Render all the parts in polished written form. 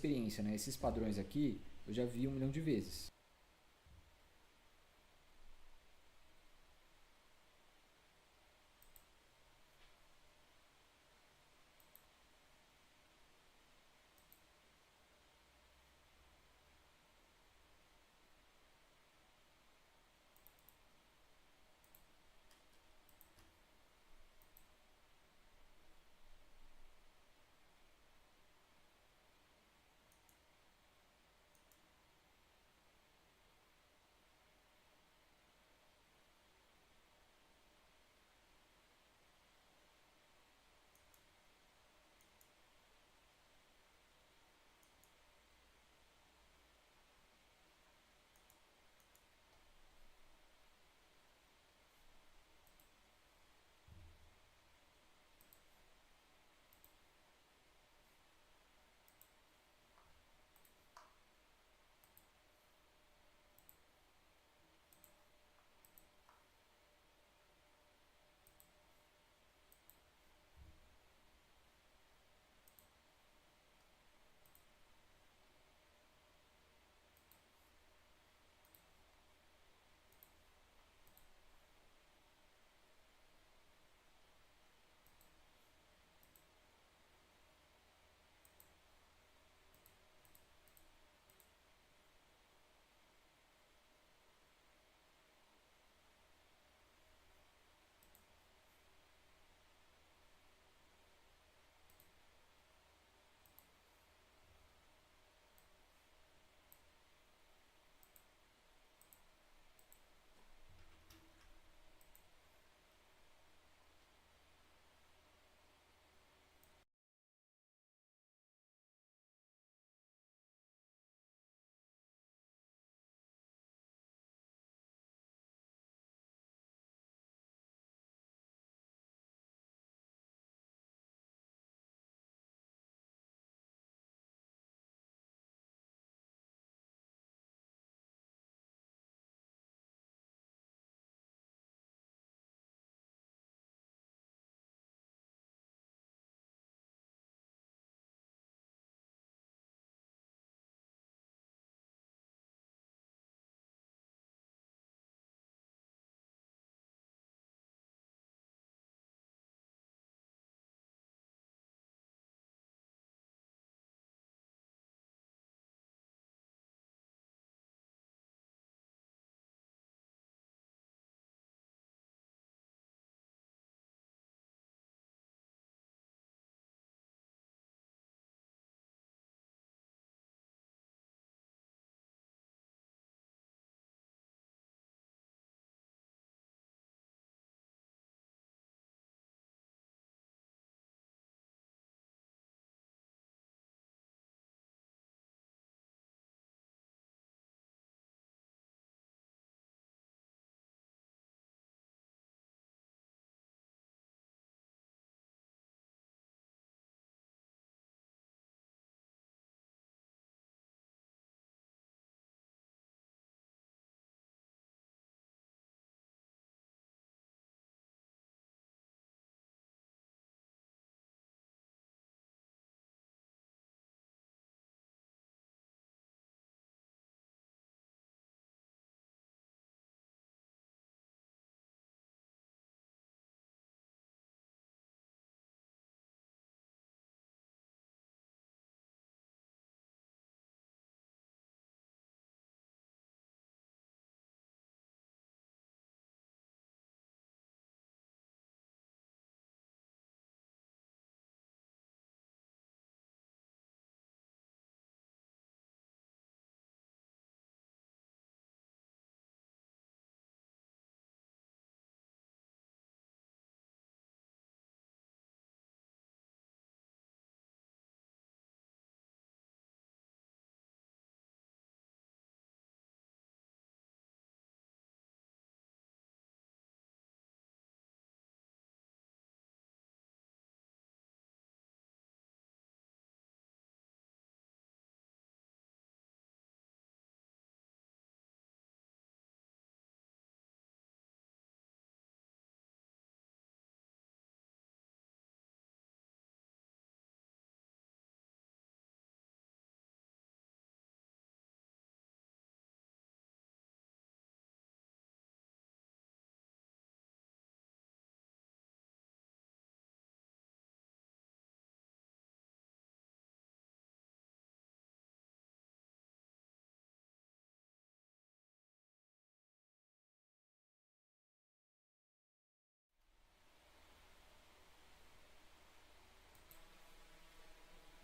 experiência, né? Esses padrões aqui eu já vi 1 milhão de vezes.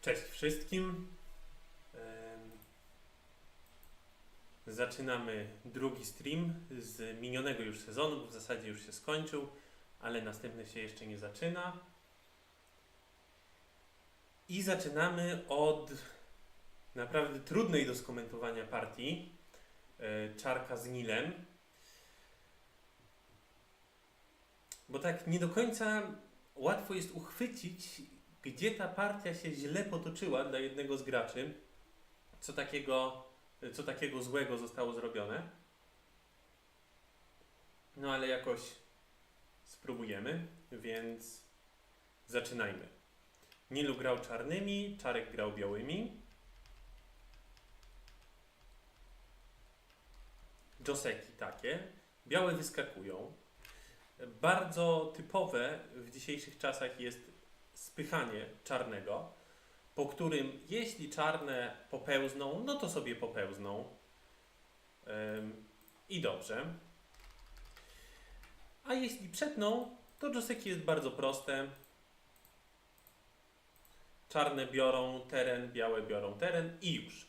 Cześć wszystkim. Zaczynamy drugi stream z minionego już sezonu, bo w zasadzie już się skończył, ale następny się jeszcze nie zaczyna. I zaczynamy od naprawdę trudnej do skomentowania partii Czarka z Nilem. Bo tak nie do końca łatwo jest uchwycić, gdzie ta partia się źle potoczyła dla jednego z graczy, co takiego złego zostało zrobione. No ale jakoś spróbujemy, więc zaczynajmy. Nilu grał czarnymi, Czarek grał białymi. Joseki takie. Białe wyskakują. Bardzo typowe w dzisiejszych czasach jest spychanie czarnego, po którym jeśli czarne popełzną, no to sobie popełzną. I dobrze. A jeśli przetną, to Joseki jest bardzo proste. Czarne biorą teren, białe biorą teren i już.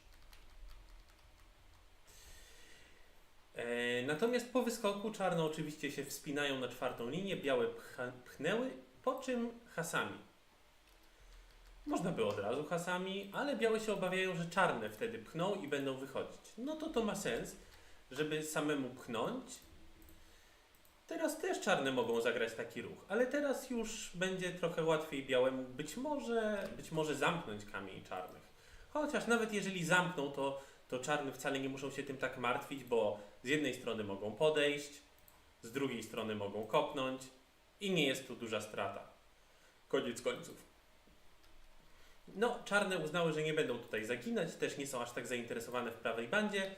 Natomiast po wyskoku czarne oczywiście się wspinają na czwartą linię, białe pchnęły, po czym hasami. Można by od razu hasami, ale białe się obawiają, że czarne wtedy pchną i będą wychodzić. No to ma sens, żeby samemu pchnąć. Teraz też czarne mogą zagrać taki ruch, ale teraz już będzie trochę łatwiej białemu być może zamknąć kamień czarnych. Chociaż nawet jeżeli zamkną, to czarne wcale nie muszą się tym tak martwić, bo z jednej strony mogą podejść, z drugiej strony mogą kopnąć i nie jest tu duża strata. Koniec końców. No, czarne uznały, że nie będą tutaj zaginać, też nie są aż tak zainteresowane w prawej bandzie.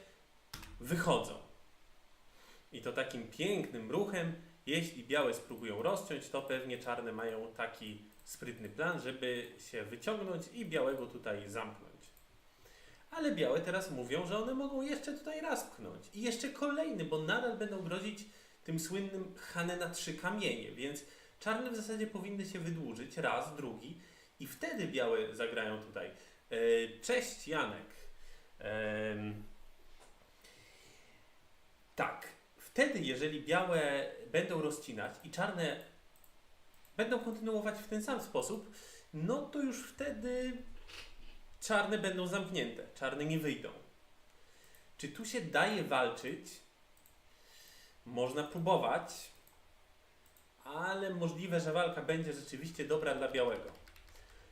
Wychodzą. I to takim pięknym ruchem, jeśli białe spróbują rozciąć, to pewnie czarne mają taki sprytny plan, żeby się wyciągnąć i białego tutaj zamknąć. Ale białe teraz mówią, że one mogą jeszcze tutaj raz pchnąć. I jeszcze kolejny, bo nadal będą grozić tym słynnym Hane na 3 kamienie, więc czarne w zasadzie powinny się wydłużyć raz, drugi i wtedy białe zagrają tutaj. Cześć Janek. Tak, wtedy jeżeli białe będą rozcinać i czarne będą kontynuować w ten sam sposób, no to już wtedy czarne będą zamknięte, czarne nie wyjdą. Czy tu się daje walczyć? Można próbować, ale możliwe, że walka będzie rzeczywiście dobra dla białego.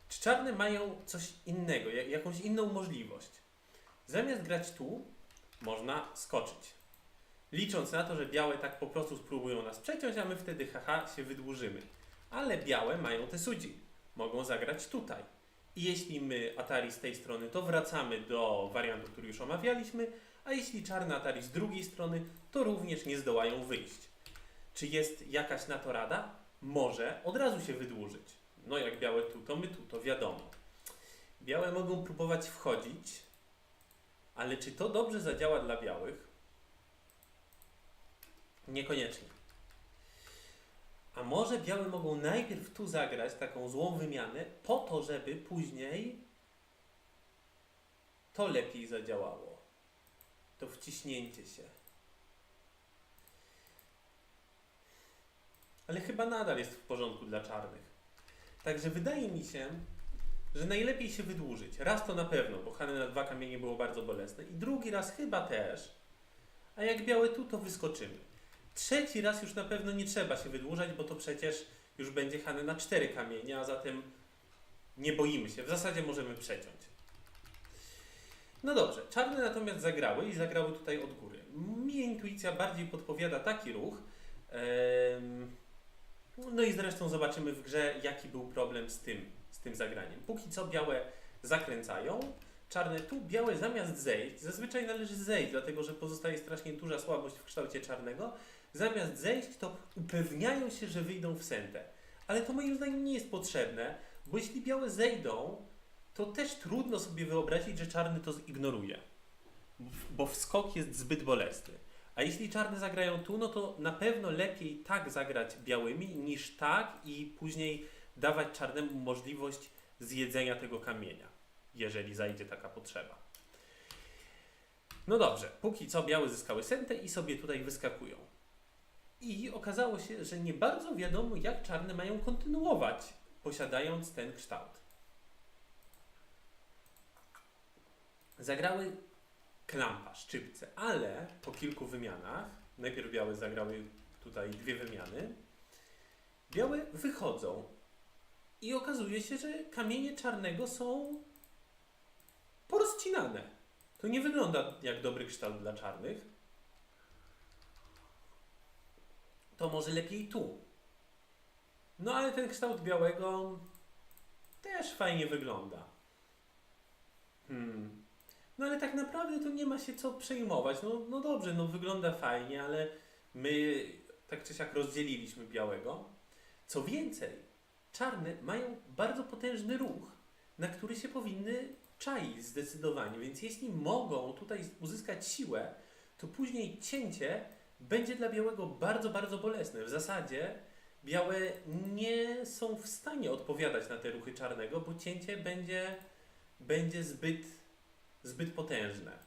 Czy czarne mają coś innego, jakąś inną możliwość? Zamiast grać tu, można skoczyć. Licząc na to, że białe tak po prostu spróbują nas przeciąć, a my wtedy się wydłużymy. Ale białe mają te sudzi. Mogą zagrać tutaj. I jeśli my Atari z tej strony, to wracamy do wariantu, który już omawialiśmy, a jeśli czarne Atari z drugiej strony, to również nie zdołają wyjść. Czy jest jakaś na to rada? Może od razu się wydłużyć. No jak białe tu, to my tu, to wiadomo. Białe mogą próbować wchodzić, ale czy to dobrze zadziała dla białych? Niekoniecznie. A może białe mogą najpierw tu zagrać taką złą wymianę, po to, żeby później to lepiej zadziałało. To wciśnięcie się. Ale chyba nadal jest w porządku dla czarnych. Także wydaje mi się, że najlepiej się wydłużyć. Raz to na pewno, bo Hane na 2 kamienie było bardzo bolesne. I drugi raz chyba też. A jak białe tu, to wyskoczymy. Trzeci raz już na pewno nie trzeba się wydłużać, bo to przecież już będzie Hane na 4 kamienie, a zatem nie boimy się. W zasadzie możemy przeciąć. No dobrze, czarne natomiast zagrały i zagrały tutaj od góry. Mi intuicja bardziej podpowiada taki ruch. No i zresztą zobaczymy w grze, jaki był problem z tym zagraniem. Póki co białe zakręcają, czarne tu, białe zamiast zejść, zazwyczaj należy zejść, dlatego że pozostaje strasznie duża słabość w kształcie czarnego, zamiast zejść, to upewniają się, że wyjdą w sętę. Ale to moim zdaniem nie jest potrzebne, bo jeśli białe zejdą, to też trudno sobie wyobrazić, że czarny to zignoruje, bo wskok jest zbyt bolesny. A jeśli czarne zagrają tu, no to na pewno lepiej tak zagrać białymi, niż tak i później dawać czarnemu możliwość zjedzenia tego kamienia. jeżeli zajdzie taka potrzeba. No dobrze, póki co białe zyskały sentę i sobie tutaj wyskakują. I okazało się, że nie bardzo wiadomo, jak czarne mają kontynuować, posiadając ten kształt. Zagrały klampa, szczypce, ale po kilku wymianach, najpierw białe zagrały tutaj 2 wymiany, białe wychodzą i okazuje się, że kamienie czarnego są porozcinane. To nie wygląda jak dobry kształt dla czarnych. To może lepiej tu. No ale ten kształt białego też fajnie wygląda. No ale tak naprawdę to nie ma się co przejmować. No dobrze, no wygląda fajnie, ale my tak czy siak rozdzieliliśmy białego. Co więcej, czarne mają bardzo potężny ruch, na który się powinny czaić zdecydowanie. Więc jeśli mogą tutaj uzyskać siłę, to później cięcie będzie dla białego bardzo, bardzo bolesne. W zasadzie białe nie są w stanie odpowiadać na te ruchy czarnego, bo cięcie będzie zbyt potężne.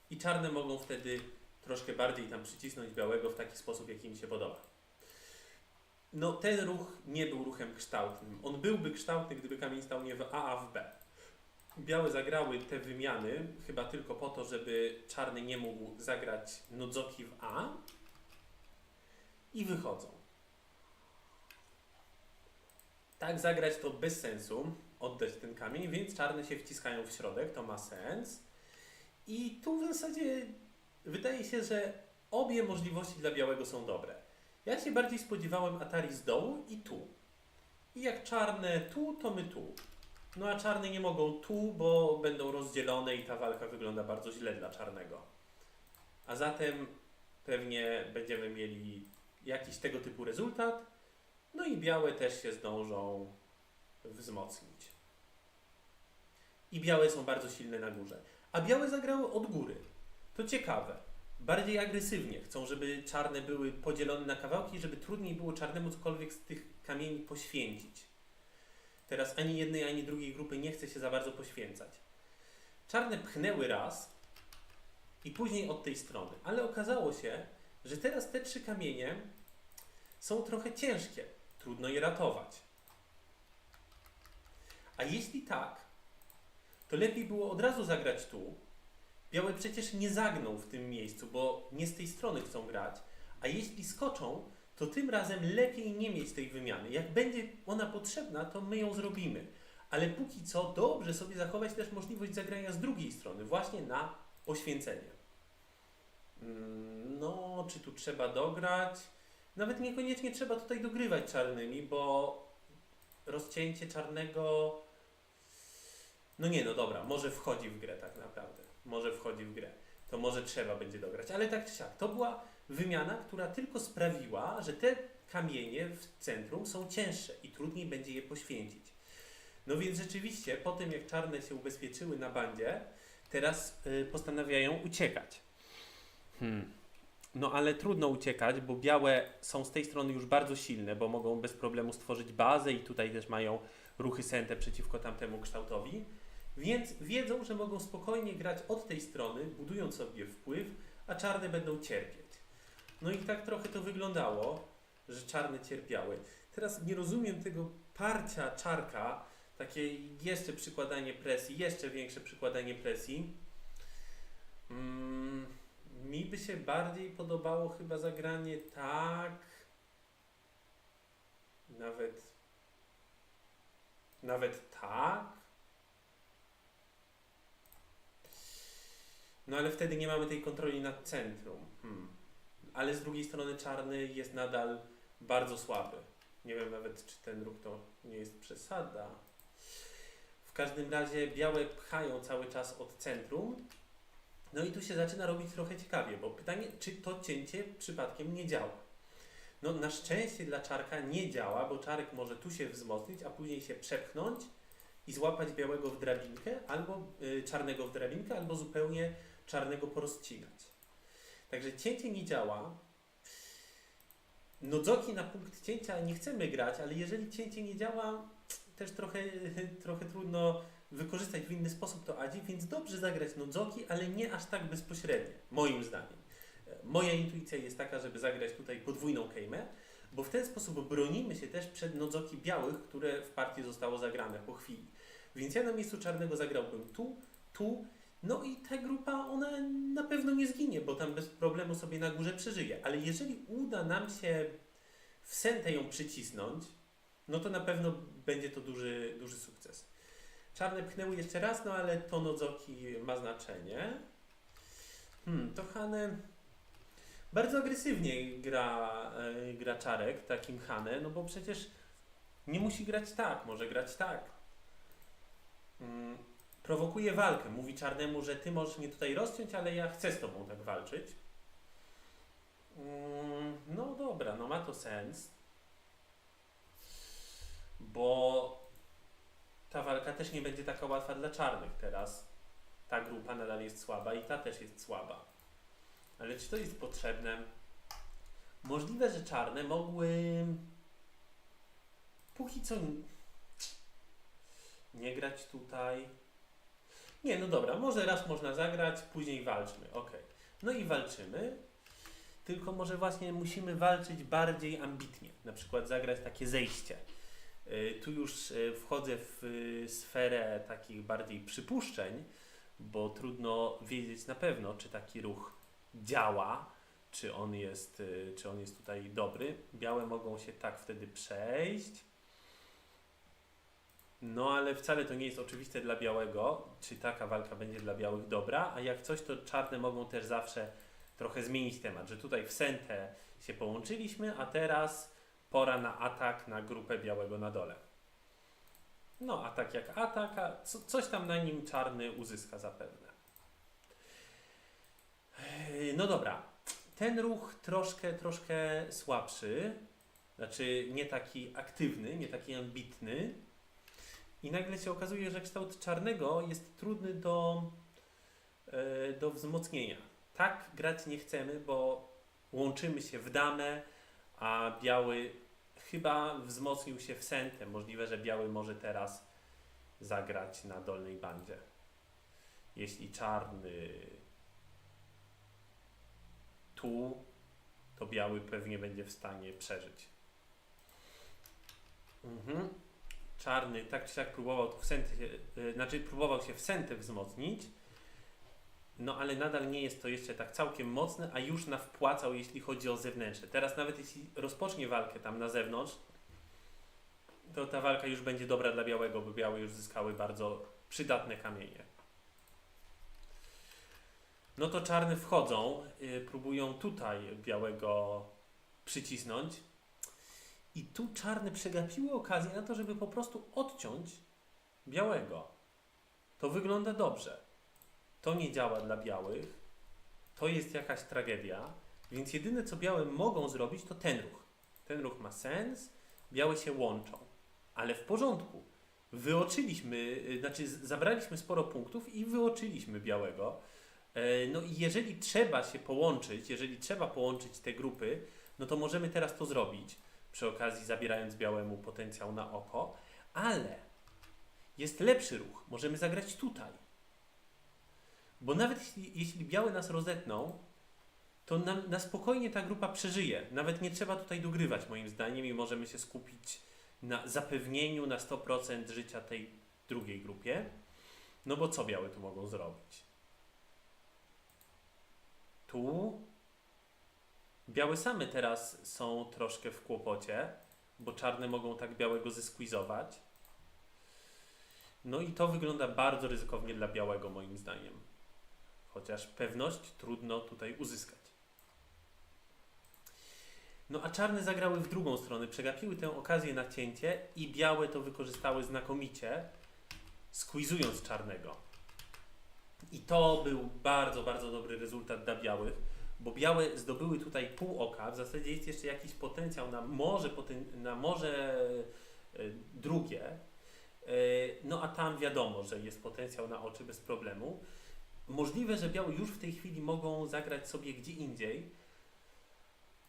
I czarne mogą wtedy troszkę bardziej tam przycisnąć białego w taki sposób, jaki im się podoba. No ten ruch nie był ruchem kształtnym. On byłby kształtny, gdyby kamień stał nie w A, a w B. Białe zagrały te wymiany chyba tylko po to, żeby czarny nie mógł zagrać nodzoki w A i wychodzą. Tak zagrać to bez sensu, oddać ten kamień, więc czarne się wciskają w środek, to ma sens. I tu w zasadzie wydaje się, że obie możliwości dla białego są dobre. Ja się bardziej spodziewałem atari z dołu i tu. I jak czarne tu, to my tu. No a czarne nie mogą tu, bo będą rozdzielone i ta walka wygląda bardzo źle dla czarnego. A zatem pewnie będziemy mieli jakiś tego typu rezultat. No i białe też się zdążą wzmocnić. I białe są bardzo silne na górze. A białe zagrały od góry. To ciekawe. Bardziej agresywnie. Chcą, żeby czarne były podzielone na kawałki, żeby trudniej było czarnemu cokolwiek z tych kamieni poświęcić. Teraz ani jednej, ani drugiej grupy nie chce się za bardzo poświęcać. Czarne pchnęły raz i później od tej strony. Ale okazało się, że teraz te 3 kamienie są trochę ciężkie. Trudno je ratować. A jeśli tak, to lepiej było od razu zagrać tu. Białe przecież nie zagną w tym miejscu, bo nie z tej strony chcą grać. A jeśli skoczą, to tym razem lepiej nie mieć tej wymiany. Jak będzie ona potrzebna, to my ją zrobimy. Ale póki co dobrze sobie zachować też możliwość zagrania z drugiej strony, właśnie na poświęcenie. No, czy tu trzeba dograć? Nawet niekoniecznie trzeba tutaj dogrywać czarnymi, bo rozcięcie czarnego... No nie, no dobra, może wchodzi w grę tak naprawdę. Może wchodzi w grę. To może trzeba będzie dograć. Ale tak czy siak, to była wymiana, która tylko sprawiła, że te kamienie w centrum są cięższe i trudniej będzie je poświęcić. No więc rzeczywiście, po tym jak czarne się ubezpieczyły na bandzie, teraz postanawiają uciekać. No ale trudno uciekać, bo białe są z tej strony już bardzo silne, bo mogą bez problemu stworzyć bazę i tutaj też mają ruchy sente przeciwko tamtemu kształtowi. Więc wiedzą, że mogą spokojnie grać od tej strony, budując sobie wpływ, a czarne będą cierpieć. No i tak trochę to wyglądało, że czarne cierpiały. Teraz nie rozumiem tego parcia czarka, takie jeszcze przykładanie presji, jeszcze większe przykładanie presji. Mi by się bardziej podobało chyba zagranie tak, nawet tak. No ale wtedy nie mamy tej kontroli nad centrum. Ale z drugiej strony czarny jest nadal bardzo słaby. Nie wiem nawet, czy ten ruch to nie jest przesada. W każdym razie białe pchają cały czas od centrum. No i tu się zaczyna robić trochę ciekawie, bo pytanie, czy to cięcie przypadkiem nie działa. No na szczęście dla czarka nie działa, bo czarek może tu się wzmocnić, a później się przepchnąć i złapać białego w drabinkę, albo czarnego w drabinkę, albo zupełnie czarnego porozcinać. Także cięcie nie działa. Nodzoki na punkt cięcia nie chcemy grać, ale jeżeli cięcie nie działa, też trochę trudno wykorzystać w inny sposób to Adzi, więc dobrze zagrać Nodzoki, ale nie aż tak bezpośrednio, moim zdaniem. Moja intuicja jest taka, żeby zagrać tutaj podwójną kejmę, bo w ten sposób bronimy się też przed Nodzoki białych, które w partii zostało zagrane po chwili. Więc ja na miejscu czarnego zagrałbym tu, no i ta grupa, ona na pewno nie zginie, bo tam bez problemu sobie na górze przeżyje. Ale jeżeli uda nam się w sentę ją przycisnąć, no to na pewno będzie to duży sukces. Czarne pchnęły jeszcze raz, no ale to Nodzoki ma znaczenie. To Hane bardzo agresywnie gra Czarek, takim Hane, no bo przecież nie musi grać tak, może grać tak. Prowokuje walkę, mówi Czarnemu, że ty możesz mnie tutaj rozciąć, ale ja chcę z tobą tak walczyć. No dobra, no ma to sens, bo ta walka też nie będzie taka łatwa dla czarnych teraz. Ta grupa nadal jest słaba i ta też jest słaba. Ale czy to jest potrzebne? Możliwe, że czarne mogły póki co nie grać tutaj. Nie, no dobra, może raz można zagrać, później walczmy. Ok. No i walczymy. Tylko może właśnie musimy walczyć bardziej ambitnie. Na przykład zagrać takie zejście. Tu już wchodzę w sferę takich bardziej przypuszczeń, bo trudno wiedzieć na pewno, czy taki ruch działa, czy on jest tutaj dobry. Białe mogą się tak wtedy przejść. No ale wcale to nie jest oczywiste dla białego, czy taka walka będzie dla białych dobra, a jak coś, to czarne mogą też zawsze trochę zmienić temat, że tutaj w sentę się połączyliśmy, a teraz pora na atak na grupę białego na dole. No atak jak atak, a coś tam na nim czarny uzyska zapewne. No dobra, ten ruch troszkę słabszy, znaczy nie taki aktywny, nie taki ambitny. I nagle się okazuje, że kształt czarnego jest trudny do wzmocnienia. Tak grać nie chcemy, bo łączymy się w damę, a biały chyba wzmocnił się w sentę. Możliwe, że biały może teraz zagrać na dolnej bandzie. Jeśli czarny tu, to biały pewnie będzie w stanie przeżyć. Czarny tak czy siak próbował tu w sentę, próbował się w sentę wzmocnić, no ale nadal nie jest to jeszcze tak całkiem mocne, a już nawpłacał, jeśli chodzi o zewnętrzne. Teraz nawet jeśli rozpocznie walkę tam na zewnątrz, to ta walka już będzie dobra dla białego, bo białe już zyskały bardzo przydatne kamienie. No to czarne wchodzą, próbują tutaj białego przycisnąć. I tu czarne przegapiły okazję na to, żeby po prostu odciąć białego. To wygląda dobrze. To nie działa dla białych. To jest jakaś tragedia. Więc jedyne, co białe mogą zrobić, to ten ruch. Ten ruch ma sens. Białe się łączą. Ale w porządku. Zabraliśmy sporo punktów i wyoczyliśmy białego. No i jeżeli trzeba się połączyć, jeżeli trzeba połączyć te grupy, no to możemy teraz to zrobić. Przy okazji zabierając białemu potencjał na oko, ale jest lepszy ruch. Możemy zagrać tutaj. Bo nawet jeśli białe nas rozetną, to na spokojnie ta grupa przeżyje. Nawet nie trzeba tutaj dogrywać moim zdaniem i możemy się skupić na zapewnieniu na 100% życia tej drugiej grupie. No bo co białe tu mogą zrobić? Tu białe same teraz są troszkę w kłopocie, bo czarne mogą tak białego zesquizować. No i to wygląda bardzo ryzykownie dla białego moim zdaniem. Chociaż pewność trudno tutaj uzyskać. No a czarne zagrały w drugą stronę, przegapiły tę okazję na cięcie i białe to wykorzystały znakomicie, squizując czarnego. I to był bardzo, bardzo dobry rezultat dla białych, bo białe zdobyły tutaj pół oka, w zasadzie jest jeszcze jakiś potencjał na morze drugie, no a tam wiadomo, że jest potencjał na oczy bez problemu. Możliwe, że białe już w tej chwili mogą zagrać sobie gdzie indziej,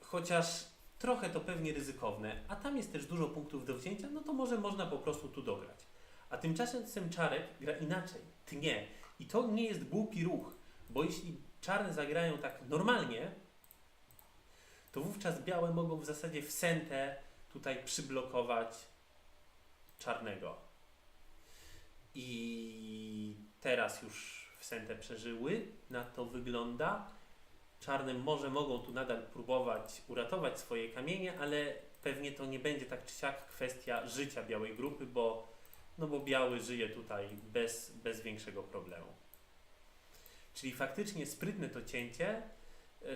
chociaż trochę to pewnie ryzykowne, a tam jest też dużo punktów do wzięcia, no to może można po prostu tu dograć. A tymczasem czarek gra inaczej, tnie. I to nie jest głupi ruch, bo jeśli czarne zagrają tak normalnie, to wówczas białe mogą w zasadzie w sentę tutaj przyblokować czarnego. I teraz już w sentę przeżyły, na to wygląda. Czarne może mogą tu nadal próbować uratować swoje kamienie, ale pewnie to nie będzie tak czy siak kwestia życia białej grupy, bo biały żyje tutaj bez większego problemu. Czyli faktycznie sprytne to cięcie.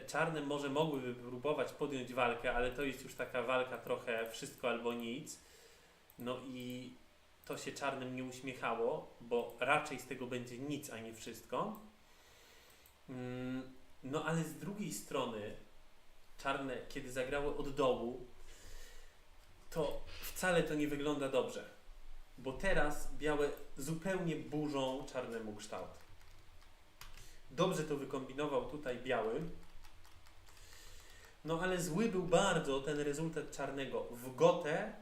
Czarne może mogłyby próbować podjąć walkę, ale to jest już taka walka trochę wszystko albo nic. No i to się czarnym nie uśmiechało, bo raczej z tego będzie nic, a nie wszystko. No ale z drugiej strony czarne, kiedy zagrały od dołu, to wcale to nie wygląda dobrze. Bo teraz białe zupełnie burzą czarnemu kształt. Dobrze to wykombinował tutaj biały. No ale zły był bardzo ten rezultat czarnego w gotę,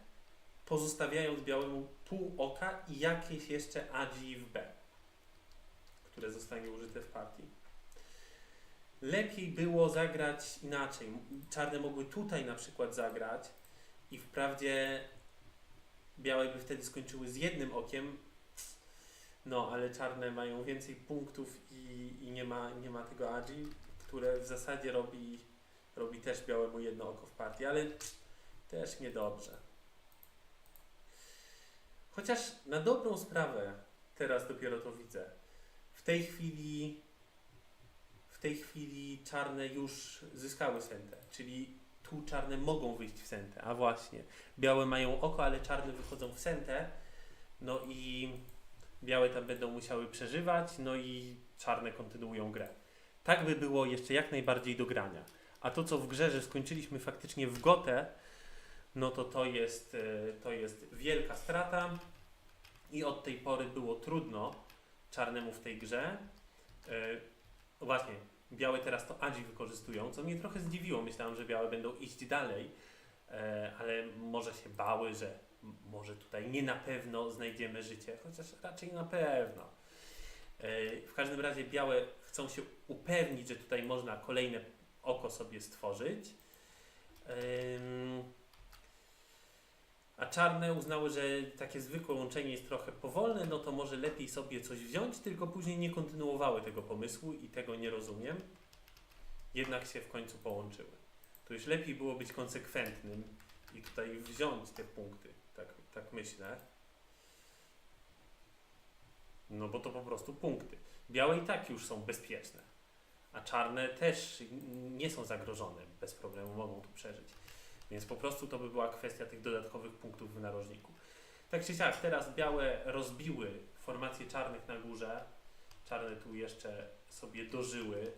pozostawiając białemu pół oka i jakieś jeszcze agi w B, które zostanie użyte w partii. Lepiej było zagrać inaczej. Czarne mogły tutaj na przykład zagrać i wprawdzie białe by wtedy skończyły z jednym okiem, no ale czarne mają więcej punktów i nie ma tego agi, które w zasadzie robi też białemu jedno oko w partii, ale też niedobrze. Chociaż na dobrą sprawę, teraz dopiero to widzę, w tej chwili czarne już zyskały sentę, czyli tu czarne mogą wyjść w sentę, a właśnie, białe mają oko, ale czarne wychodzą w sentę, no i białe tam będą musiały przeżywać, no i czarne kontynuują grę. Tak by było jeszcze jak najbardziej do grania. A to, co w grze, że skończyliśmy faktycznie w gotę, no to jest wielka strata i od tej pory było trudno czarnemu w tej grze. Właśnie, białe teraz to agi wykorzystują, co mnie trochę zdziwiło. Myślałem, że białe będą iść dalej, ale może się bały, że może tutaj nie na pewno znajdziemy życie, chociaż raczej na pewno. W każdym razie białe chcą się upewnić, że tutaj można kolejne oko sobie stworzyć. A czarne uznały, że takie zwykłe łączenie jest trochę powolne, no to może lepiej sobie coś wziąć, tylko później nie kontynuowały tego pomysłu i tego nie rozumiem. Jednak się w końcu połączyły. To już lepiej było być konsekwentnym i tutaj wziąć te punkty, tak myślę. No bo to po prostu punkty. Białe i tak już są bezpieczne, a czarne też nie są zagrożone, bez problemu mogą tu przeżyć. Więc po prostu to by była kwestia tych dodatkowych punktów w narożniku. Tak czy siak, teraz białe rozbiły formację czarnych na górze. Czarne tu jeszcze sobie dożyły.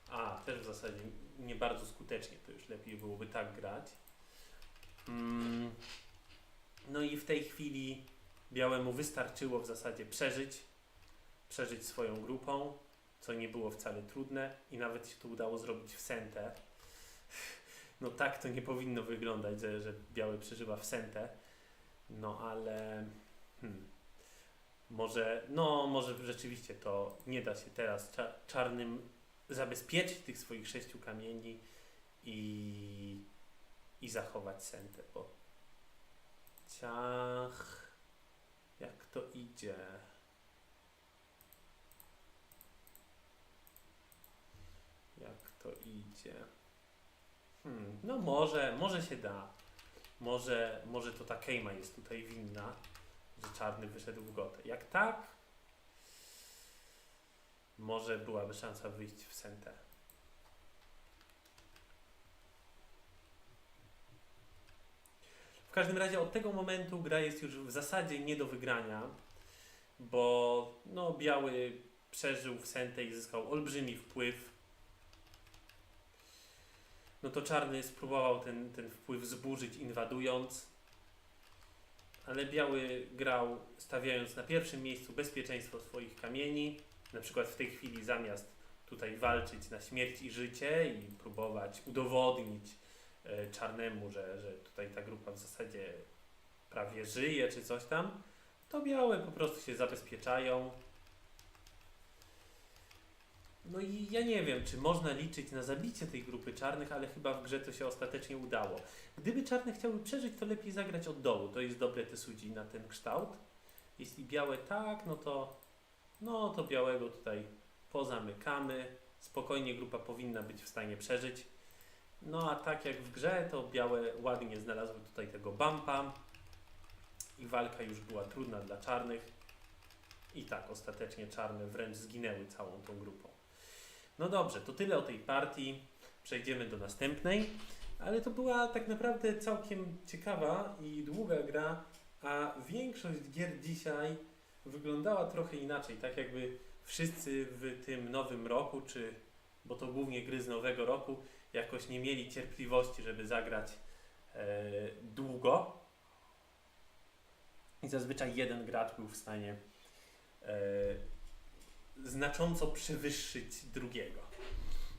A, też w zasadzie nie bardzo skutecznie, to już lepiej byłoby tak grać. No i w tej chwili białemu wystarczyło w zasadzie przeżyć swoją grupą, co nie było wcale trudne i nawet się to udało zrobić w sentę. No tak to nie powinno wyglądać, że białe przeżywa w sentę, no ale może rzeczywiście to nie da się teraz czarnym zabezpieczyć tych swoich 6 kamieni i zachować sentę, bo ciach, jak to idzie. Jak to idzie. No może się da. Może to ta kejma jest tutaj winna, że czarny wyszedł w gotę. Jak tak, może byłaby szansa wyjść w sentę. W każdym razie od tego momentu gra jest już w zasadzie nie do wygrania, bo biały przeżył w sentę i zyskał olbrzymi wpływ. No to czarny spróbował ten wpływ zburzyć, inwadując, ale biały grał stawiając na pierwszym miejscu bezpieczeństwo swoich kamieni. Na przykład w tej chwili zamiast tutaj walczyć na śmierć i życie i próbować udowodnić czarnemu, że tutaj ta grupa w zasadzie prawie żyje czy coś tam, to białe po prostu się zabezpieczają. No i ja nie wiem, czy można liczyć na zabicie tej grupy czarnych, ale chyba w grze to się ostatecznie udało. Gdyby czarne chciały przeżyć, to lepiej zagrać od dołu. To jest dobre Tesudzi na ten kształt. Jeśli białe tak, no to białego tutaj pozamykamy. Spokojnie grupa powinna być w stanie przeżyć. No a tak jak w grze, to białe ładnie znalazły tutaj tego bumpa. I walka już była trudna dla czarnych. I tak ostatecznie czarne wręcz zginęły całą tą grupą. No dobrze, to tyle o tej partii. Przejdziemy do następnej. Ale to była tak naprawdę całkiem ciekawa i długa gra, a większość gier dzisiaj wyglądała trochę inaczej. Tak jakby wszyscy w tym nowym roku, bo to głównie gry z nowego roku, jakoś nie mieli cierpliwości, żeby zagrać długo. I zazwyczaj jeden gracz był w stanie znacząco przewyższyć drugiego.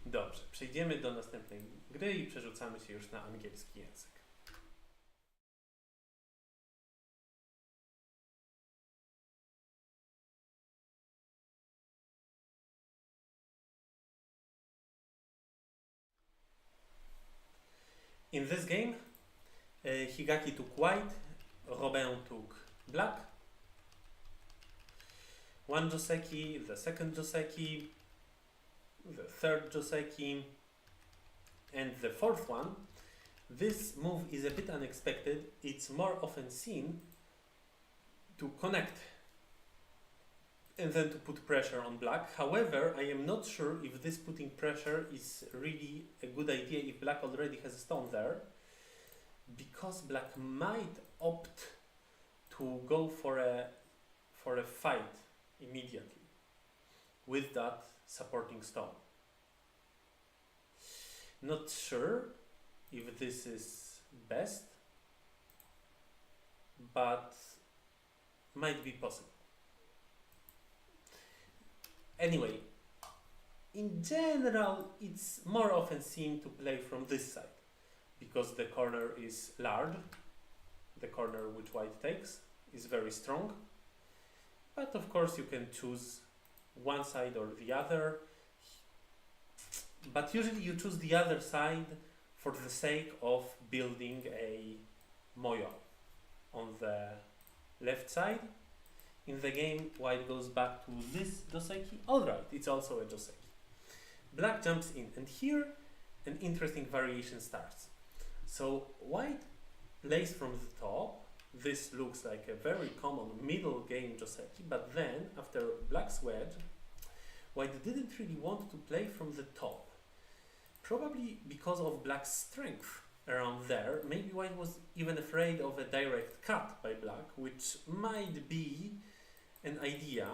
Dobrze, przejdziemy do następnej gry i przerzucamy się już na angielski język. In this game, Higaki took white, Robin took black. One Joseki, the second Joseki, the third Joseki, and the fourth one. This move is a bit unexpected. It's more often seen to connect and then to put pressure on black. However, I am not sure if this putting pressure is really a good idea if black already has a stone there, because black might opt to go for a fight immediately with that supporting stone. Not sure if this is best, but might be possible. Anyway, in general, it's more often seen to play from this side because the corner is large. The corner which white takes is very strong. But of course you can choose one side or the other. But usually you choose the other side for the sake of building a moyo on the left side. In the game, white goes back to this Joseki. Alright, it's also a Joseki. Black jumps in, and here an interesting variation starts. So white plays from the top. This looks like a very common middle game Joseki, but then after black's wedge, white didn't really want to play from the top. Probably because of black's strength around there. Maybe white was even afraid of a direct cut by black, which might be an idea.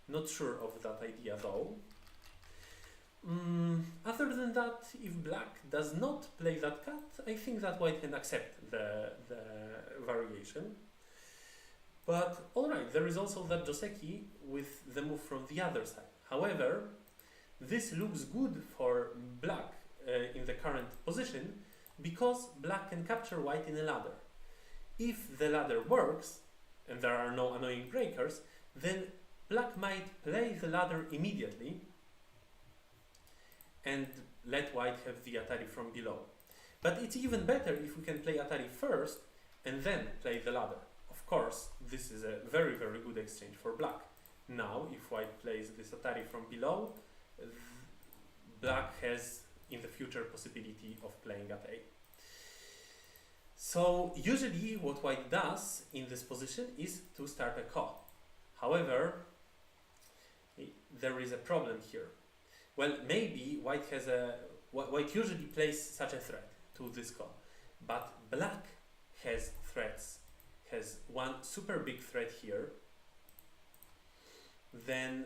Not sure of that idea though. Other than that, if black does not play that cut, I think that white can accept the variation. But alright, there is also that Joseki with the move from the other side. However, this looks good for black in the current position because black can capture white in a ladder. If the ladder works, and there are no annoying breakers, then black might play the ladder immediately and let white have the Atari from below. But it's even better if we can play Atari first and then play the ladder. Of course, this is a very, very good exchange for black. Now, if white plays this Atari from below, black has in the future possibility of playing at A. So usually what white does in this position is to start a ko. However, there is a problem here. Well, maybe white usually plays such a threat to this ko, but black has threats, has one super big threat here, then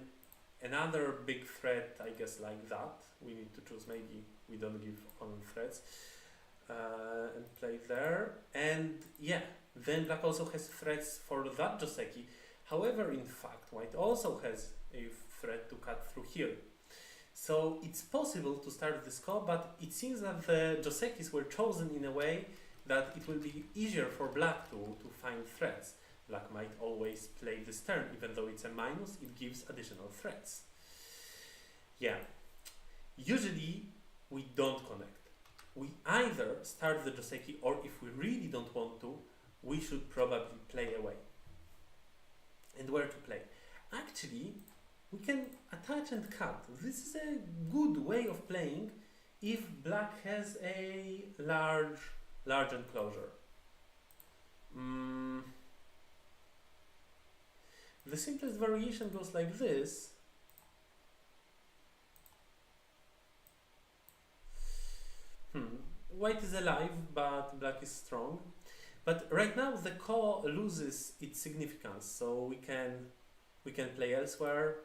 another big threat, I guess, like that. We need to choose, maybe we don't give opponent threats, and play there. And yeah, then black also has threats for that Joseki. However, in fact, white also has a threat to cut through here. So it's possible to start this ko, but it seems that the Josekis were chosen in a way that it will be easier for black to find threats. Black might always play this turn, even though it's a minus, it gives additional threats. Yeah. Usually, we don't connect. We either start the Joseki, or if we really don't want to, we should probably play away. And where to play? Actually, we can attach and cut. This is a good way of playing if black has a large enclosure. The simplest variation goes like this. White is alive, but black is strong. But right now the ko loses its significance, so we can play elsewhere.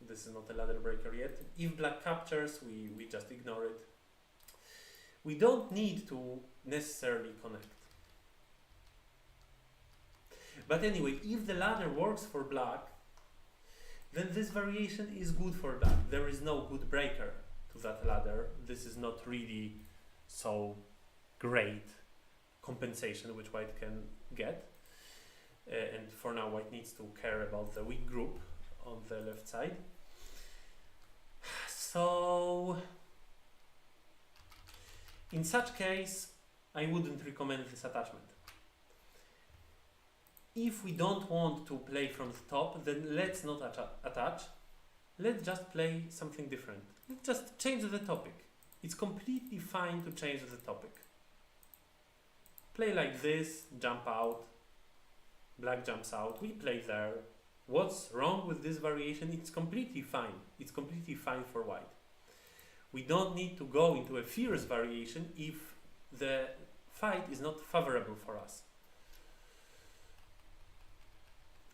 This is not a ladder breaker yet. If black captures, we just ignore it. We don't need to necessarily connect. But anyway, if the ladder works for black, then this variation is good for black. There is no good breaker to that ladder. This is not really so great compensation which white can get. And for now, white needs to care about the weak group on the left side. So, in such case, I wouldn't recommend this attachment. If we don't want to play from the top, then let's not attach. Let's just play something different. Let's just change the topic. It's completely fine to change the topic. Play like this, jump out. Black jumps out, we play there. What's wrong with this variation? It's completely fine. It's completely fine for white. We don't need to go into a fierce variation if the fight is not favorable for us.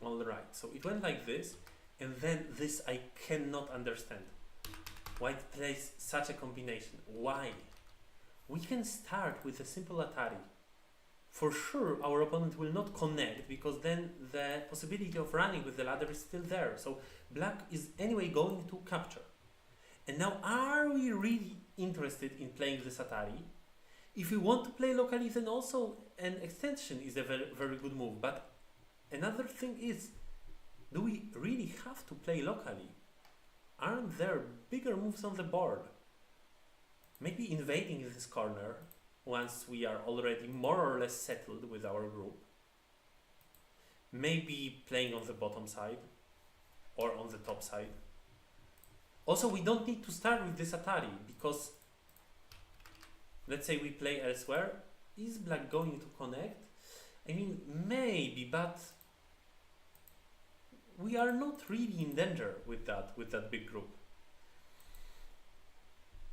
Alright, so it went like this, and then this I cannot understand. White plays such a combination. Why? We can start with a simple Atari. For sure, our opponent will not connect, because then the possibility of running with the ladder is still there. So black is anyway going to capture. And now, are we really interested in playing this Atari? If we want to play locally, then also an extension is a very, very good move. But another thing is, do we really have to play locally? Aren't there bigger moves on the board? Maybe invading this corner once we are already more or less settled with our group. Maybe playing on the bottom side or on the top side. Also, we don't need to start with this Atari, because let's say we play elsewhere. Is black going to connect? I mean, maybe, but we are not really in danger with that big group.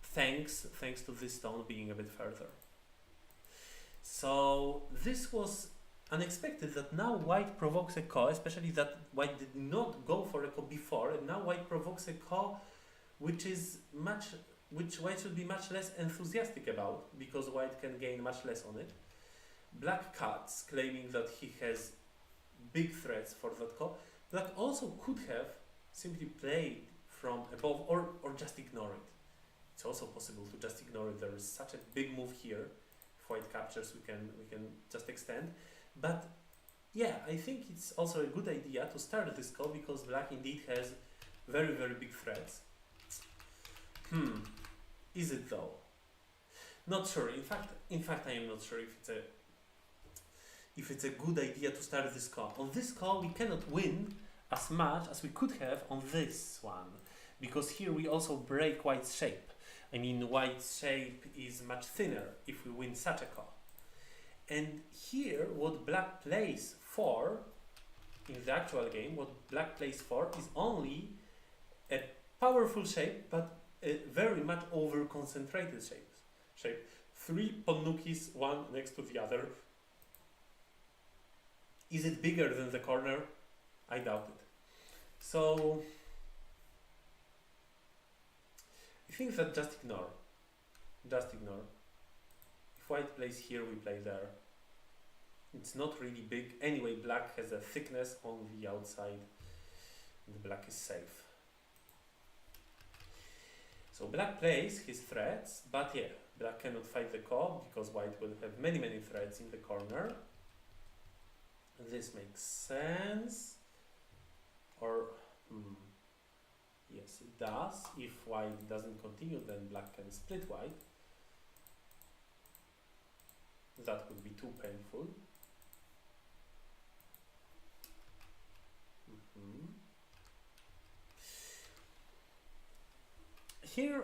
Thanks to this stone being a bit further. So this was unexpected that now white provokes a ko, especially that white did not go for a ko before, and now white provokes a ko which white should be much less enthusiastic about, because white can gain much less on it. Black cuts, claiming that he has big threats for that ko. Black also could have simply played from above, or just ignore it. It's also possible to just ignore it. There is such a big move here. If white captures, we can just extend. But yeah, I think it's also a good idea to start this ko, because black indeed has very, very big threats. Is it though? Not sure. In fact, I am not sure if it's a good idea to start this ko. On this ko, we cannot win as much as we could have on this one, because here we also break white's shape. I mean, white's shape is much thinner if we win such a ko. And here, what black plays for, in the actual game, what black plays for is only a powerful shape, but a very much over-concentrated shape. 3 ponnukis, one next to the other. Is it bigger than the corner? I doubt it. So I think that just ignore. If white plays here, we play there. It's not really big. Anyway, black has a thickness on the outside, and black is safe. So black plays his threats, but yeah, black cannot fight the ko, because white will have many, many threats in the corner. This makes sense. Or, yes, it does. If white doesn't continue, then black can split white. That would be too painful. Here,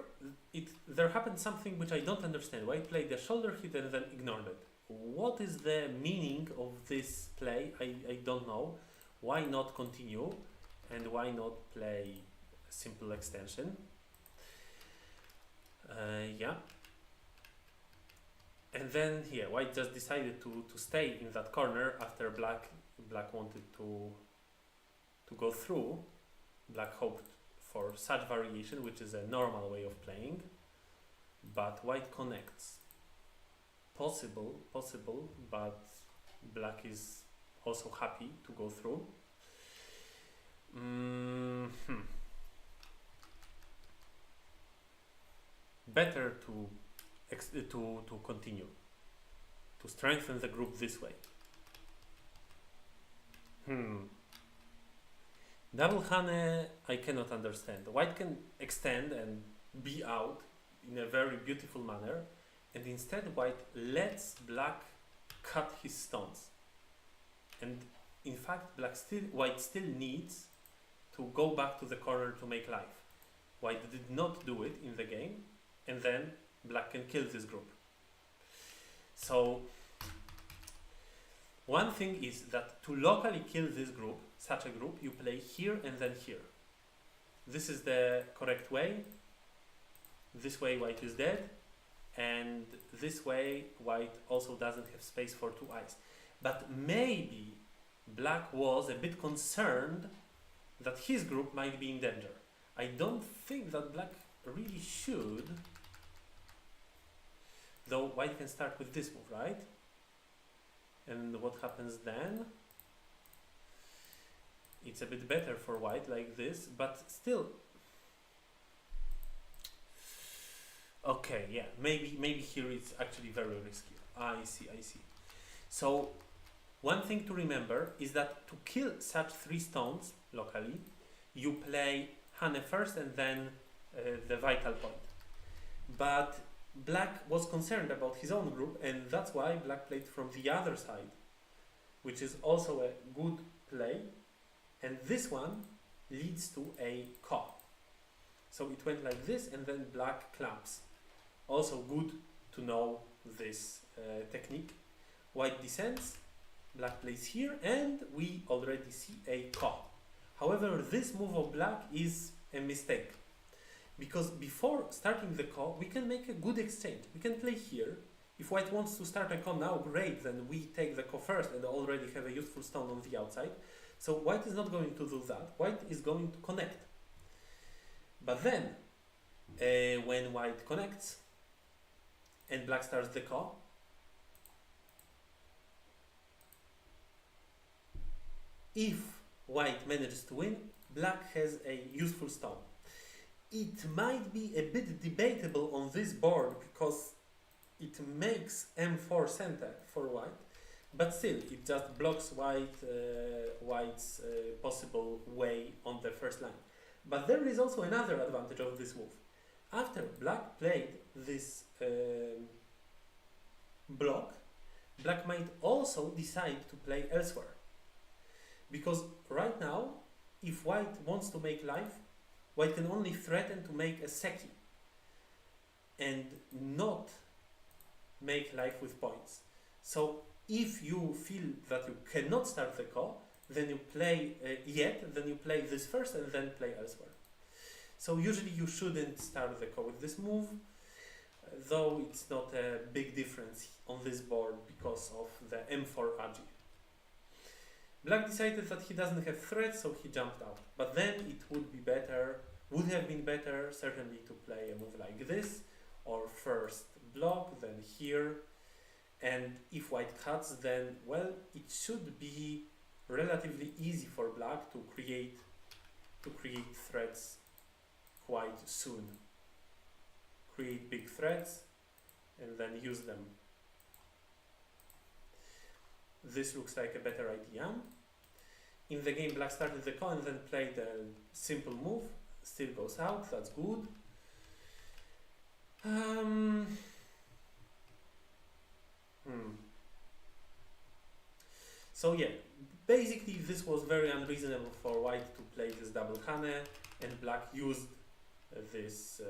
there happened something which I don't understand. White played the shoulder hit and then ignored it. What is the meaning of this play? I don't know. Why not continue? And why not play a simple extension? Yeah. And then here, white just decided to stay in that corner after black wanted to go through. Black hoped for such variation, which is a normal way of playing, but white connects. Possible, but black is also happy to go through. Better to continue, to strengthen the group this way. Double Hane I cannot understand. White can extend and be out in a very beautiful manner, and instead white lets black cut his stones. And in fact white still needs to go back to the corner to make life. White did not do it in the game, and then black can kill this group. So one thing is that to locally kill this group, such a group, you play here and then here. This is the correct way. This way white is dead, and this way white also doesn't have space for two eyes. But maybe black was a bit concerned that his group might be in danger. I don't think that black really should, though white can start with this move, right? And what happens then? It's a bit better for white like this, but still. Okay, yeah, maybe here it's actually very risky. I see. So one thing to remember is that to kill such 3 stones locally, you play Hane first and then the vital point. But black was concerned about his own group, and that's why black played from the other side, which is also a good play. And this one leads to a ko. So it went like this, and then black clamps. Also good to know this technique. White descends, black plays here, and we already see a ko. However, this move of black is a mistake, because before starting the ko, we can make a good exchange. We can play here. If white wants to start a ko now, great, then we take the ko first and already have a useful stone on the outside. So white is not going to do that. White is going to connect. But then, when white connects and black starts the ko, if white manages to win, black has a useful stone. It might be a bit debatable on this board because it makes m4 center for white, but still it just blocks white's possible way on the first line. But there is also another advantage of this move. After black played this block, black might also decide to play elsewhere. Because right now, if white wants to make life, white can only threaten to make a seki and not make life with points. So if you feel that you cannot start the ko, then you play then you play this first and then play elsewhere. So usually you shouldn't start the ko with this move, though it's not a big difference on this board because of the m4 agi. Black decided that he doesn't have threats, so he jumped out. But then it would have been better certainly to play a move like this, or first block, then here. And if white cuts, then, well, it should be relatively easy for black to create threats quite soon. Create big threats and then use them. this looks like a better idea. In the game, black started the call and then played a simple move. Still goes out, that's good. So yeah, basically this was very unreasonable for white to play this double Hane, and black used this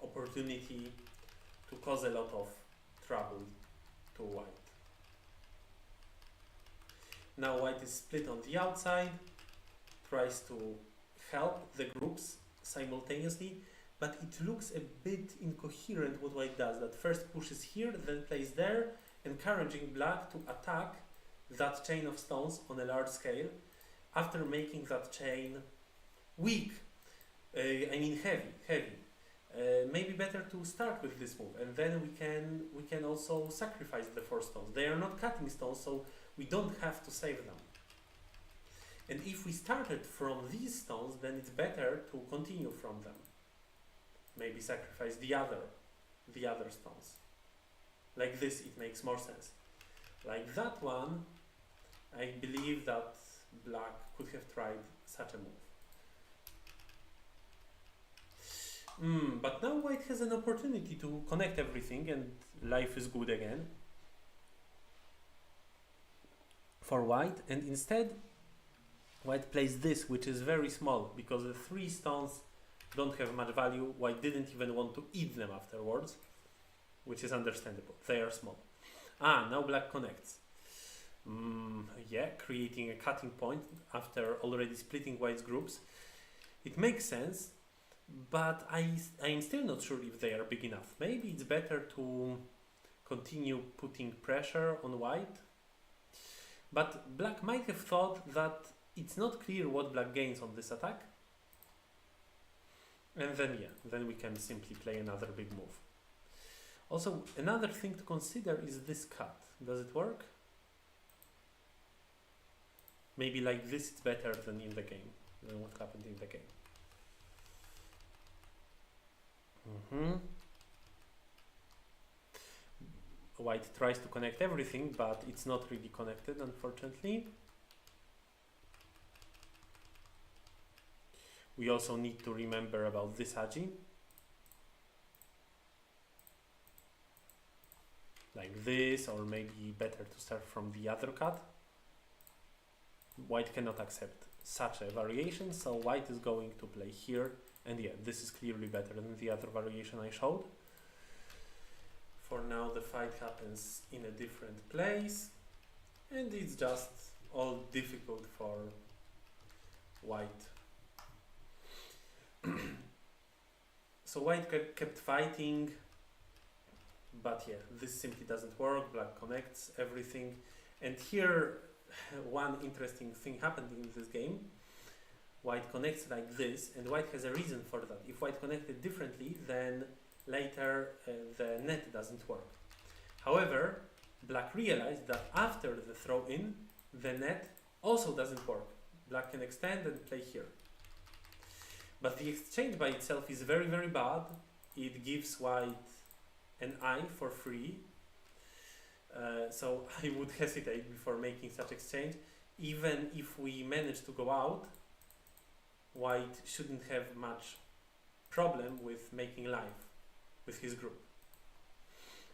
opportunity to cause a lot of trouble to white. Now white is split on the outside, tries to help the groups simultaneously, but it looks a bit incoherent what white does. That first pushes here, then plays there, encouraging black to attack that chain of stones on a large scale after making that chain weak. Heavy. Maybe better to start with this move, and then we can also sacrifice the 4 stones. They are not cutting stones, so we don't have to save them. And if we started from these stones, then it's better to continue from them. Maybe sacrifice the other stones. Like this, it makes more sense. Like that one, I believe that black could have tried such a move. But now white has an opportunity to connect everything and life is good again for white, and instead white plays this, which is very small because the 3 stones don't have much value. White didn't even want to eat them afterwards, which is understandable. They are small. Now black connects. Yeah, creating a cutting point after already splitting white's groups. It makes sense, but I'm still not sure if they are big enough. Maybe it's better to continue putting pressure on white. But black might have thought that it's not clear what black gains on this attack. And then we can simply play another big move. Also, another thing to consider is this cut. Does it work? Maybe like this it's better than in the game, than what happened in the game. White tries to connect everything, but it's not really connected, unfortunately. We also need to remember about this Agi. Like this, or maybe better to start from the other cut. White cannot accept such a variation, so white is going to play here, and yeah, this is clearly better than the other variation I showed. For now the fight happens in a different place, and it's just all difficult for white. So white kept fighting, but yeah, this simply doesn't work. Black connects everything, and here one interesting thing happened in this game. White connects like this, and white has a reason for that. If white connected differently, then later the net doesn't work. However, black realized that after the throw-in, the net also doesn't work. Black can extend and play here. But the exchange by itself is very, very bad. It gives white an eye for free. So I would hesitate before making such exchange. Even if we manage to go out, white shouldn't have much problem with making life with his group.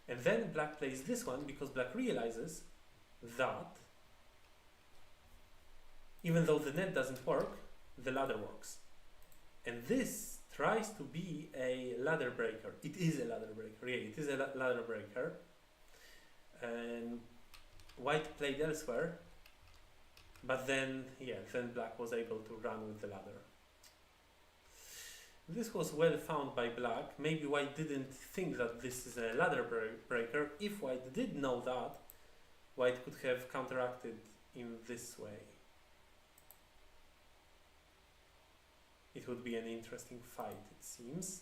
And then black plays this one because black realizes that even though the net doesn't work, the ladder works. And this tries to be a ladder breaker. It is a ladder breaker. Yeah, it is a ladder breaker. And white played elsewhere, but then black was able to run with the ladder. This was well found by black. Maybe white didn't think that this is a ladder breaker. If white did know that, white could have counteracted in this way. It would be an interesting fight, it seems.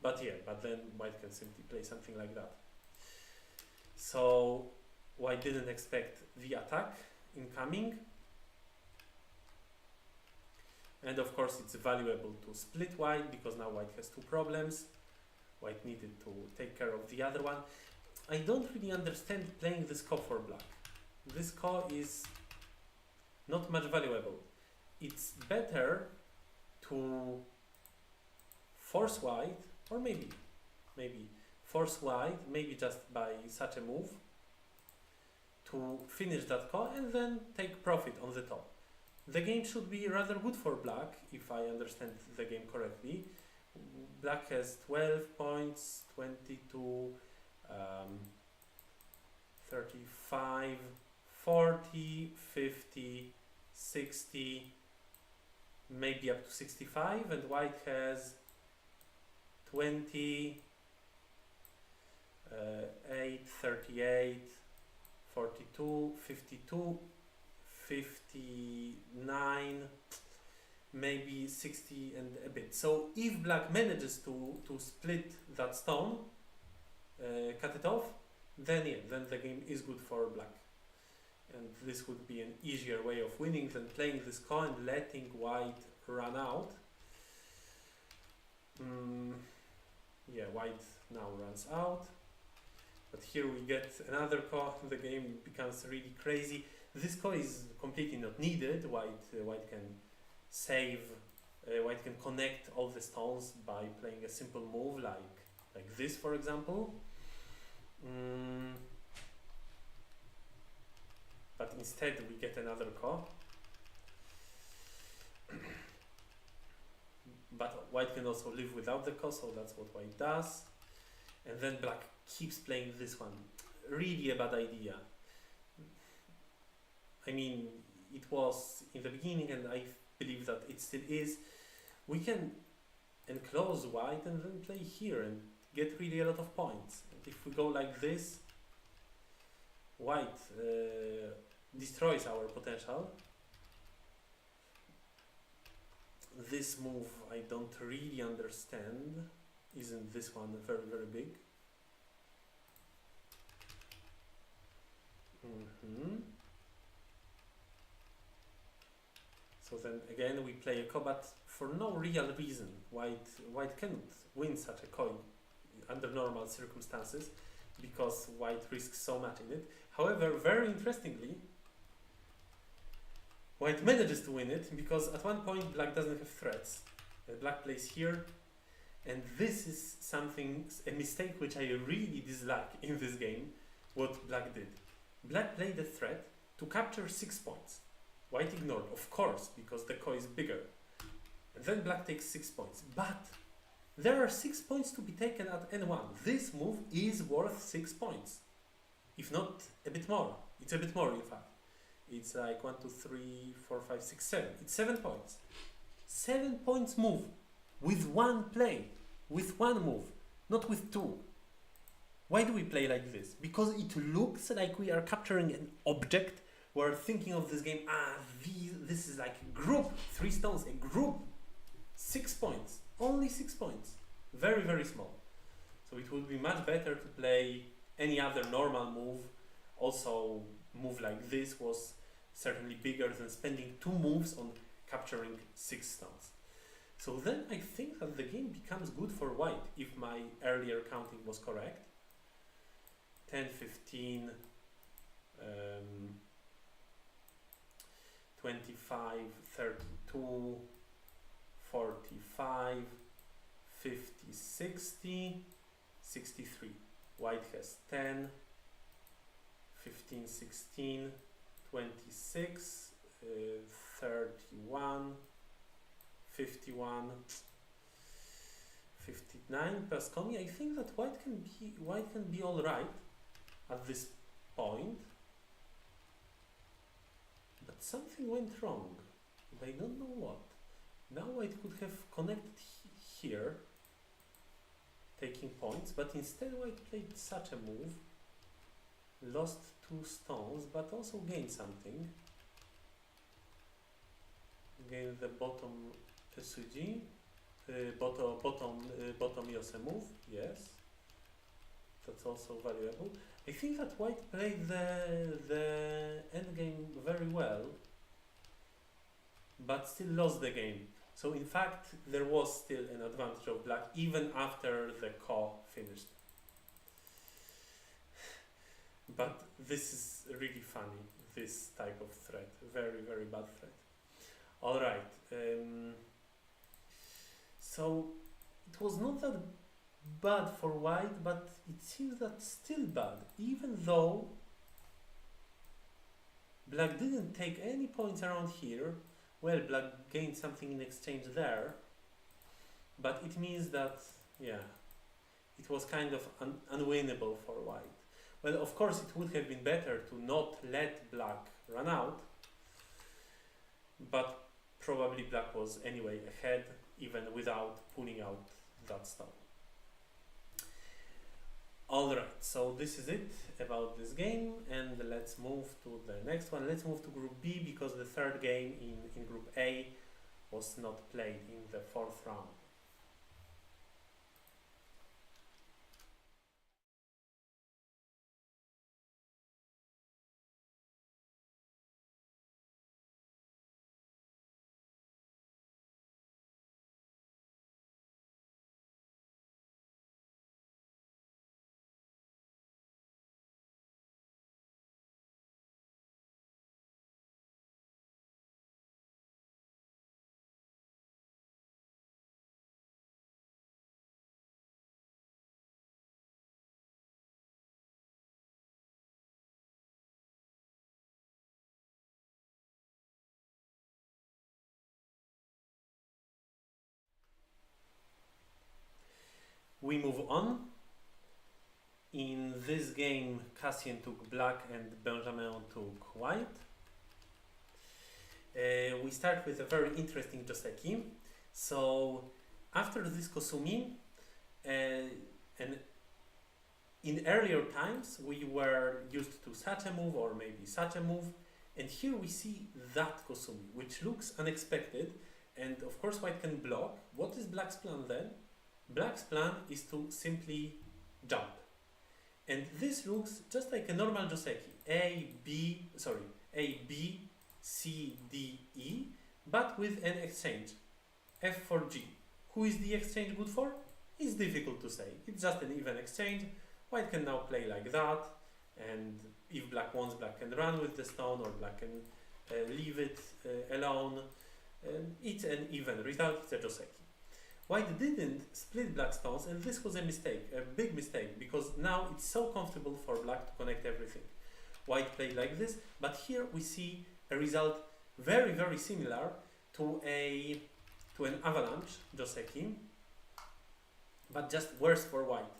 But then white can simply play something like that. So white didn't expect the attack incoming. And of course it's valuable to split white because now white has 2 problems. White needed to take care of the other one. I don't really understand playing this core for black. This core is not much valuable. It's better to force white, or maybe force white, maybe just by such a move, to finish that core and then take profit on the top. The game should be rather good for black, if I understand the game correctly. Black has 12 points, 22, 35, 40, 50, 60, maybe up to 65, and white has 20, 8, 38, 42, 52, 59, maybe 60 and a bit. So if black manages to split that stone, cut it off, then the game is good for black. And this would be an easier way of winning than playing this core and letting white run out. Yeah, white now runs out. But here we get another core, the game becomes really crazy. This core is completely not needed. White can save, white can connect all the stones by playing a simple move like this, for example. But instead we get another core. But white can also live without the core, so that's what white does. And then black keeps playing this one. Really a bad idea. I mean, it was in the beginning, and I believe that it still is. We can enclose white and then play here and get really a lot of points. And if we go like this, white destroys our potential. This move I don't really understand. Isn't this one very, very big? So then again we play a core, but for no real reason. White cannot win such a coin under normal circumstances because white risks so much in it. However, very interestingly, white manages to win it because at one point black doesn't have threats. Black plays here, and this is a mistake which I really dislike in this game, what black did. Black played a threat to capture 6 points. White ignored, of course, because the core is bigger. And then black takes 6 points. But there are 6 points to be taken at N1. This move is worth 6 points. If not a bit more. It's a bit more, in fact. It's like 1, 2, 3, 4, 5, 6, 7. It's 7 points. 7 points move. With one play. With one move. Not with two. Why do we play like this? Because it looks like we are capturing an object. We're thinking of this game, this is like a group, 3 stones, a group, 6 points, only 6 points, very, very small. So it would be much better to play any other normal move. Also, move like this was certainly bigger than spending 2 moves on capturing 6 stones. So then I think that the game becomes good for white, if my earlier counting was correct. 10, 15, 25, 32, 45, 50, 60, 63. White has 10, 15, 16, 26, 31, 51, 59 plus Komi. I think that white can be all right at this point. But something went wrong, and I don't know what. Now white could have connected here, taking points, but instead white played such a move, lost 2 stones, but also gained something. Gained the bottom Suji, bottom Yose move, yes. That's also valuable. I think that white played the endgame very well, but still lost the game. So in fact, there was still an advantage of black even after the core finished. But this is really funny, this type of threat. Very, very bad threat. Alright. So it was not that bad for white, but it seems that still bad. Even though black didn't take any points around here, well, black gained something in exchange there, but it means that, yeah, it was kind of unwinnable for white. Well, of course, it would have been better to not let black run out, but probably black was anyway ahead, even without pulling out that stone. Alright, so this is it about this game, and let's move to the next one. Let's move to Group B, because the third game in Group A was not played in the fourth round. We move on. In this game, Cassian took black and Benjamin took white. We start with a very interesting Joseki. So after this Kosumi, and in earlier times we were used to such a move or maybe such a move, and here we see that Kosumi, which looks unexpected, and of course white can block. What is black's plan then? Black's plan is to simply jump. And this looks just like a normal Joseki. A, B, C, D, E, but with an exchange. F for G. Who is the exchange good for? It's difficult to say. It's just an even exchange. White can now play like that, and if black wants, black can run with the stone, or black can leave it alone. It's an even result, it's a Joseki. White didn't split black stones, and this was a mistake, a big mistake, because now it's so comfortable for black to connect everything. White played like this, but here we see a result very, very similar to an avalanche Joseki, but just worse for white,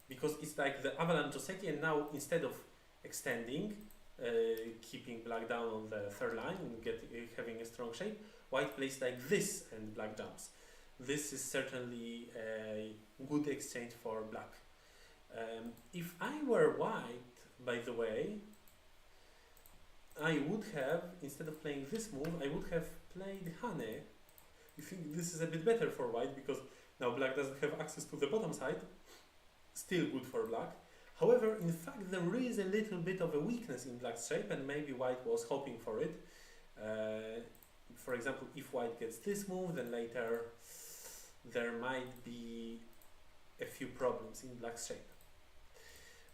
because it's like the avalanche Joseki, and now instead of extending, keeping black down on the third line and having a strong shape, white plays like this and black jumps. This is certainly a good exchange for black. If I were white, by the way, I would have, instead of playing this move, I would have played Hane. I think this is a bit better for white, because now black doesn't have access to the bottom side. Still good for black. However, in fact, there is a little bit of a weakness in black's shape, and maybe white was hoping for it. For example, if white gets this move, then later there might be a few problems in black's shape.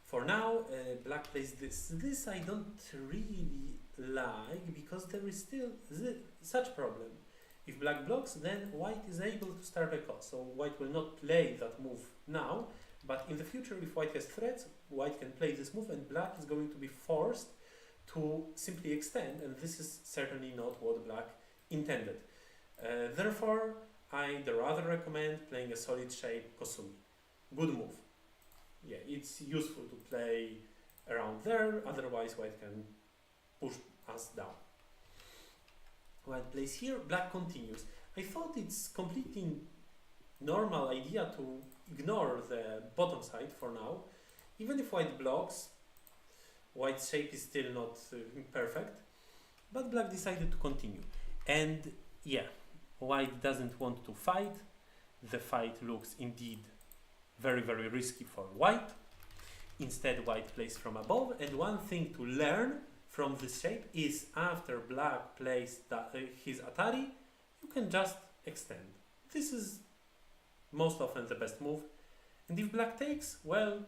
For now, black plays this. This I don't really like, because there is still such problem. If black blocks, then white is able to start a cross. So white will not play that move now, but in the future, if white has threats, white can play this move, and black is going to be forced to simply extend, and this is certainly not what black intended. Therefore, I'd rather recommend playing a solid shape Kosumi. Good move. Yeah, it's useful to play around there, otherwise white can push us down. White plays here, black continues. I thought it's completely normal idea to ignore the bottom side for now. Even if white blocks, white's shape is still not perfect, but black decided to continue. And yeah, white doesn't want to fight. The fight looks indeed very, very risky for white. Instead, white plays from above, and one thing to learn from this shape is after black plays his Atari, you can just extend. This is most often the best move, and if black takes, well,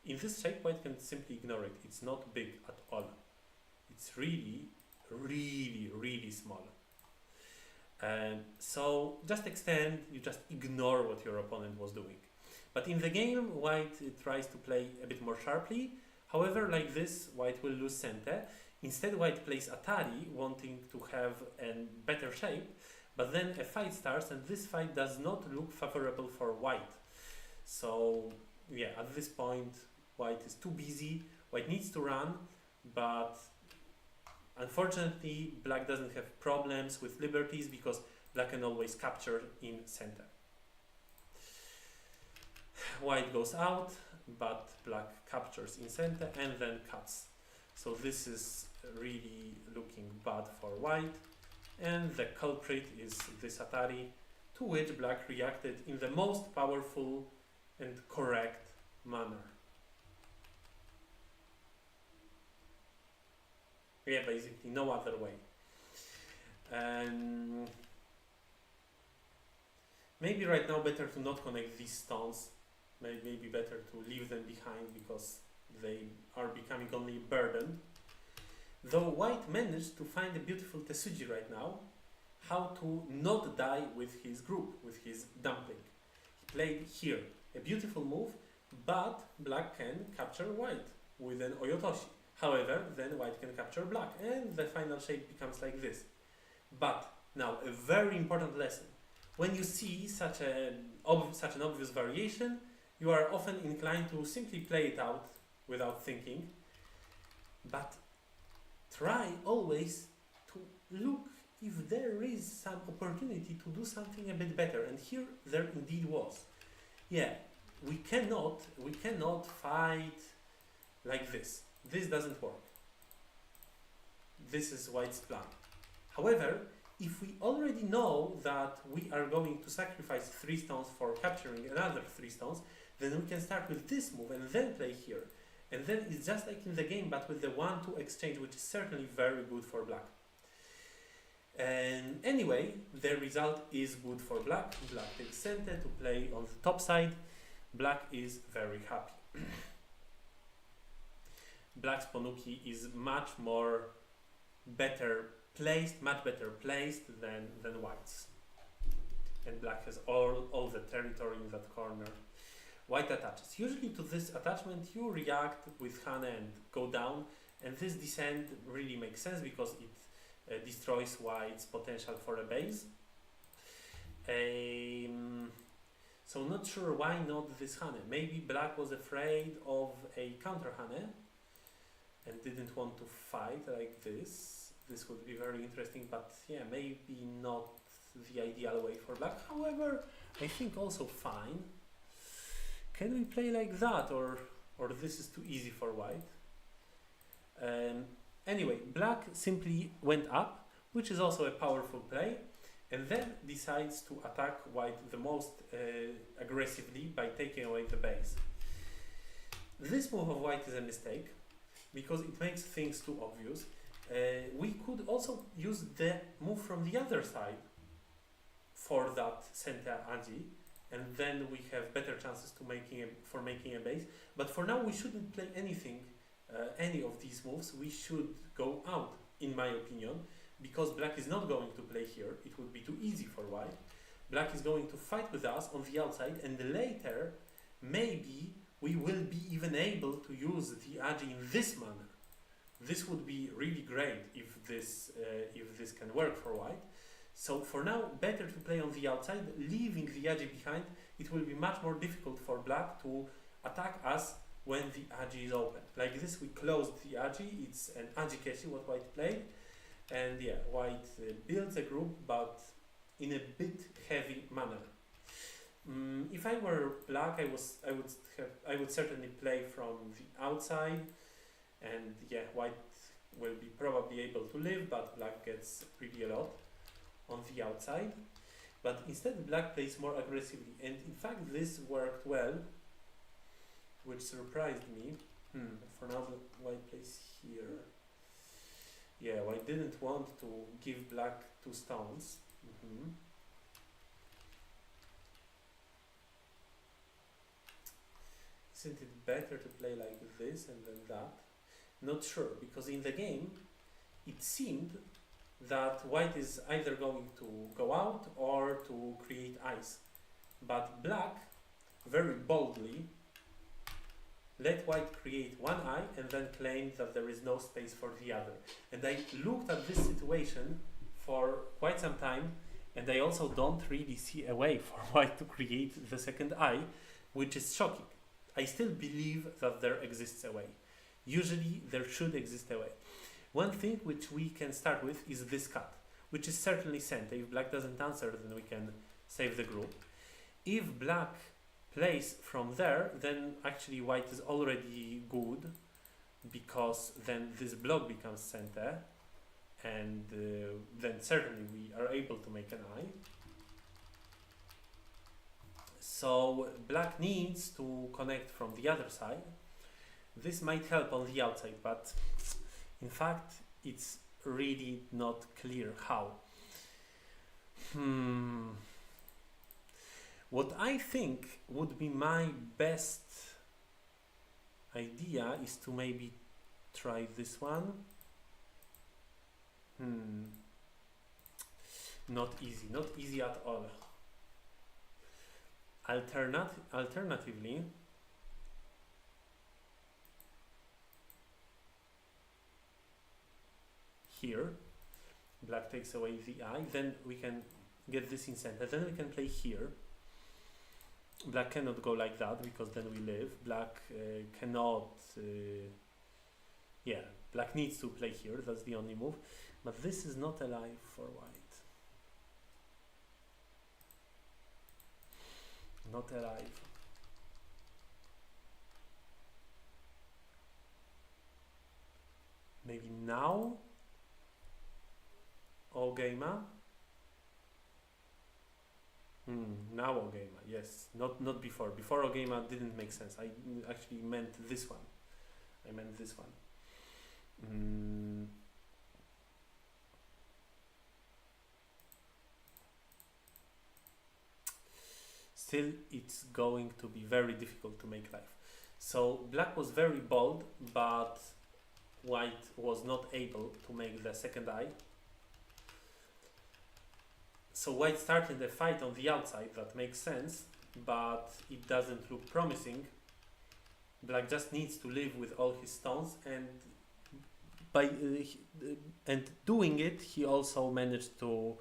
In this shape, white can simply ignore it. It's not big at all. It's really, really, really small. So just extend, you just ignore what your opponent was doing. But in the game, white tries to play a bit more sharply. However, like this, white will lose center. Instead, white plays Atari, wanting to have a better shape. But then a fight starts, and this fight does not look favorable for white. So yeah, at this point, white is too busy. White needs to run, but unfortunately, black doesn't have problems with liberties because black can always capture in center. White goes out, but black captures in center and then cuts. So this is really looking bad for white. And the culprit is this Atari, to which black reacted in the most powerful and correct manner. Yeah, basically no other way. Maybe right now better to not connect these stones. Maybe better to leave them behind because they are becoming only a burden. Though white managed to find a beautiful Tesuji right now, how to not die with his group, with his dumpling. He played here, a beautiful move, but black can capture white with an Oyotoshi. However, then white can capture black, and the final shape becomes like this. But now, a very important lesson. When you see such an obvious variation, you are often inclined to simply play it out without thinking. But try always to look if there is some opportunity to do something a bit better. And here there indeed was. Yeah, we cannot fight like this. This doesn't work. This is white's plan. However, if we already know that we are going to sacrifice 3 stones for capturing another 3 stones, then we can start with this move and then play here. And then it's just like in the game, but with the 1-2 exchange, which is certainly very good for black. And anyway, the result is good for black. Black takes center to play on the top side. Black is very happy. Black's Ponuki is much better placed than white's. And black has all the territory in that corner. White attaches. Usually to this attachment you react with Hane and go down, and this descent really makes sense because it destroys white's potential for a base. So not sure why not this Hane. Maybe black was afraid of a counter Hane and didn't want to fight like this. This would be very interesting, but yeah, maybe not the ideal way for black. However, I think also fine. Can we play like that, or this is too easy for white? Anyway, black simply went up, which is also a powerful play, and then decides to attack white the most aggressively by taking away the base. This move of white is a mistake, because it makes things too obvious. We could also use the move from the other side for that center Aji, and then we have better chances to making a base. But for now, we shouldn't play any of these moves. We should go out, in my opinion, because black is not going to play here. It would be too easy for white. Black is going to fight with us on the outside, and later, maybe we will be even able to use the Aji in this manner. This would be really great if this can work for white. So for now, better to play on the outside, leaving the Aji behind. It will be much more difficult for black to attack us when the Aji is open. Like this, we closed the Aji. It's an Aji Keshi, what white played. And yeah, white builds a group, but in a bit heavy manner. If I were black, I would certainly play from the outside. And yeah, white will be probably able to live, but black gets really a lot on the outside. But instead black plays more aggressively, and in fact this worked well, which surprised me. For now white plays here. Yeah, white didn't want to give black 2 stones. Isn't it better to play like this and then that? Not sure, because in the game it seemed that white is either going to go out or to create eyes. But black very boldly let white create one eye and then claim that there is no space for the other. And I looked at this situation for quite some time, and I also don't really see a way for white to create the second eye, which is shocking. I still believe that there exists a way. Usually there should exist a way. One thing which we can start with is this cut, which is certainly sent. If black doesn't answer, then we can save the group. If black plays from there, then actually white is already good, because then this block becomes center, and then certainly we are able to make an eye. So black needs to connect from the other side. This might help on the outside, but in fact it's really not clear how. What I think would be my best idea is to maybe try this one. Not easy at all. Alternatively, here, black takes away the eye, then we can get this in center, then we can play here. Black cannot go like that because then we live. Black cannot, black needs to play here, that's the only move. But this is not alive for white. Not alive. Maybe now? Ogema? Now Ogema, yes. Not before. Before Ogema didn't make sense. I actually meant this one. Still, it's going to be very difficult to make life. So black was very bold, but white was not able to make the second eye. So white started a fight on the outside, that makes sense, but it doesn't look promising. Black just needs to live with all his stones, and by doing it, he also managed to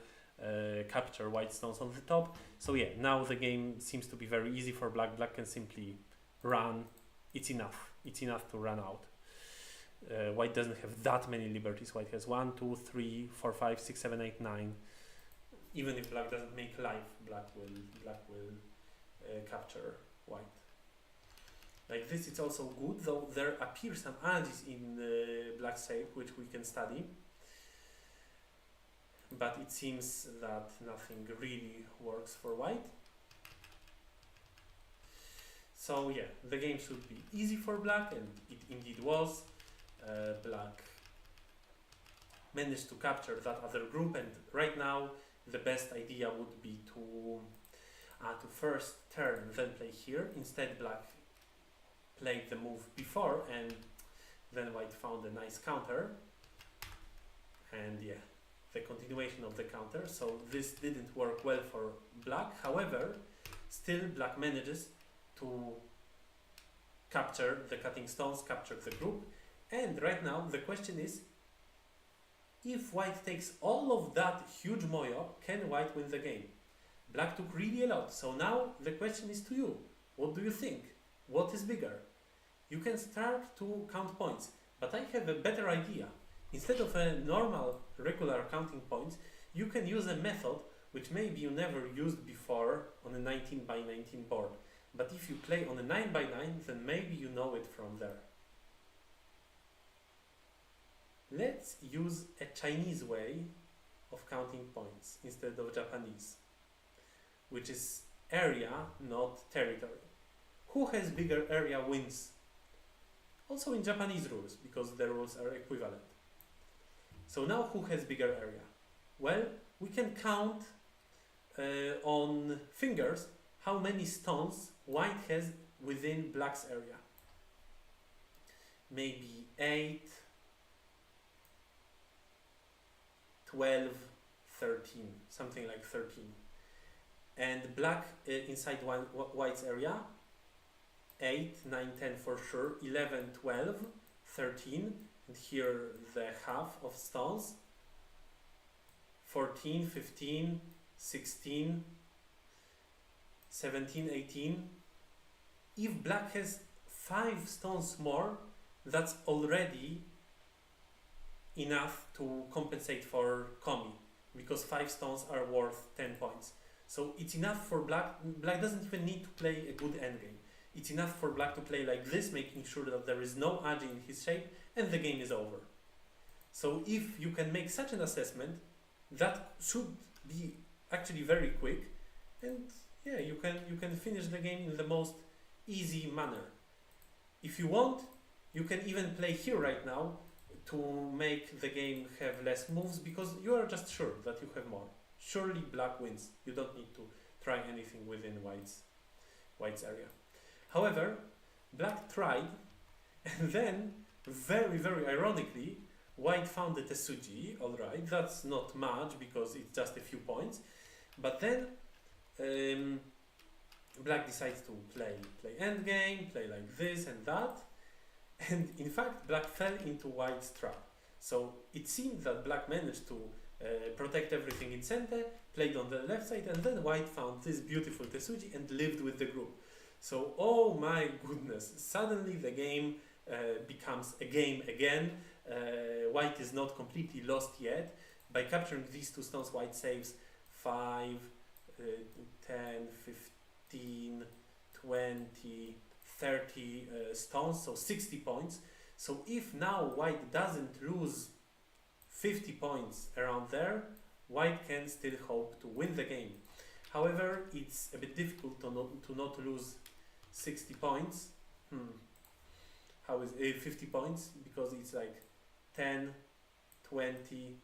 capture white stones on the top. So yeah, now the game seems to be very easy for black. Black can simply run. It's enough. It's enough to run out. White doesn't have that many liberties. White has 1, 2, 3, 4, 5, 6, 7, 8, 9. Even if black doesn't make life, black will capture white. Like this, it's also good, though there appear some algae in black's shape, which we can study. But it seems that nothing really works for white. So yeah, the game should be easy for black, and it indeed was. Black managed to capture that other group, and right now the best idea would be to first turn, then play here. Instead, black played the move before, and then white found a nice counter. And yeah, the continuation of the counter. So this didn't work well for black. However, still black manages to capture the cutting stones, capture the group. And right now the question is, if white takes all of that huge moyo, can white win the game? Black took really a lot. So now the question is to you. What do you think? What is bigger? You can start to count points, but I have a better idea. Instead of a normal, regular counting points, you can use a method which maybe you never used before on a 19 by 19 board. But if you play on a 9 by 9, then maybe you know it from there. Let's use a Chinese way of counting points instead of Japanese, which is area, not territory. Who has bigger area wins. Also in Japanese rules, because the rules are equivalent. So now who has bigger area? Well, we can count on fingers how many stones white has within black's area. Maybe 8, 12, 13, something like 13. And black inside white's area, 8, 9, 10 for sure, 11, 12, 13, and here the half of stones, 14, 15, 16, 17, 18. If black has 5 stones more, that's already enough to compensate for Komi, because 5 stones are worth 10 points. So it's enough for black. Black doesn't even need to play a good endgame. It's enough for black to play like this, making sure that there is no agi in his shape, and the game is over. So if you can make such an assessment, that should be actually very quick, and yeah, you can finish the game in the most easy manner. If you want, you can even play here right now to make the game have less moves, because you are just sure that you have more. Surely black wins. You don't need to try anything within white's area. However, black tried, and then very, very ironically, white found the Tesuji. Alright, that's not much because it's just a few points. But then black decides to play endgame, play like this and that. And in fact, black fell into white's trap. So it seemed that black managed to protect everything in center, played on the left side, and then white found this beautiful Tesuji and lived with the group. So, oh my goodness, suddenly the game becomes a game again. White is not completely lost yet. By capturing these 2 stones, white saves 5, 10, 15, 20, 30 stones, so 60 points. So if now white doesn't lose 50 points around there, white can still hope to win the game. However, it's a bit difficult to not lose 60 points. How is it 50 points? Because it's like 10, 20,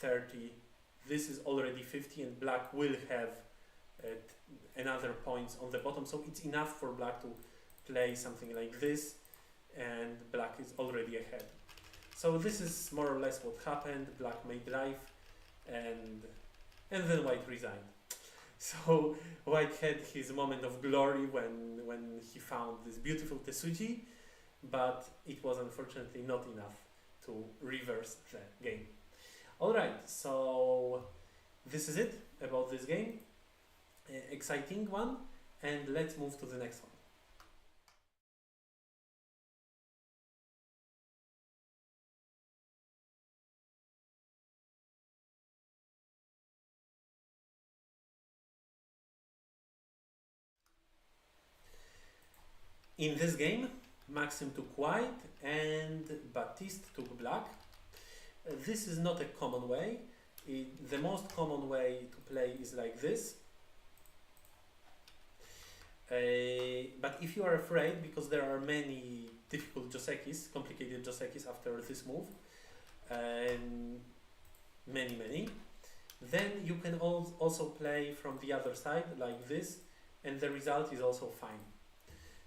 30. This is already 50, and black will have another points on the bottom. So it's enough for black to play something like this, and black is already ahead. So this is more or less what happened. Black made life, and then white resigned. So white had his moment of glory when he found this beautiful Tesuji, but it was unfortunately not enough to reverse the game. Alright, so this is it about this game. Exciting one, and let's move to the next one. In this game, Maxim took white and Baptiste took black. This is not a common way. The most common way to play is like this. But if you are afraid, because there are many difficult josekis, complicated josekis after this move, and many, then you can also play from the other side like this, and the result is also fine.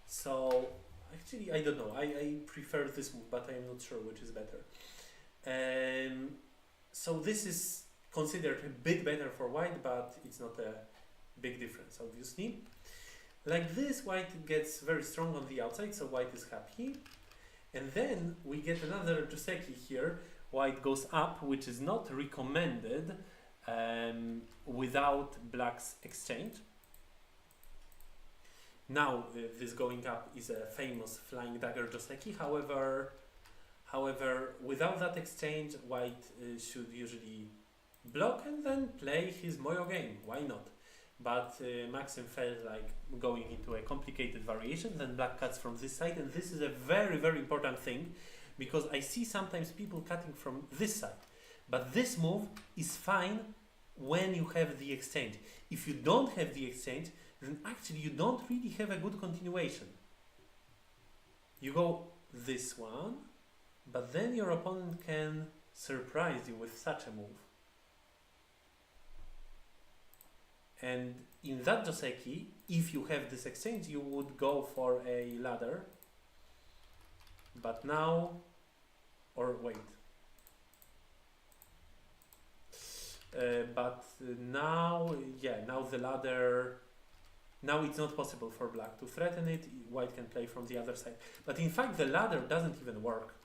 So actually, I don't know. I prefer this move, but I'm not sure which is better. So this is considered a bit better for white, but it's not a big difference, obviously. Like this, white gets very strong on the outside, so white is happy. And then we get another joseki here. White goes up, which is not recommended without black's exchange. Now this going up is a famous flying dagger joseki. However, without that exchange, white should usually block and then play his Moyo game. Why not? But Maxim felt like going into a complicated variation. Then black cuts from this side, and this is a very, very important thing, because I see sometimes people cutting from this side. But this move is fine when you have the exchange. If you don't have the exchange, then actually you don't really have a good continuation. You go this one, but then your opponent can surprise you with such a move. And in that joseki, if you have this exchange, you would go for a ladder. But now, or wait. But now, now the ladder, now it's not possible for black to threaten it. White can play from the other side. But in fact, the ladder doesn't even work.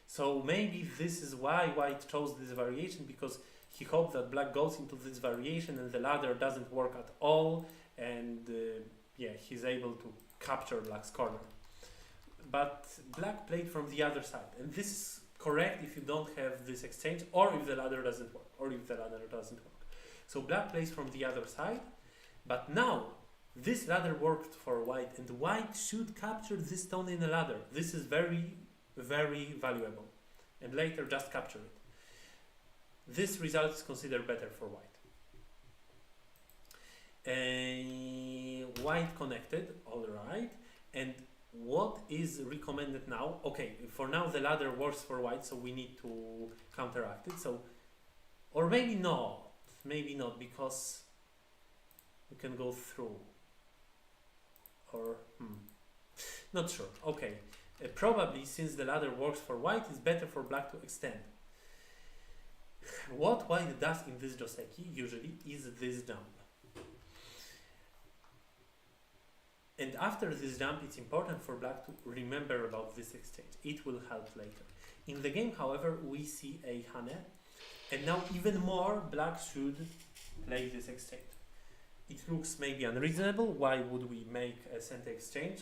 So maybe this is why white chose this variation, because he hoped that black goes into this variation and the ladder doesn't work at all, and he's able to capture black's corner. But black played from the other side, and this is correct if you don't have this exchange, or if the ladder doesn't work, So black plays from the other side, but now this ladder worked for white, and white should capture this stone in a ladder. This is very, very valuable, and later just capture it. This result is considered better for white. White connected, alright, and what is recommended now? Okay, for now the ladder works for white, so we need to counteract it. So, or maybe not, because we can go through. Or not sure. Okay, probably since the ladder works for white, it's better for black to extend. What white does in this joseki usually is this jump. And after this jump, it's important for black to remember about this exchange. It will help later. In the game, however, we see a hane, and now even more, black should play this exchange. It looks maybe unreasonable. Why would we make a center exchange?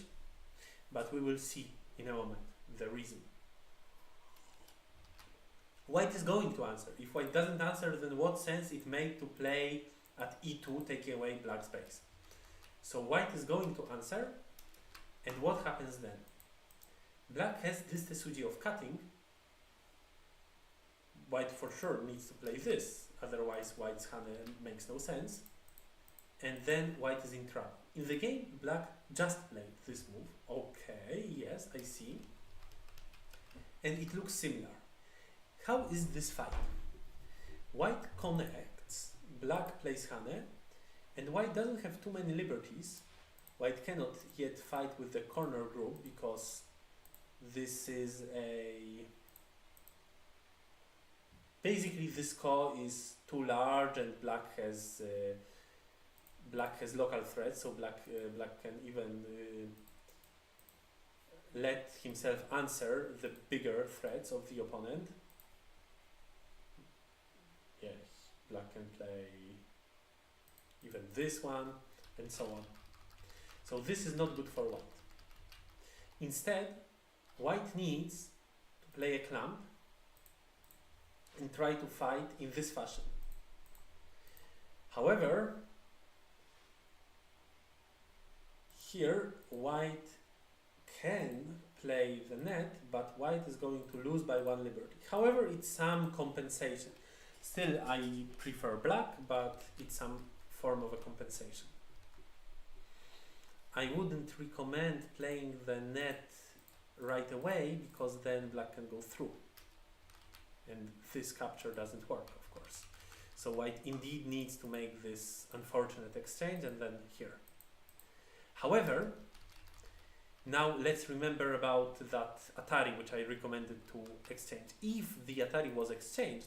But we will see in a moment the reason. White is going to answer. If white doesn't answer, then what sense it made to play at e2, taking away black's space? So white is going to answer, and what happens then? Black has this tesuji of cutting. White for sure needs to play this, otherwise white's hane makes no sense. And then white is in trouble. In the game, black just played this move. Okay, yes, I see. And it looks similar. How is this fight? White connects, black plays hane, and white doesn't have too many liberties. White cannot yet fight with the corner group because this is a... Basically this ko is too large and black has local threats, so black can even let himself answer the bigger threats of the opponent. Yes, black can play even this one, and so on. So this is not good for white. Instead, white needs to play a clamp and try to fight in this fashion. However, here white can play the net, but white is going to lose by one liberty. However, it's some compensation. Still, I prefer black, but it's some form of a compensation. I wouldn't recommend playing the net right away, because then black can go through. And this capture doesn't work, of course. So white indeed needs to make this unfortunate exchange, and then here. However, now let's remember about that Atari which I recommended to exchange. If the Atari was exchanged,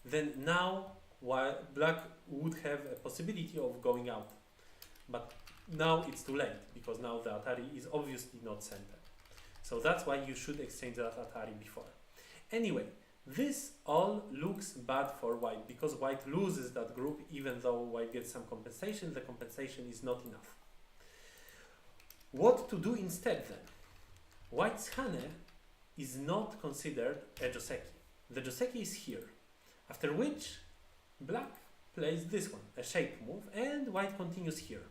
then now while black would have a possibility of going out. But now it's too late, because now the Atari is obviously not centered. So that's why you should exchange that Atari before. Anyway, this all looks bad for white, because white loses that group even though white gets some compensation. The compensation is not enough. What to do instead then? White's hane is not considered a joseki. The joseki is here, after which black plays this one, a shape move, and white continues here,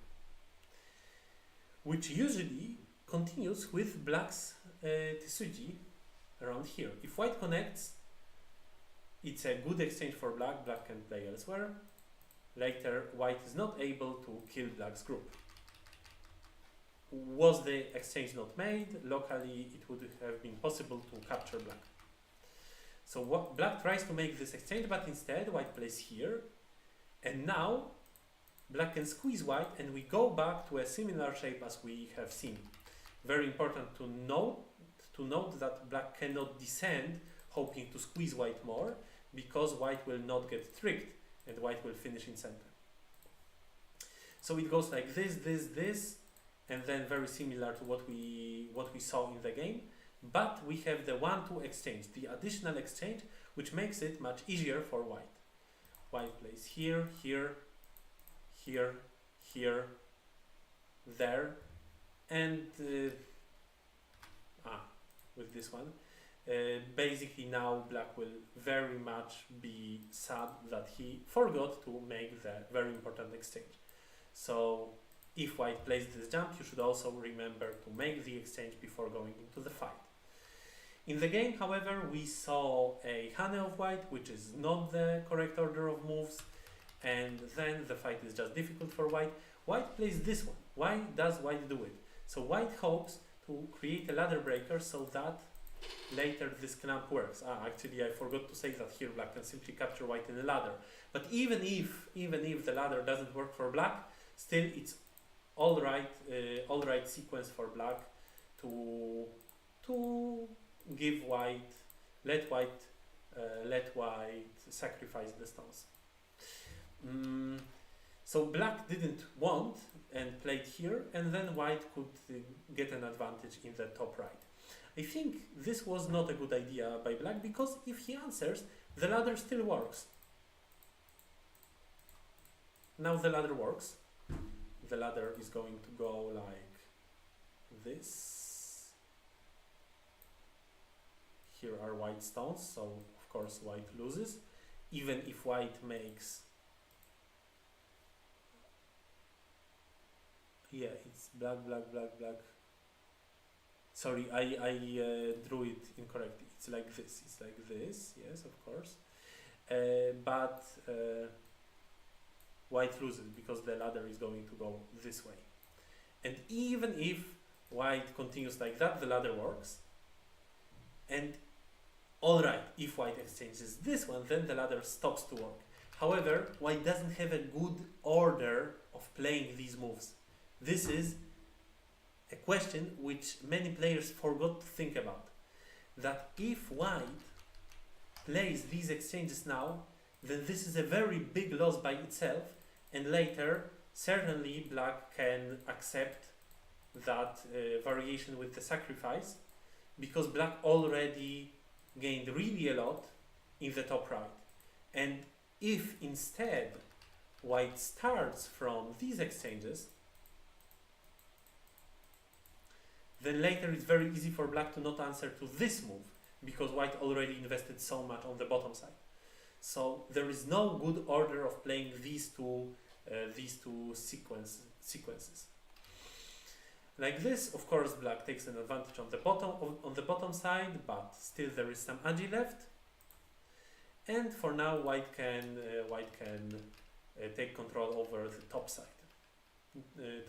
which usually continues with black's tesuji around here. If white connects, it's a good exchange for black. Black can play elsewhere. Later, white is not able to kill black's group. Was the exchange not made, locally it would have been possible to capture black. So black tries to make this exchange, but instead white plays here, and now black can squeeze white and we go back to a similar shape as we have seen. Very important to note that black cannot descend hoping to squeeze white more, because white will not get tricked and white will finish in center. So it goes like this, and then very similar to what we saw in the game, but we have the 1-2 exchange, the additional exchange, which makes it much easier for white. White plays here, here, here, here, there, and with this one. Basically now black will very much be sad that he forgot to make the very important exchange. So if white plays this jump, you should also remember to make the exchange before going into the fight. In the game, however, we saw a Hane of white, which is not the correct order of moves, and then the fight is just difficult for white. White plays this one. Why does white do it? So white hopes to create a ladder breaker so that later this clamp works. Actually I forgot to say that here black can simply capture white in a ladder. But even if the ladder doesn't work for black, still it's all right sequence for black to give white, let white sacrifice the stones. So black didn't want and played here, and then white could get an advantage in the top right. I think this was not a good idea by black, because if he answers, the ladder still works. Now the ladder works. The ladder is going to go like this. Here are white stones, so of course white loses. Even if white makes... Yeah, it's black, black, black, black. Sorry, I drew it incorrectly. It's like this. It's like this. Yes, of course. But white loses because the ladder is going to go this way. And even if white continues like that, the ladder works. And all right, if white exchanges this one, then the ladder stops to work. However, white doesn't have a good order of playing these moves. This is a question which many players forgot to think about. That if white plays these exchanges now, then this is a very big loss by itself, and later certainly black can accept that variation with the sacrifice, because black already gained really a lot in the top right. And if instead white starts from these exchanges, then later it's very easy for black to not answer to this move, because white already invested so much on the bottom side. So there is no good order of playing these two sequences. Like this, of course, black takes an advantage on the bottom side, but still there is some agi left. And for now, white can take control over the top side,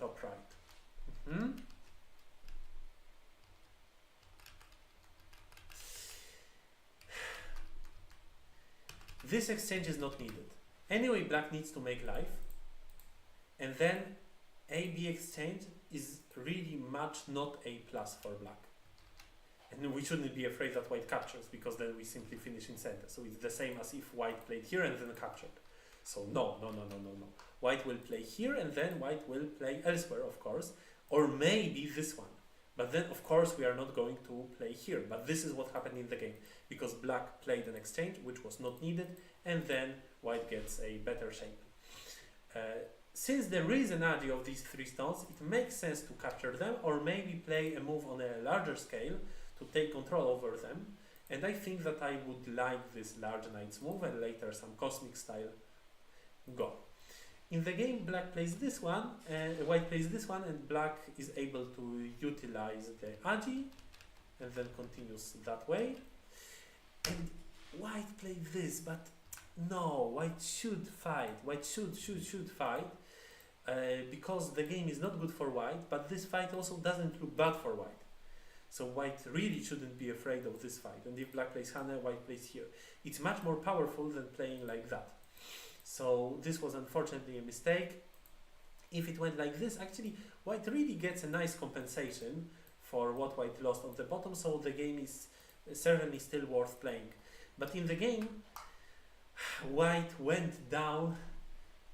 top right. This exchange is not needed. Anyway, black needs to make life, and then AB exchange is really much not A plus for black. And we shouldn't be afraid that white captures, because then we simply finish in center. So it's the same as if white played here and then captured. So no. White will play here and then white will play elsewhere, of course, or maybe this one. But then, of course, we are not going to play here. But this is what happened in the game, because black played an exchange which was not needed, and then white gets a better shape. Since there is an agi of these three stones, it makes sense to capture them, or maybe play a move on a larger scale to take control over them. And I think that I would like this large knights move, and later some cosmic style go. In the game, black plays this one, white plays this one, and black is able to utilize the agi, and then continues that way. And white played this, but no, white should fight. White should fight, because the game is not good for white, but this fight also doesn't look bad for white. So white really shouldn't be afraid of this fight. And if black plays Hane, white plays here. It's much more powerful than playing like that. So this was unfortunately a mistake. if it went like this, actually white really gets a nice compensation for what white lost on the bottom, so the game is certainly still worth playing. But in the game, white went down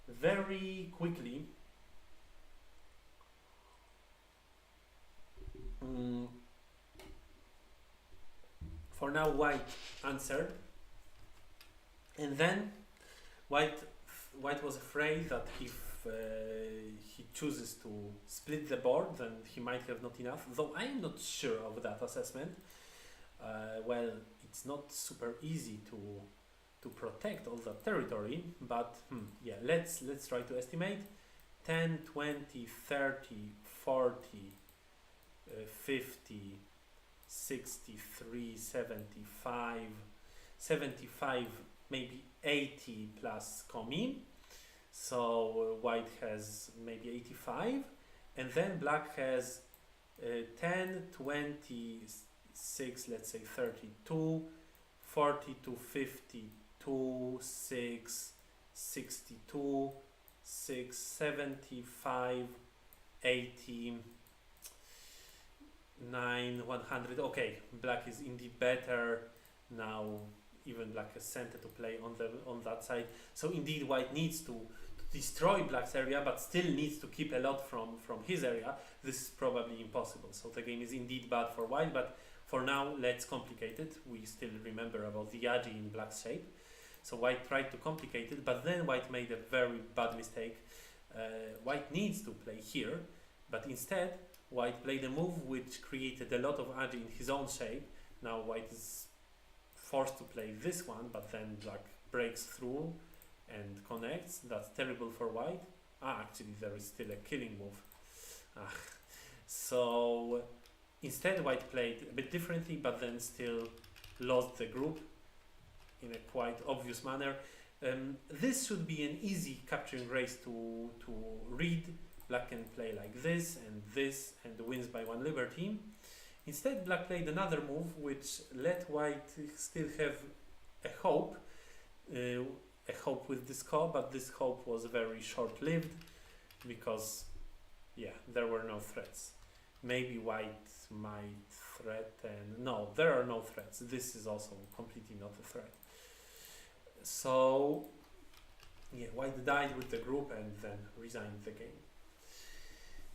very quickly. For now, white answered, and then white was afraid that if he chooses to split the board, then he might have not enough. Though I am not sure of that assessment. Well, it's not super easy to protect all that territory, but yeah, let's try to estimate. 10, 20, 30, 40, 50, 63, 75, 75, maybe 80 plus Komi. So white has maybe 85, and then black has 10, 26, let's say 32, 42, 52, 6, 62, 6, 75, 80, 9, 100. Okay, black is indeed better now. Even black has center to play on that side. So indeed, white needs to destroy black's area, but still needs to keep a lot from his area. This is probably impossible. So the game is indeed bad for white, but for now, let's complicate it. We still remember about the Yaji in black's shape. So white tried to complicate it, but then white made a very bad mistake. White needs to play here, but instead, white played a move which created a lot of Yaji in his own shape. Now white is forced to play this one, but then black breaks through and connects. That's terrible for white. Actually there is still a killing move. So instead white played a bit differently, but then still lost the group in a quite obvious manner. This should be an easy capturing race to read. Black can play like this and wins by 1 liberty. Instead, black played another move which let white still have a hope with this call, but this hope was very short-lived because, yeah, there were no threats. Maybe white might threaten. No, there are no threats. This is also completely not a threat. So, yeah, white died with the group and then resigned the game.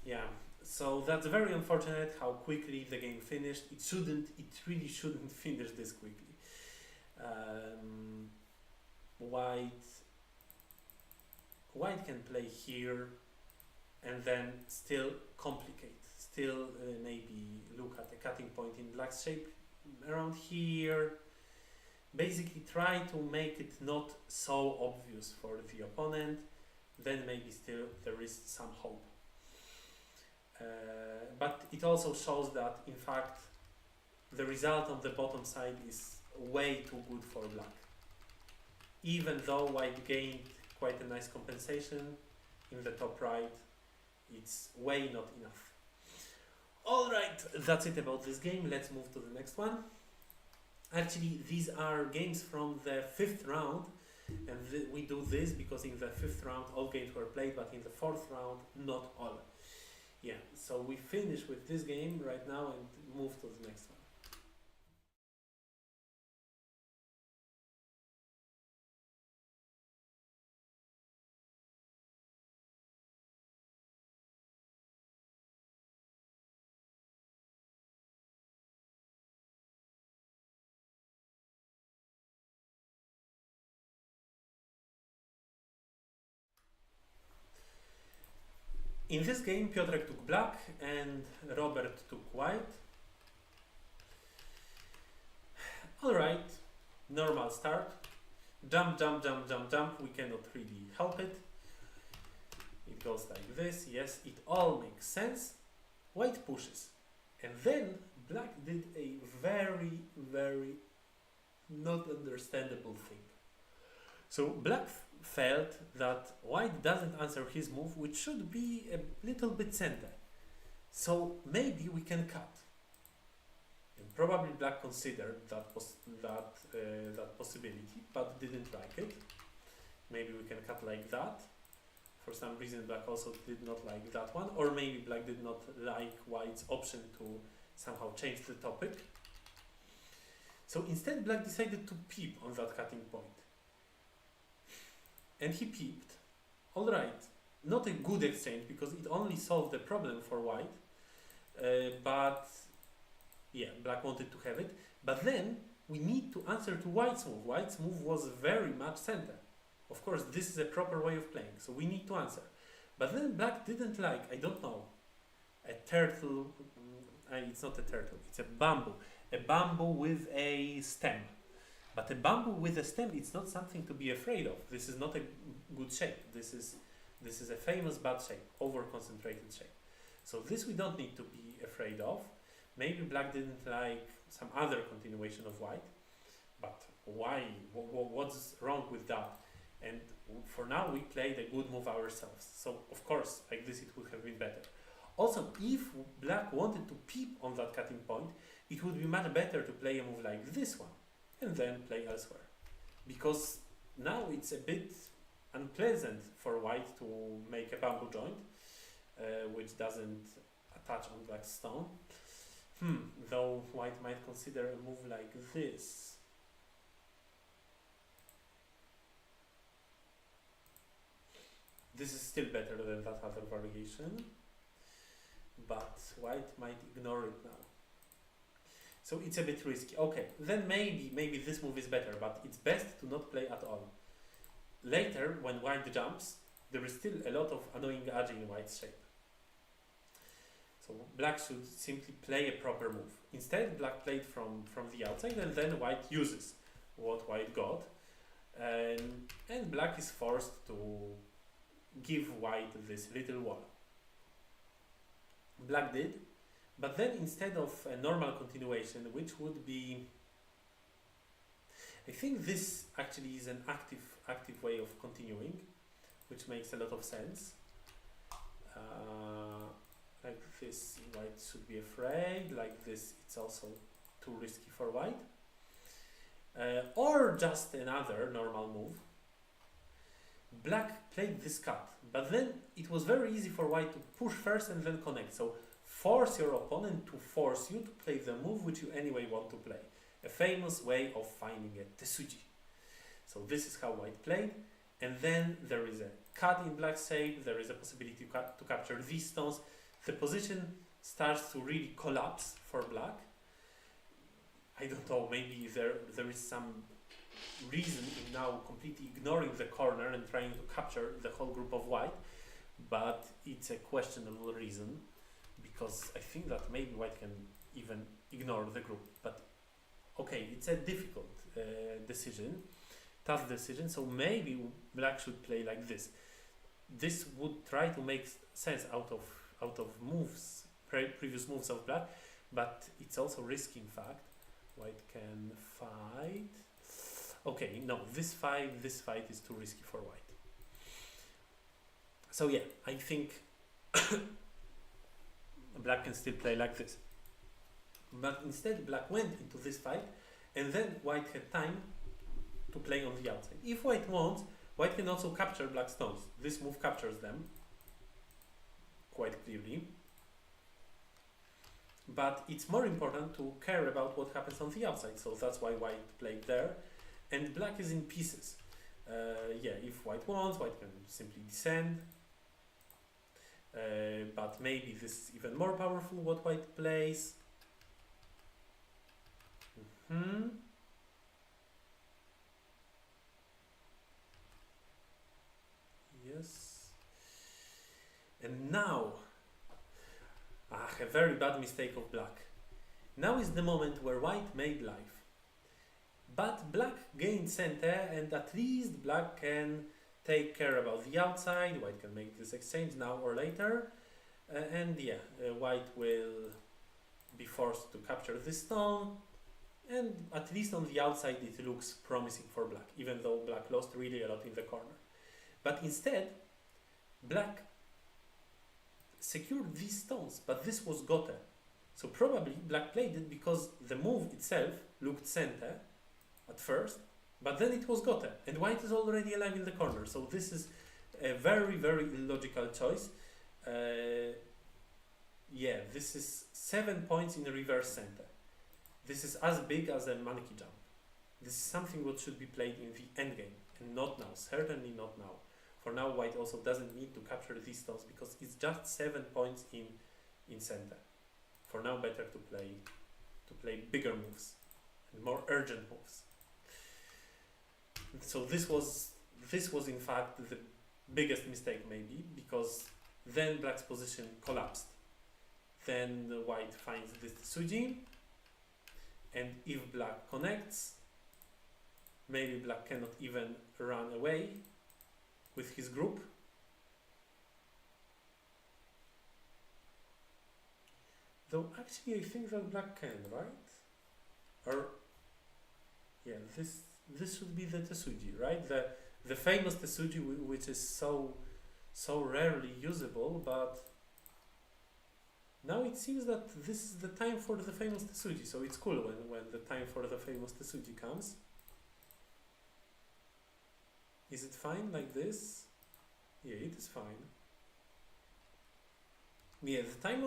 Yeah. So that's very unfortunate how quickly the game finished. It really shouldn't finish this quickly. White can play here and then still complicate. Still maybe look at the cutting point in black's shape around here. Basically try to make it not so obvious for the opponent. Then maybe still there is some hope. But it also shows that, in fact, the result on the bottom side is way too good for black. Even though white gained quite a nice compensation in the top right, it's way not enough. Alright, that's it about this game. Let's move to the next one. Actually, these are games from the 5th round, and we do this because in the 5th round all games were played, but in the 4th round not all. Yeah, so we finish with this game right now and move to the next one. In this game, Piotrek took black and Robert took white. Alright, normal start. Jump, jump, jump, jump, jump. We cannot really help it. It goes like this. Yes, it all makes sense. White pushes. And then black did a very, very not understandable thing. So black felt that white doesn't answer his move, which should be a little bit center. So maybe we can cut. And probably black considered that possibility, but didn't like it. Maybe we can cut like that. For some reason, black also did not like that one, or maybe black did not like white's option to somehow change the topic. So instead, black decided to peep on that cutting point. And he peeped. Alright, not a good exchange because it only solved the problem for white, but yeah, black wanted to have it. But then we need to answer to white's move. White's move was very much center. Of course, this is a proper way of playing, so we need to answer. But then black didn't like, I don't know, a turtle. It's not a turtle, it's a bamboo. A bamboo with a stem. But a bamboo with a stem, it's not something to be afraid of. This is not a good shape. This is a famous bad shape, over-concentrated shape. So this we don't need to be afraid of. Maybe black didn't like some other continuation of white, but why? What's wrong with that? And for now we played a good move ourselves. So of course, like this it would have been better. Also, if black wanted to peep on that cutting point, it would be much better to play a move like this one and then play elsewhere. Because now it's a bit unpleasant for white to make a bamboo joint, which doesn't attach on black's stone. Though white might consider a move like this. This is still better than that other variation, but white might ignore it now. So it's a bit risky. Okay, then maybe this move is better, but it's best to not play at all. Later, when white jumps, there is still a lot of annoying edge in white's shape. So black should simply play a proper move. Instead, black played from the outside, and then white uses what white got, and black is forced to give white this little wall. Black did, but then instead of a normal continuation, which would be, I think this actually is an active way of continuing, which makes a lot of sense. Like this, white should be afraid. Like this, it's also too risky for white. Or just another normal move. Black played this cut, but then it was very easy for white to push first and then connect. So force your opponent to force you to play the move which you anyway want to play. A famous way of finding a tesuji. So this is how white played. And then there is a cut in black's shape. There is a possibility to capture these stones. The position starts to really collapse for black. I don't know, maybe there is some reason in now completely ignoring the corner and trying to capture the whole group of white, but it's a questionable reason, because I think that maybe white can even ignore the group. But okay, it's a difficult decision, tough decision, so maybe black should play like this. This would try to make sense out of moves, previous moves of black, but it's also risky in fact. White can fight. Okay, no, this fight is too risky for white. So yeah, I think black can still play like this. But instead black went into this fight, and then white had time to play on the outside. If white wants, white can also capture black stones. This move captures them quite clearly. But it's more important to care about what happens on the outside, so that's why white played there. And black is in pieces. Yeah, if white wants, white can simply descend. But maybe this is even more powerful what white plays. Yes. And now, a very bad mistake of black. Now is the moment where white made life. But black gained center, and at least black can take care about the outside. White can make this exchange now or later. And yeah, white will be forced to capture this stone. And at least on the outside it looks promising for black, even though black lost really a lot in the corner. But instead, black secured these stones, but this was gote. So probably black played it because the move itself looked center at first, but then it was gote, and white is already alive in the corner. So this is a very, very illogical choice. Yeah, this is 7 points in reverse center. This is as big as a monkey jump. This is something what should be played in the endgame, and not now, certainly not now. For now, white also doesn't need to capture these stones because it's just 7 points in center. For now, better to play bigger moves and more urgent moves. So this was in fact the biggest mistake maybe, because then black's position collapsed. Then the white finds this Tsuji, and if black connects, maybe black cannot even run away with his group. Though actually I think that black can, right? Or yeah, this should be the Tsuji, right? The famous Tsuji, which is so rarely usable, but now it seems that this is the time for the famous Tsuji, so it's cool when the time for the famous Tsuji comes. Is it fine like this? Yeah, it is fine. Yeah, the time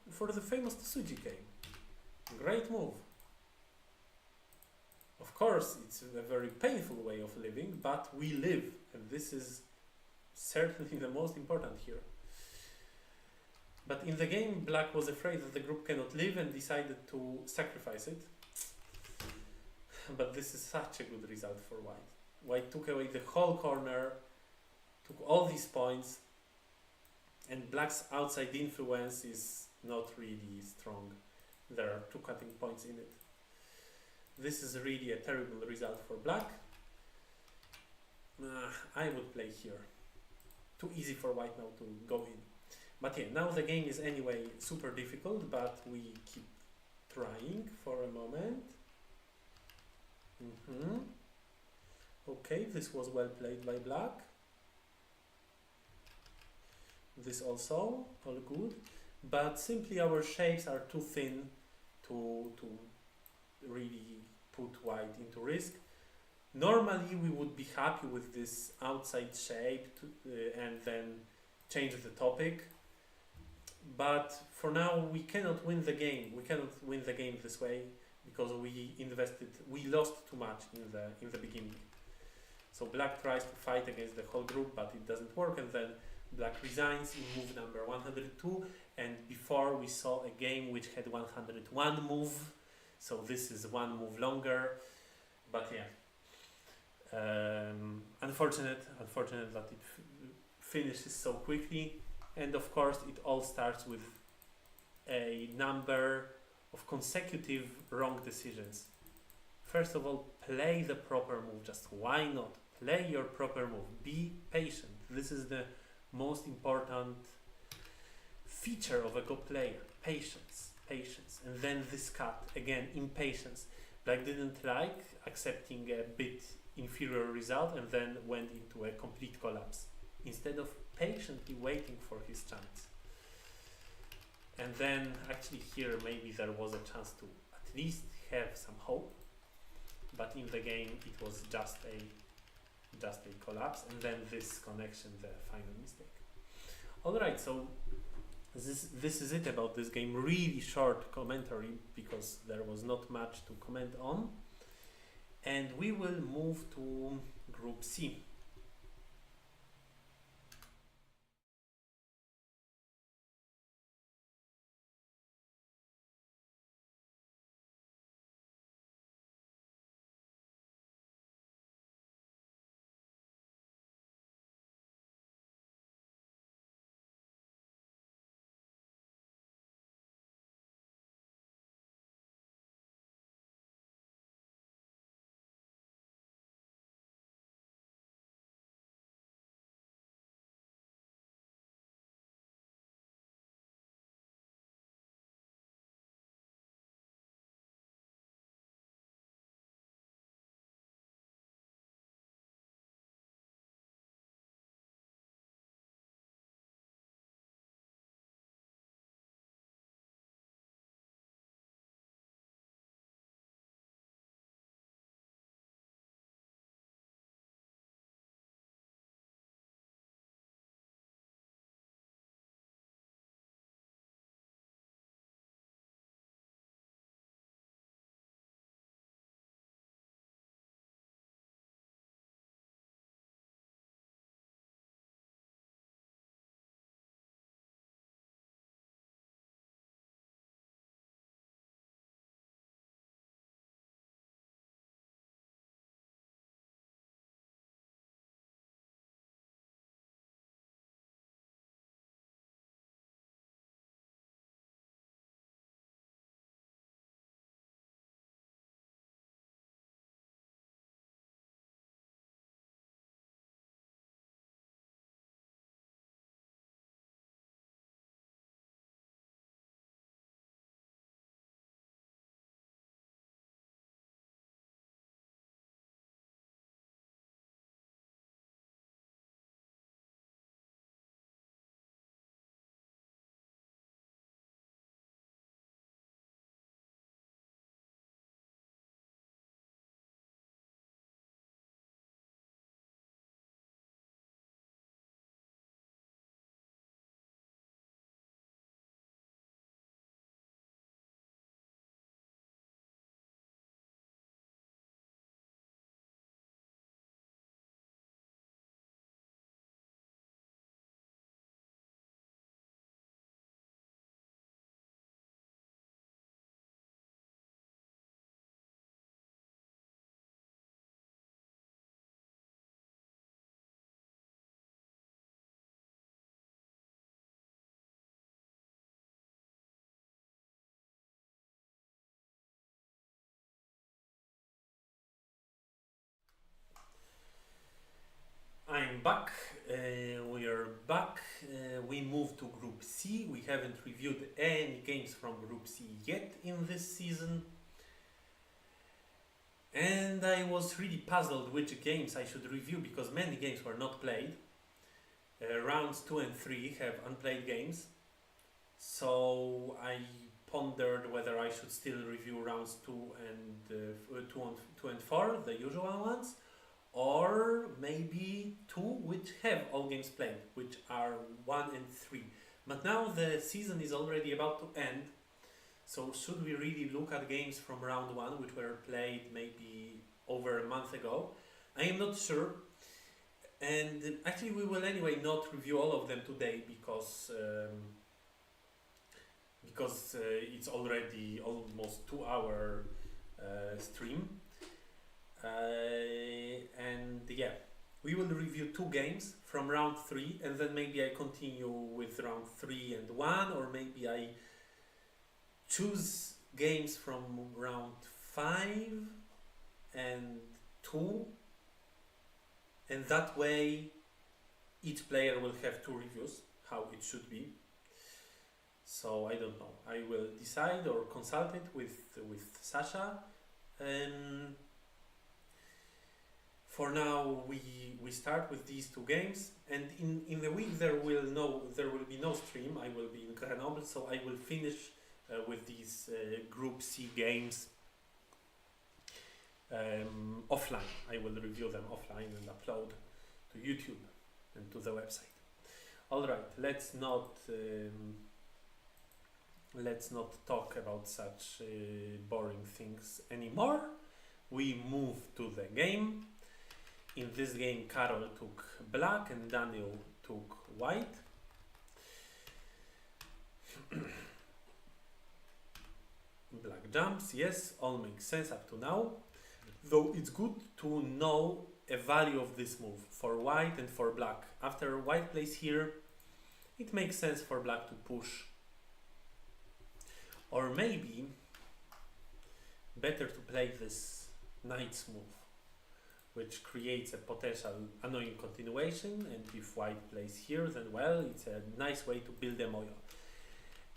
for the famous Tsuji came. Great move. Of course, it's a very painful way of living, but we live, and this is certainly the most important here. But in the game, black was afraid that the group cannot live and decided to sacrifice it. But this is such a good result for white. White took away the whole corner, took all these points, and black's outside influence is not really strong. There are 2 cutting points in it. This is really a terrible result for black. I would play here. Too easy for white now to go in. But yeah, now the game is anyway super difficult, but we keep trying for a moment. Okay, this was well played by black. This also, all good. But simply our shapes are too thin to really put white into risk. Normally we would be happy with this outside shape and then change the topic. But for now we cannot win the game. We cannot win the game this way because we lost too much in the beginning. So black tries to fight against the whole group, but it doesn't work, and then black resigns in move number 102, and before we saw a game which had 101 move, so this is 1 move longer, but yeah. Unfortunate that it finishes so quickly, and of course it all starts with a number of consecutive wrong decisions. First of all, play the proper move. Just why not? Play your proper move. Be patient. This is the most important feature of a Go player. Patience. Patience. And then this cut. Again, impatience. Black didn't like accepting a bit inferior result and then went into a complete collapse, instead of patiently waiting for his chance. And then actually here maybe there was a chance to at least have some hope, but in the game it was just a collapse, and then this connection, the final mistake. Alright, so this is it about this game. Really short commentary because there was not much to comment on, and we will move to Group C. am back. We are back. We moved to Group C. We haven't reviewed any games from Group C yet in this season. And I was really puzzled which games I should review because many games were not played. Rounds 2 and 3 have unplayed games. So I pondered whether I should still review rounds 2 and 4, the usual ones, or maybe 2 which have all games played, which are 1 and 3. But now the season is already about to end, so should we really look at games from round 1 which were played maybe over a month ago? I am not sure, and actually we will anyway not review all of them today because it's already almost 2-hour stream. And yeah, we will review 2 games from round 3 and then maybe I continue with round 3 and 1, or maybe I choose games from round 5 and 2, and that way each player will have 2 reviews, how it should be. So I don't know, I will decide or consult it with Sasha. For now we start with these 2 games, and in the week there will be no stream. I will be in Grenoble, so I will finish with these Group C games offline. I will review them offline and upload to YouTube and to the website. Alright, let's not talk about such boring things anymore. We move to the game. In this game, Karol took black and Daniel took white. Black jumps, yes, all makes sense up to now. Though it's good to know a value of this move for white and for black. After white plays here, it makes sense for black to push. Or maybe better to play this knight's move, which creates a potential annoying continuation, and if white plays here, then well, it's a nice way to build a moyo.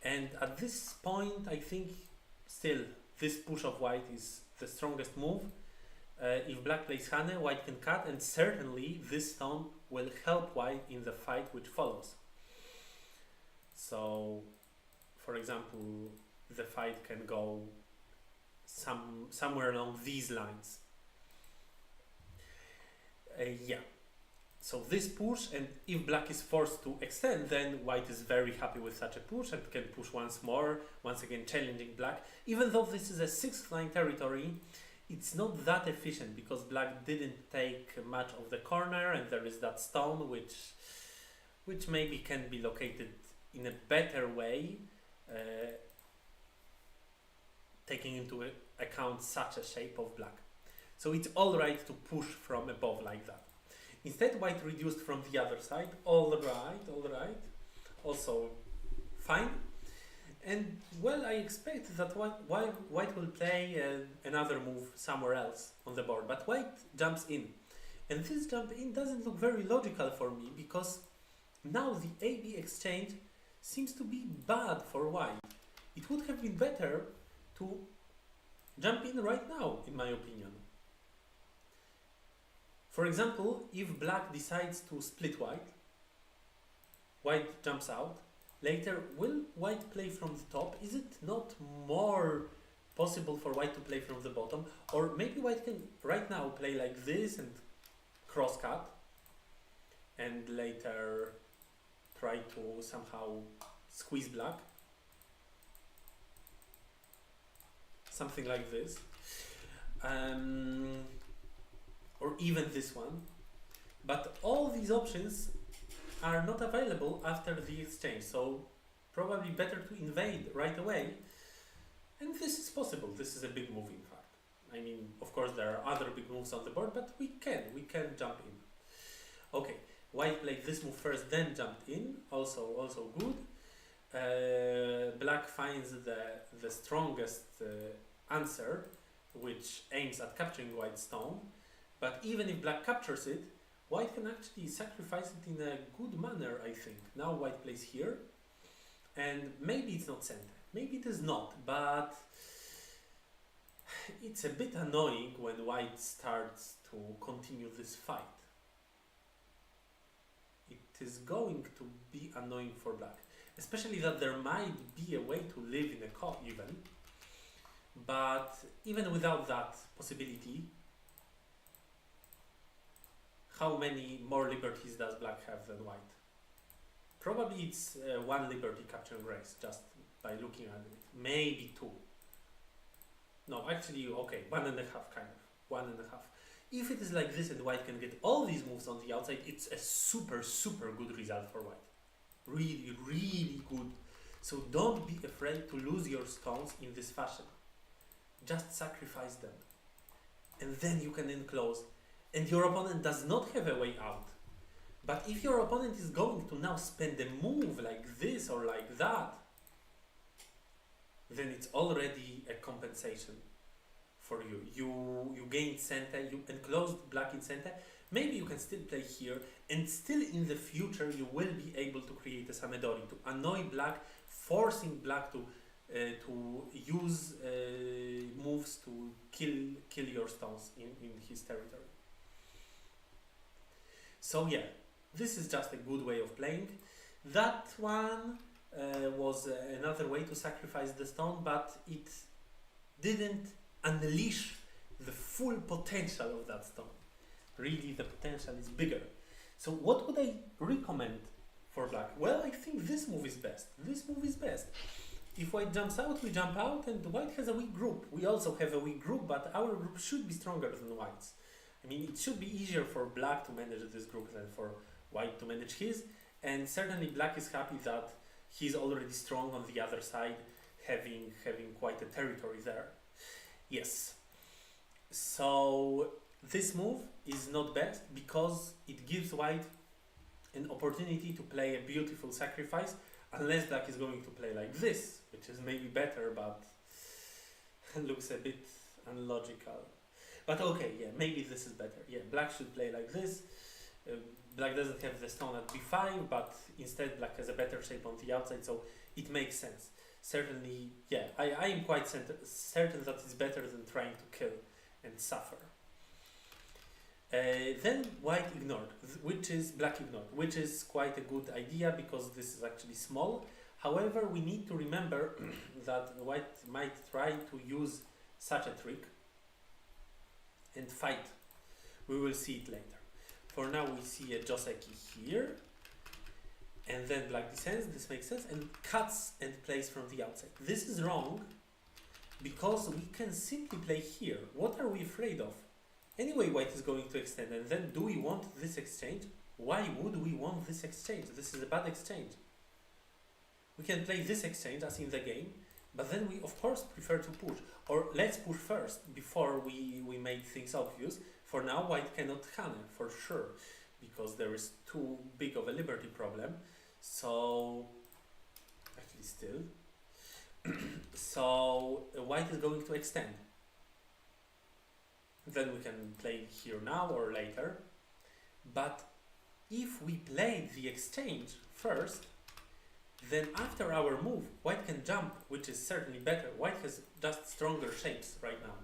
And at this point, I think still this push of white is the strongest move. If black plays Hane, white can cut, and certainly this stone will help white in the fight which follows. So, for example, the fight can go somewhere along these lines. Yeah, so this push, and if black is forced to extend, then white is very happy with such a push and can push once more, once again challenging black. Even though this is a 6th line territory, it's not that efficient because black didn't take much of the corner, and there is that stone which maybe can be located in a better way, taking into account such a shape of black. So it's alright to push from above like that. Instead, white reduced from the other side. Alright. Also fine. And well, I expect that white will play another move somewhere else on the board. But white jumps in. And this jump in doesn't look very logical for me because now the AB exchange seems to be bad for white. It would have been better to jump in right now, in my opinion. For example, if black decides to split white, white jumps out. Later, will white play from the top? Is it not more possible for white to play from the bottom? Or maybe white can right now play like this and cross cut, and later try to somehow squeeze black. Something like this. Or even this one. But all these options are not available after the exchange, so probably better to invade right away. And this is possible. This is a big move, in fact. I mean, of course there are other big moves on the board, but we can jump in. Okay, white played this move first, then jumped in. Also good. Black finds the strongest answer, which aims at capturing white stone. But even if black captures it, white can actually sacrifice it in a good manner, I think. Now white plays here, and maybe it's not center. Maybe it is not, but it's a bit annoying when white starts to continue this fight. It is going to be annoying for black. Especially that there might be a way to live in a cut even. But even without that possibility, how many more liberties does black have than white? Probably it's one liberty capturing race, just by looking at it. Maybe two. No, actually, okay, 1.5 kind of. 1.5. If it is like this and white can get all these moves on the outside, it's a super, super good result for white. Really, really good. So don't be afraid to lose your stones in this fashion. Just sacrifice them. And then you can enclose. And your opponent does not have a way out. But if your opponent is going to now spend a move like this or like that, then it's already a compensation for you. You gain center, you enclosed black in center. Maybe you can still play here, and still in the future you will be able to create a Samedori to annoy black, forcing black to use moves to kill your stones in his territory. So yeah, this is just a good way of playing. That one was another way to sacrifice the stone, but it didn't unleash the full potential of that stone. Really, the potential is bigger. So what would I recommend for black? Well, I think this move is best. This move is best. If white jumps out, we jump out, and white has a weak group. We also have a weak group, but our group should be stronger than white's. I mean, it should be easier for black to manage this group than for white to manage his, and certainly black is happy that he's already strong on the other side, having quite a territory there. Yes. So this move is not best because it gives white an opportunity to play a beautiful sacrifice, unless black is going to play like this, which is maybe better, but looks a bit unlogical. But okay, yeah, maybe this is better. Yeah, black should play like this. Black doesn't have the stone at b5, but instead black has a better shape on the outside, so it makes sense. Certainly, yeah, I am quite certain that it's better than trying to kill and suffer. Then white ignored, black ignored, which is quite a good idea because this is actually small. However, we need to remember that white might try to use such a trick and fight. We will see it later. For now, we see a Joseki here, and then black descends, this makes sense, and cuts and plays from the outside. This is wrong because we can simply play here. What are we afraid of? Anyway, white is going to extend, and then do we want this exchange? Why would we want this exchange? This is a bad exchange. We can play this exchange as in the game, but then we of course prefer to push. Or let's push first before we make things obvious. For now, white cannot Hane for sure, because there is too big of a liberty problem. So, actually still. So, white is going to extend. Then we can play here now or later. But if we play the exchange first, then after our move, white can jump, which is certainly better. White has just stronger shapes right now.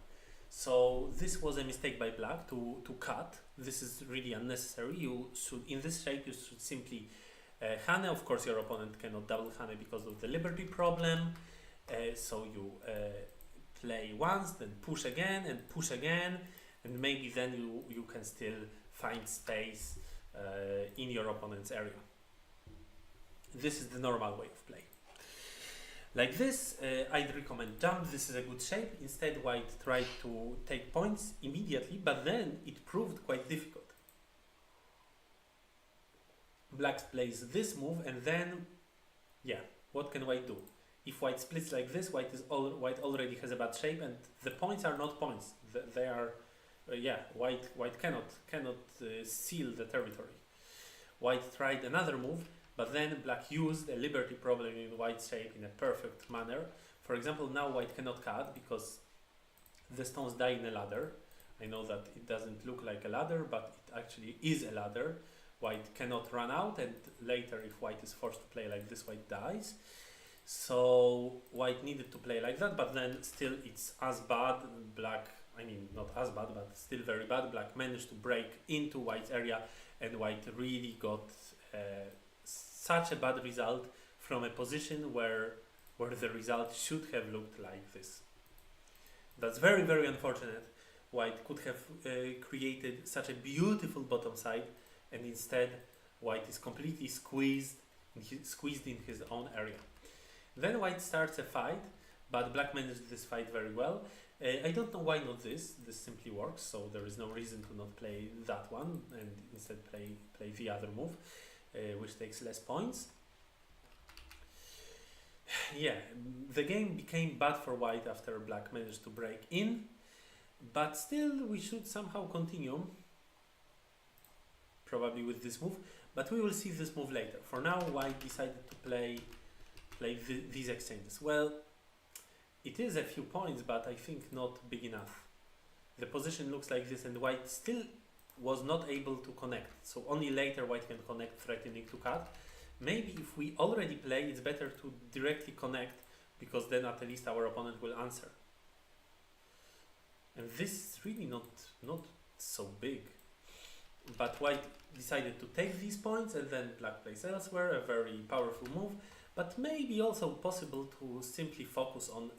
So this was a mistake by black to cut. This is really unnecessary. You should, in this shape, you should simply Hane. Of course, your opponent cannot double Hane because of the liberty problem. So you play once, then push again, and maybe then you can still find space in your opponent's area. This is the normal way of play. Like this, I'd recommend jump. This is a good shape. Instead, white tried to take points immediately, but then it proved quite difficult. Black plays this move, and then, yeah, what can white do? If white splits like this, white already has a bad shape, and the points are not points. They are, white cannot seal the territory. White tried another move, but then black used a liberty problem in white's shape in a perfect manner. For example, now white cannot cut because the stones die in a ladder. I know that it doesn't look like a ladder, but it actually is a ladder. White cannot run out, and later if white is forced to play like this, white dies. So white needed to play like that, but then still it's as bad. Black, I mean not as bad, but still very bad. Black managed to break into white's area, and white really got such a bad result from a position where the result should have looked like this. That's very, very unfortunate. White could have created such a beautiful bottom side, and instead white is completely squeezed in his own area. Then white starts a fight, but black manages this fight very well. I don't know why not this. This simply works, so there is no reason to not play that one and instead play the other move, which takes less points. Yeah, the game became bad for white after black managed to break in, but still we should somehow continue, probably with this move, but we will see this move later. For now, white decided to play these exchanges. Well, it is a few points, but I think not big enough. The position looks like this, and white still was not able to connect, so only later white can connect, threatening to cut. Maybe if we already play, it's better to directly connect, because then at least our opponent will answer. And this is really not so big. But white decided to take these points, and then black plays elsewhere, a very powerful move. But maybe also possible to simply focus on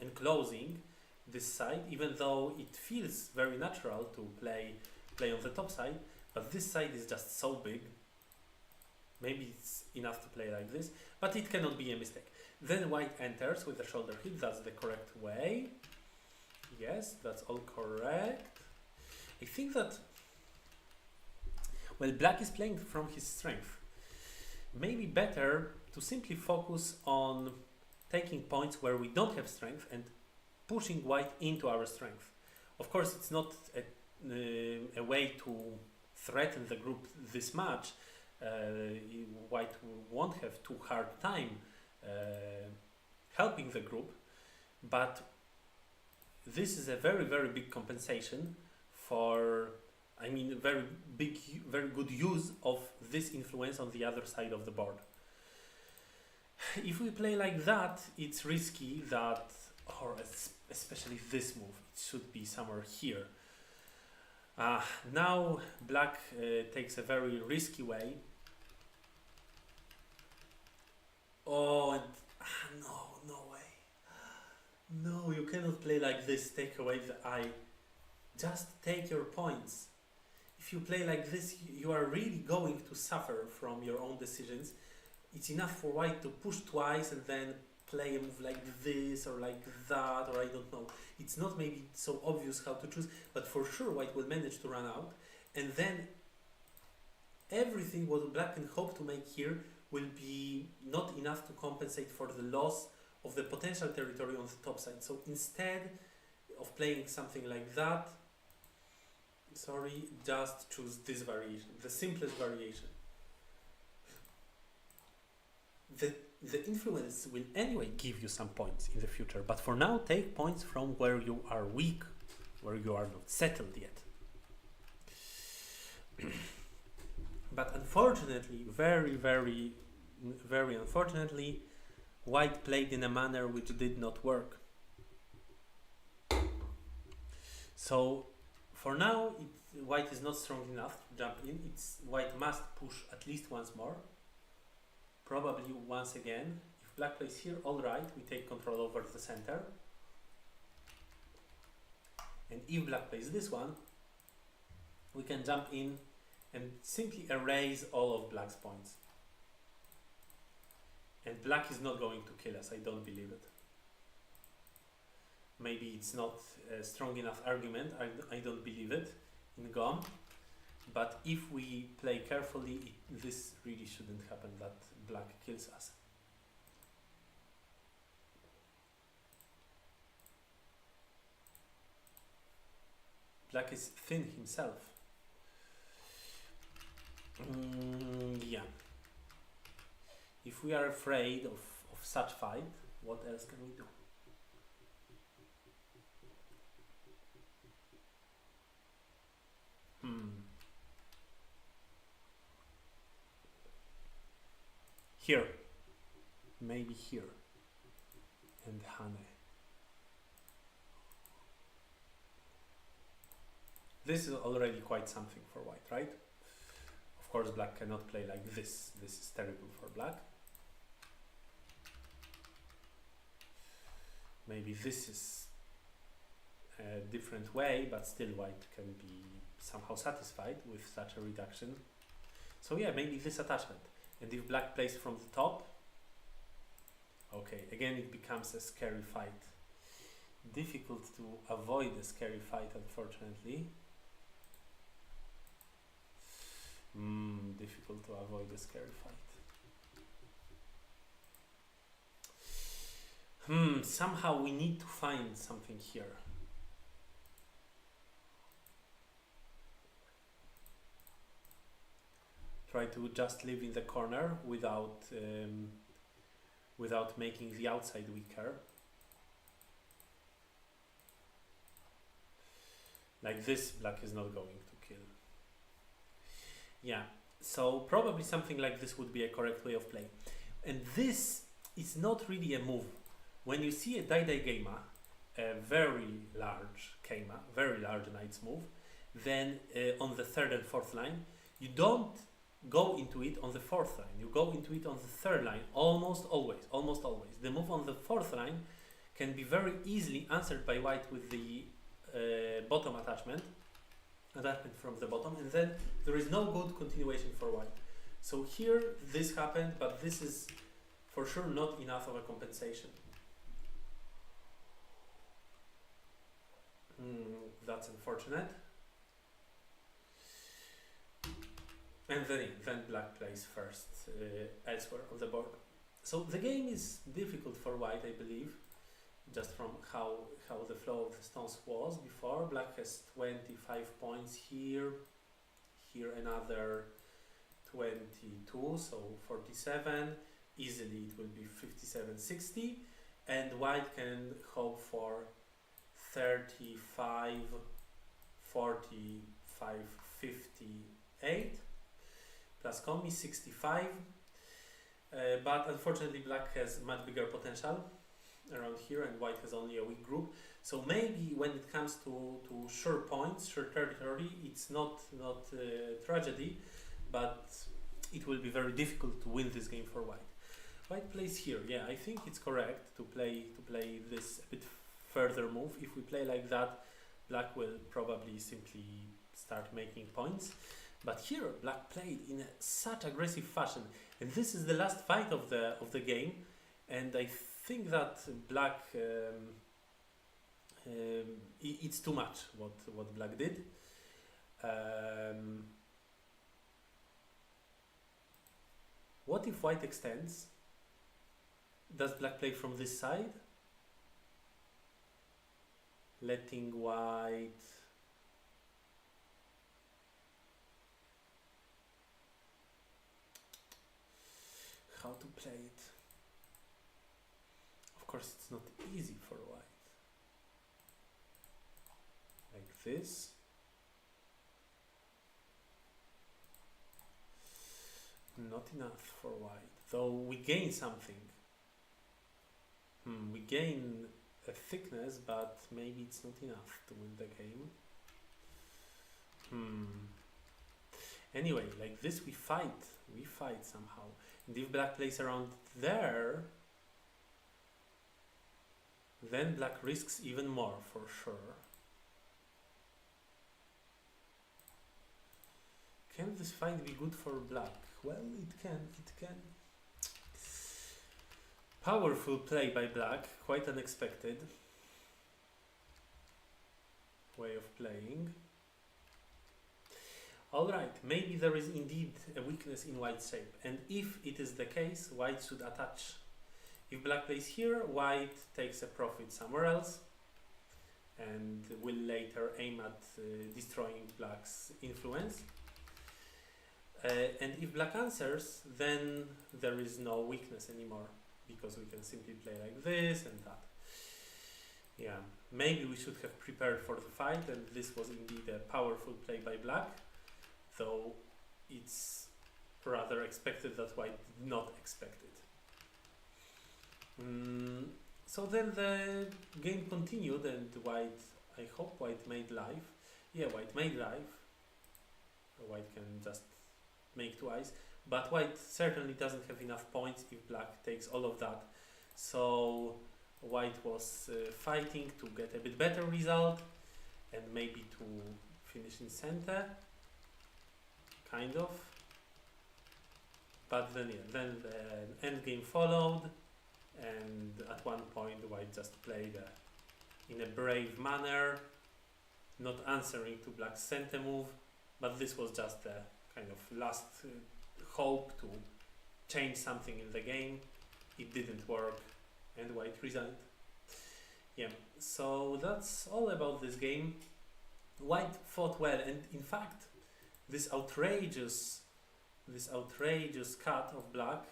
enclosing this side, even though it feels very natural to play on the top side. But this side is just so big. Maybe it's enough to play like this, but it cannot be a mistake. Then white enters with the shoulder hit. That's the correct way. Yes, that's all correct. I think that, well, black is playing from his strength. Maybe better to simply focus on taking points where we don't have strength and pushing white into our strength. Of course, it's not a way to threaten the group this much. White won't have too hard time helping the group, but this is a very, very big compensation for, I mean, very good use of this influence on the other side of the board. If we play like that, it's risky that, or especially this move, it should be somewhere here. Now black takes a very risky way. Oh, and, no way. No, you cannot play like this, take away the eye. Just take your points. If you play like this, you are really going to suffer from your own decisions. It's enough for white to push twice and then play a move like this or like that, or I don't know. It's not maybe so obvious how to choose, but for sure white will manage to run out. And then everything what black can hope to make here will be not enough to compensate for the loss of the potential territory on the top side. So instead of playing something like that, just choose this variation, the simplest variation. The influence will anyway give you some points in the future, but for now take points from where you are weak, where you are not settled yet. But unfortunately, very unfortunately, white played in a manner which did not work. So for now, white is not strong enough to jump in. White must push at least once more, probably once again. If black plays here, all right, we take control over the center. And if black plays this one, we can jump in and simply erase all of black's points. And black is not going to kill us, I don't believe it. Maybe it's not a strong enough argument, I don't believe it in GOM. But if we play carefully, this really shouldn't happen, that black kills us. Black is thin himself. Yeah. If we are afraid of such fight, what else can we do? Here. Maybe here. And Hane. This is already quite something for white, right? Of course, black cannot play like this. This is terrible for black. Maybe this is a different way, but still white can be somehow satisfied with such a reduction. So yeah, maybe this attachment. And if black plays from the top, okay, again it becomes a scary fight. Difficult to avoid a scary fight, unfortunately. Difficult to avoid a scary fight. Somehow we need to find something here. Try to just live in the corner without without making the outside weaker. Like this, black is not going to kill. Yeah, so probably something like this would be a correct way of playing. And this is not really a move. When you see a die-die gema, a very large kema, very large knight's move, then on the third and fourth line, you don't go into it on the fourth line, you go into it on the third line, almost always. The move on the fourth line can be very easily answered by white with the bottom attachment from the bottom, and then there is no good continuation for white. So here this happened, but this is for sure not enough of a compensation. That's unfortunate. And then black plays first elsewhere on the board. So the game is difficult for white, I believe, just from how the flow of the stones was before. Black has 25 points here, here another 22, so 47. Easily it will be 57-60, and white can hope for 35, 45, 58. Plus combi 65, but unfortunately black has much bigger potential around here, and white has only a weak group. So maybe when it comes to sure points, sure territory, it's not tragedy, but it will be very difficult to win this game for white. White plays here. Yeah, I think it's correct to play this a bit further move. If we play like that, black will probably simply start making points. But here black played in such aggressive fashion, and this is the last fight of the game, and I think that black it's too much what black did. What if white extends? Does black play from this side, letting white how to play it? Of course it's not easy for white. Like this. Not enough for white, though we gain something. We gain a thickness, but maybe it's not enough to win the game. Anyway, like this we fight somehow. And if black plays around there, then black risks even more for sure. Can this fight be good for black? Well, it can. Powerful play by black, quite unexpected way of playing. Alright, maybe there is indeed a weakness in white's shape, and if it is the case, white should attach. If black plays here, white takes a profit somewhere else and will later aim at destroying black's influence. And if black answers, then there is no weakness anymore, because we can simply play like this and that. Yeah, maybe we should have prepared for the fight, and this was indeed a powerful play by black, though it's rather expected that white did not expect it. So then the game continued, and white, I hope white made life. Yeah, white made life. White can just make twice, but white certainly doesn't have enough points if black takes all of that. So white was fighting to get a bit better result and maybe to finish in center, kind of. But then, yeah, then the end game followed, and at one point white just played in a brave manner, not answering to black's center move, but this was just a kind of last hope to change something in the game. It didn't work, and white resigned. Yeah, so that's all about this game. White fought well, and in fact, this outrageous cut of black,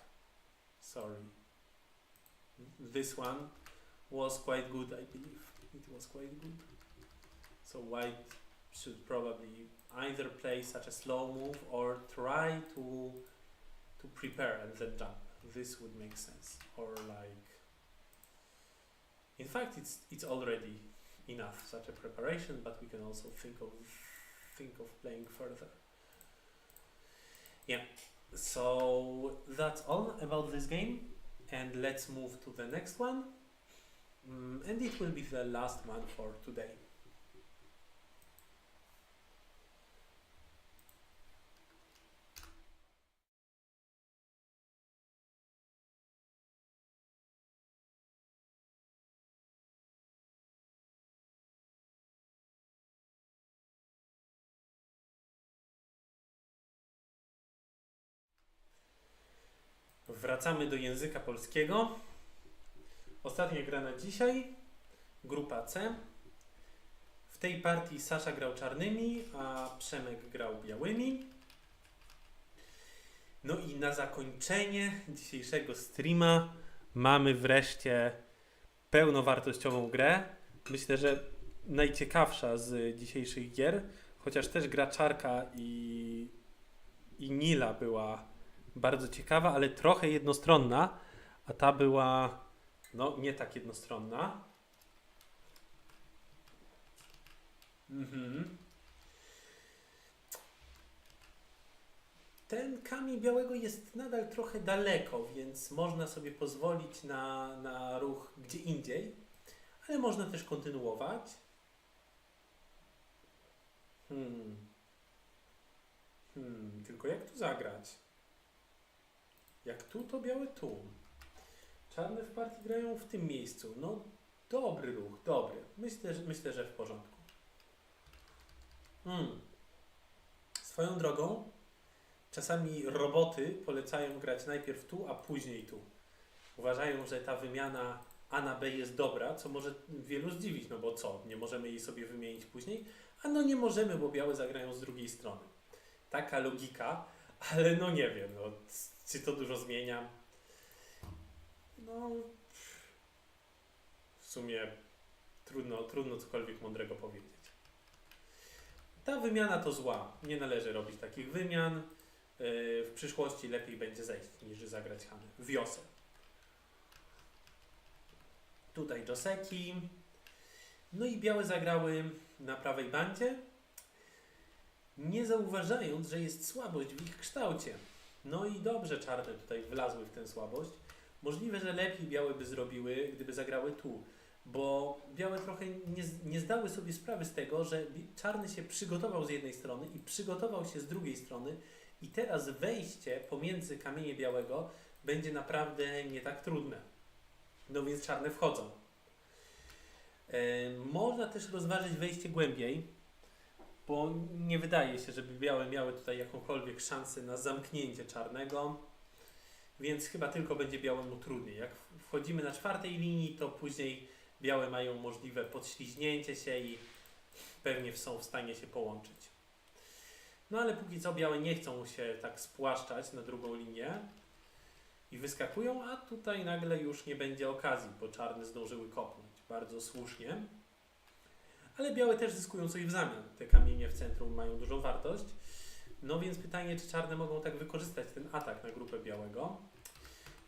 this one was quite good, I believe. It was quite good. So white should probably either play such a slow move or try to prepare and then jump. This would make sense. Or like, in fact, it's already enough such a preparation, but we can also think of playing further. Yeah. So that's all about this game, and let's move to the next one, and it will be the last one for today. Wracamy do języka polskiego. Ostatnia gra na dzisiaj, grupa C. W tej partii Sasza grał czarnymi, a Przemek grał białymi. No i na zakończenie dzisiejszego streama mamy wreszcie pełnowartościową grę. Myślę, że najciekawsza z dzisiejszych gier, chociaż też gra Czarka i Nila była bardzo ciekawa, ale trochę jednostronna, a ta była nie tak jednostronna. Ten kamień białego jest nadal trochę daleko, więc można sobie pozwolić na ruch gdzie indziej, ale można też kontynuować. Tylko jak tu zagrać? Jak tu, to białe tu. Czarne w partii grają w tym miejscu. No, dobry ruch, dobry. Myślę, że w porządku. Swoją drogą, czasami roboty polecają grać najpierw tu, a później tu. Uważają, że ta wymiana A na B jest dobra, co może wielu zdziwić, no bo co, nie możemy jej sobie wymienić później? A no nie możemy, bo białe zagrają z drugiej strony. Taka logika, ale no nie wiem, czy to dużo zmienia? No, w sumie trudno cokolwiek mądrego powiedzieć. Ta wymiana to zła. Nie należy robić takich wymian. W przyszłości lepiej będzie zejść niż zagrać Hany. Wiosę. Tutaj Joseki. No i białe zagrały na prawej bandzie, nie zauważając, że jest słabość w ich kształcie. No i dobrze czarne tutaj wlazły w tę słabość. Możliwe, że lepiej białe by zrobiły, gdyby zagrały tu, bo białe trochę nie zdały sobie sprawy z tego, że czarny się przygotował z jednej strony i przygotował się z drugiej strony i teraz wejście pomiędzy kamienie białego będzie naprawdę nie tak trudne. No więc czarne wchodzą. Można też rozważyć wejście głębiej, bo nie wydaje się, żeby białe miały tutaj jakąkolwiek szansę na zamknięcie czarnego, więc chyba tylko będzie białemu trudniej. Jak wchodzimy na czwartej linii, to później białe mają możliwe podśliźnięcie się i pewnie są w stanie się połączyć. No ale póki co białe nie chcą się tak spłaszczać na drugą linię i wyskakują, a tutaj nagle już nie będzie okazji, bo czarne zdążyły kopnąć. Bardzo słusznie. Ale białe też zyskują coś w zamian. Te kamienie w centrum mają dużą wartość. No więc pytanie, czy czarne mogą tak wykorzystać ten atak na grupę białego.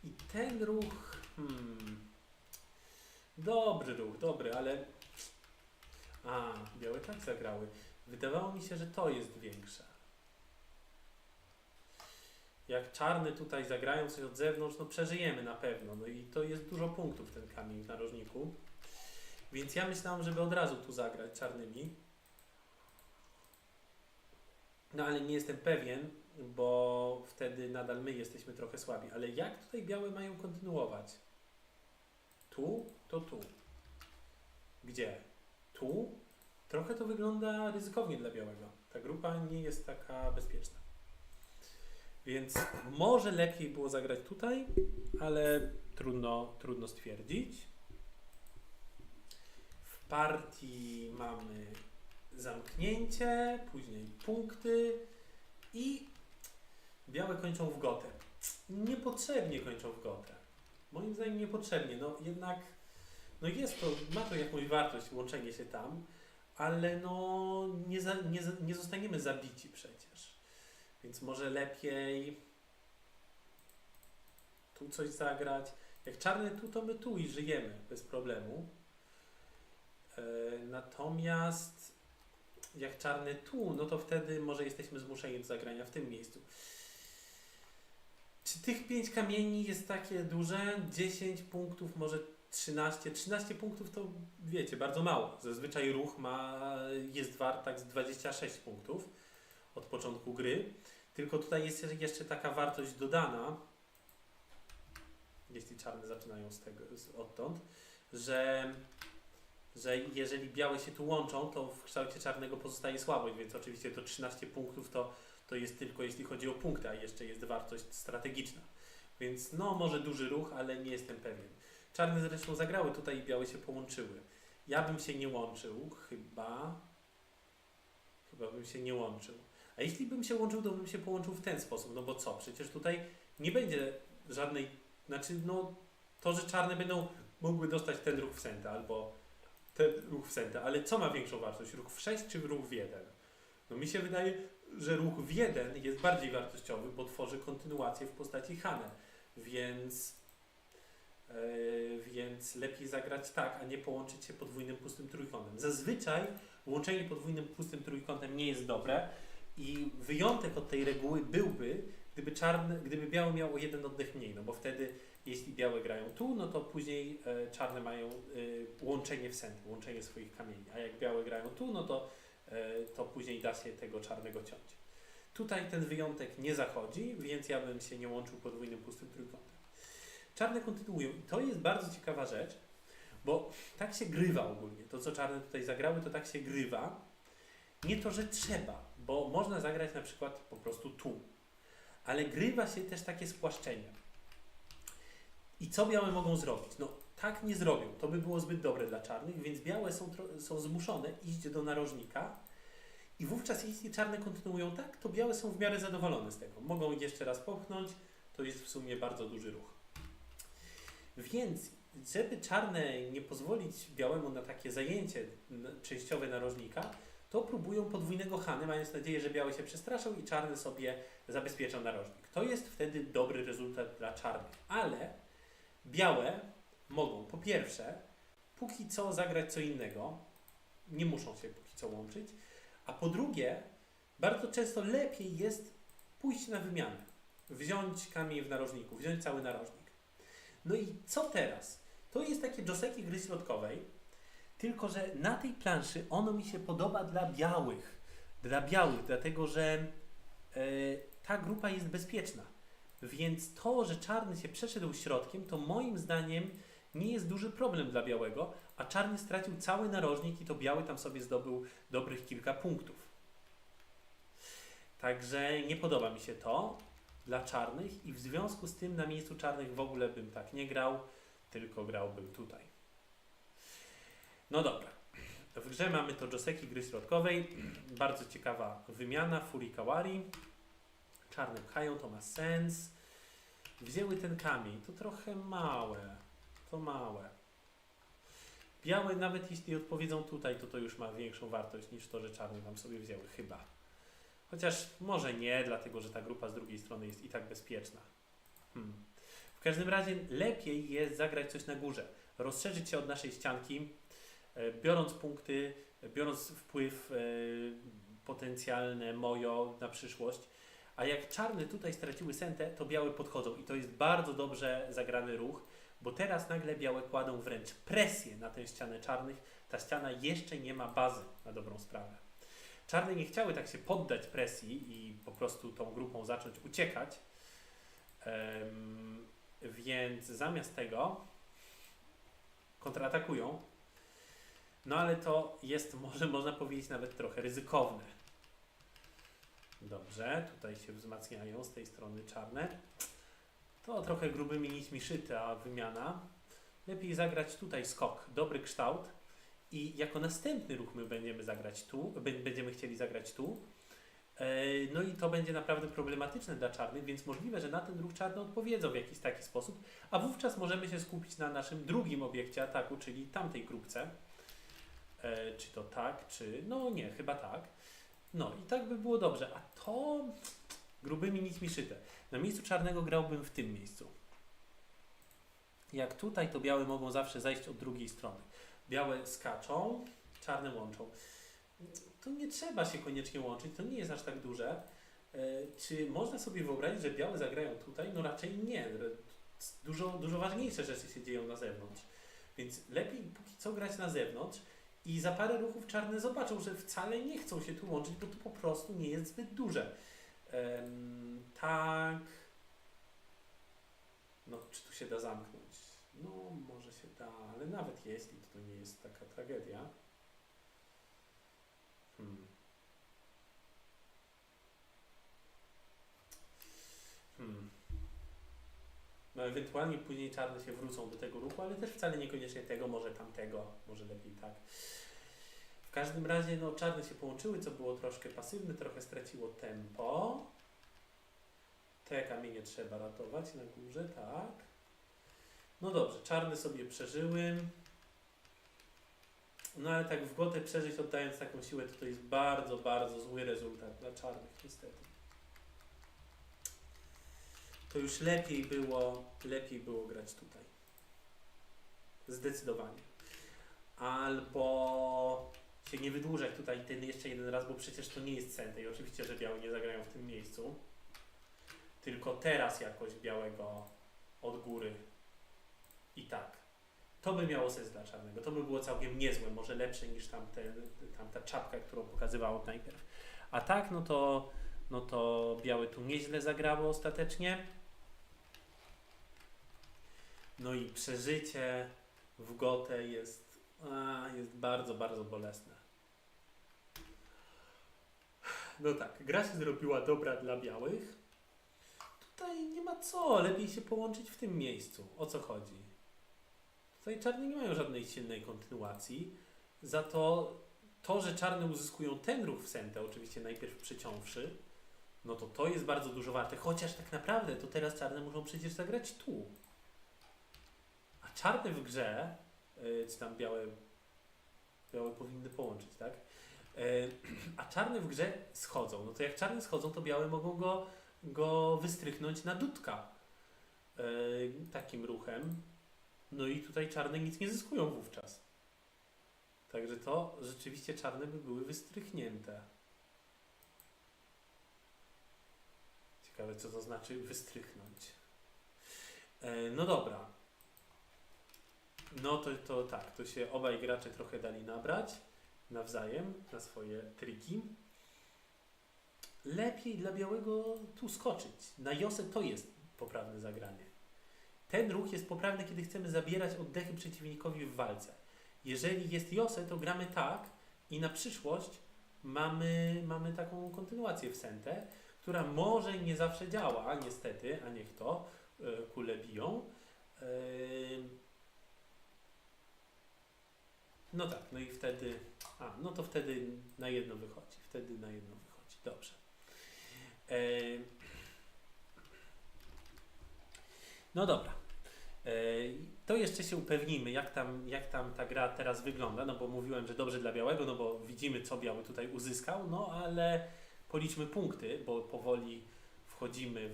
I ten ruch... Dobry ruch, dobry, ale... białe tak zagrały. Wydawało mi się, że to jest większe. Jak czarne tutaj zagrają coś od zewnątrz, no przeżyjemy na pewno. No i to jest dużo punktów ten kamień w narożniku. Więc ja myślałem, żeby od razu tu zagrać czarnymi. No ale nie jestem pewien, bo wtedy nadal my jesteśmy trochę słabi. Ale jak tutaj białe mają kontynuować? Tu, to tu. Gdzie? Tu? Trochę to wygląda ryzykownie dla białego. Ta grupa nie jest taka bezpieczna. Więc może lepiej było zagrać tutaj, ale trudno stwierdzić. W partii mamy zamknięcie, później punkty i białe kończą w gotę. Niepotrzebnie kończą w gotę. Moim zdaniem niepotrzebnie. No jednak jest to, ma to jakąś wartość łączenie się tam, ale no nie zostaniemy zabici przecież. Więc może lepiej tu coś zagrać. Jak czarne tu, to my tu i żyjemy bez problemu. Natomiast jak czarne tu, no to wtedy może jesteśmy zmuszeni do zagrania w tym miejscu. Czy tych 5 kamieni jest takie duże? 10 punktów, może 13. 13 punktów to wiecie, bardzo mało. Zazwyczaj ruch jest wart tak z 26 punktów od początku gry. Tylko tutaj jest jeszcze taka wartość dodana, jeśli czarne zaczynają odtąd, że jeżeli białe się tu łączą, to w kształcie czarnego pozostaje słabość, więc oczywiście to 13 punktów to jest tylko jeśli chodzi o punkty, a jeszcze jest wartość strategiczna. Więc no może duży ruch, ale nie jestem pewien. Czarne zresztą zagrały tutaj i białe się połączyły. Ja bym się nie łączył, chyba bym się nie łączył. A jeśli bym się łączył, to bym się połączył w ten sposób, no bo co? Przecież tutaj nie będzie żadnej, to, że czarne będą mogły dostać ten ruch w sentę albo ten ruch w sentę, ale co ma większą wartość? Ruch w 6 czy ruch w 1? No mi się wydaje, że ruch w 1 jest bardziej wartościowy, bo tworzy kontynuację w postaci Hane, więc lepiej zagrać tak, a nie połączyć się podwójnym pustym trójkątem. Zazwyczaj łączenie podwójnym pustym trójkątem nie jest dobre i wyjątek od tej reguły byłby, gdyby białe miało jeden oddech mniej, no bo wtedy jeśli białe grają tu, no to później czarne mają łączenie w sęp, łączenie swoich kamieni, a jak białe grają tu, no to później da się tego czarnego ciąć. Tutaj ten wyjątek nie zachodzi, więc ja bym się nie łączył podwójnym pustym trójkątem. Czarne kontynuują i to jest bardzo ciekawa rzecz, bo tak się grywa ogólnie. To, co czarne tutaj zagrały, to tak się grywa. Nie to, że trzeba, bo można zagrać na przykład po prostu tu. Ale grywa się też takie spłaszczenia. I co białe mogą zrobić? No tak nie zrobią. To by było zbyt dobre dla czarnych, więc białe są zmuszone iść do narożnika i wówczas jeśli czarne kontynuują tak, to białe są w miarę zadowolone z tego. Mogą jeszcze raz popchnąć, to jest w sumie bardzo duży ruch. Więc żeby czarne nie pozwolić białemu na takie zajęcie częściowe narożnika, to próbują podwójnego Hany, mając nadzieję, że białe się przestraszą i czarne sobie zabezpieczą narożnik. To jest wtedy dobry rezultat dla czarnych, ale białe mogą po pierwsze póki co zagrać co innego, nie muszą się póki co łączyć, a po drugie bardzo często lepiej jest pójść na wymianę, wziąć kamień w narożniku, wziąć cały narożnik. No i co teraz? To jest takie joseki gry środkowej, tylko że na tej planszy ono mi się podoba dla białych, dlatego że ta grupa jest bezpieczna. Więc to, że czarny się przeszedł środkiem, to moim zdaniem nie jest duży problem dla białego, a czarny stracił cały narożnik i to biały tam sobie zdobył dobrych kilka punktów. Także nie podoba mi się to dla czarnych i w związku z tym na miejscu czarnych w ogóle bym tak nie grał, tylko grałbym tutaj. No dobra. W grze mamy to joseki gry środkowej. Bardzo ciekawa wymiana, furikawari. Czarne pchają, to ma sens. Wzięły ten kamień. To trochę małe. To małe. Białe, nawet jeśli odpowiedzą tutaj, to już ma większą wartość niż to, że czarne tam sobie wzięły. Chyba. Chociaż może nie, dlatego że ta grupa z drugiej strony jest i tak bezpieczna. W każdym razie lepiej jest zagrać coś na górze. Rozszerzyć się od naszej ścianki, biorąc punkty, biorąc wpływ potencjalne mojo na przyszłość. A jak czarne tutaj straciły sentę, to białe podchodzą. I to jest bardzo dobrze zagrany ruch, bo teraz nagle białe kładą wręcz presję na tę ścianę czarnych. Ta ściana jeszcze nie ma bazy na dobrą sprawę. Czarne nie chciały tak się poddać presji i po prostu tą grupą zacząć uciekać. Więc zamiast tego kontratakują. No ale to jest, może można powiedzieć, nawet trochę ryzykowne. Dobrze, tutaj się wzmacniają z tej strony czarne. To trochę grubymi nićmi szyta wymiana. Lepiej zagrać tutaj skok, dobry kształt. I jako następny ruch my będziemy zagrać tu, będziemy chcieli zagrać tu. No i to będzie naprawdę problematyczne dla czarnych, więc możliwe, że na ten ruch czarne odpowiedzą w jakiś taki sposób, a wówczas możemy się skupić na naszym drugim obiekcie ataku, czyli tamtej grupce. Czy to tak, czy... No nie, chyba tak. No i tak by było dobrze, a to grubymi nićmi szyte. Na miejscu czarnego grałbym w tym miejscu. Jak tutaj, to białe mogą zawsze zajść od drugiej strony. Białe skaczą, czarne łączą. To nie trzeba się koniecznie łączyć, to nie jest aż tak duże. Czy można sobie wyobrazić, że białe zagrają tutaj? No raczej nie. Dużo ważniejsze rzeczy się dzieją na zewnątrz. Więc lepiej póki co grać na zewnątrz i za parę ruchów czarne zobaczą, że wcale nie chcą się tu łączyć, bo to po prostu nie jest zbyt duże. Tak. No, czy tu się da zamknąć? No, może się da, ale nawet jeśli to nie jest taka tragedia. No, ewentualnie później czarne się wrócą do tego ruchu, ale też wcale niekoniecznie tego, może tamtego, może lepiej tak. W każdym razie, no, czarne się połączyły, co było troszkę pasywne, trochę straciło tempo. Te kamienie trzeba ratować na górze, tak. No dobrze, czarne sobie przeżyły. No ale tak w gotę przeżyć, oddając taką siłę, to jest bardzo, bardzo zły rezultat dla czarnych, niestety. To już lepiej było grać tutaj. Zdecydowanie. Albo się nie wydłużać tutaj ten jeszcze jeden raz, bo przecież to nie jest centy i oczywiście, że białe nie zagrają w tym miejscu. Tylko teraz jakoś białego od góry. I tak. To by miało sens dla czarnego. To by było całkiem niezłe, może lepsze niż tamta czapka, którą pokazywało najpierw. A tak, no to białe tu nieźle zagrało ostatecznie. No i przeżycie w gotę jest bardzo, bardzo bolesne. No tak, gra się zrobiła dobra dla białych. Tutaj nie ma co, lepiej się połączyć w tym miejscu. O co chodzi? Tutaj czarne nie mają żadnej silnej kontynuacji. Za to, że czarne uzyskują ten ruch w sentę, oczywiście najpierw przyciąwszy, no to jest bardzo dużo warte. Chociaż tak naprawdę to teraz czarne muszą przecież zagrać tu. A czarne w grze, czy tam białe powinny połączyć, tak? A czarne w grze schodzą. No to jak czarne schodzą, to białe mogą go wystrychnąć na dudka. Takim ruchem. No i tutaj czarne nic nie zyskują wówczas. Także to rzeczywiście czarne by były wystrychnięte. Ciekawe, co to znaczy wystrychnąć. No dobra. No to tak, to się obaj gracze trochę dali nabrać nawzajem na swoje triki. Lepiej dla białego tu skoczyć. Na Josę to jest poprawne zagranie. Ten ruch jest poprawny, kiedy chcemy zabierać oddechy przeciwnikowi w walce. Jeżeli jest Josę, to gramy tak i na przyszłość mamy taką kontynuację w sentę, która może nie zawsze działa, niestety, a niech to, kule biją. No tak, no i wtedy, no to wtedy na jedno wychodzi. Dobrze. No dobra. To jeszcze się upewnimy, jak tam ta gra teraz wygląda, no bo mówiłem, że dobrze dla białego, no bo widzimy, co biały tutaj uzyskał, no ale policzmy punkty, bo powoli wchodzimy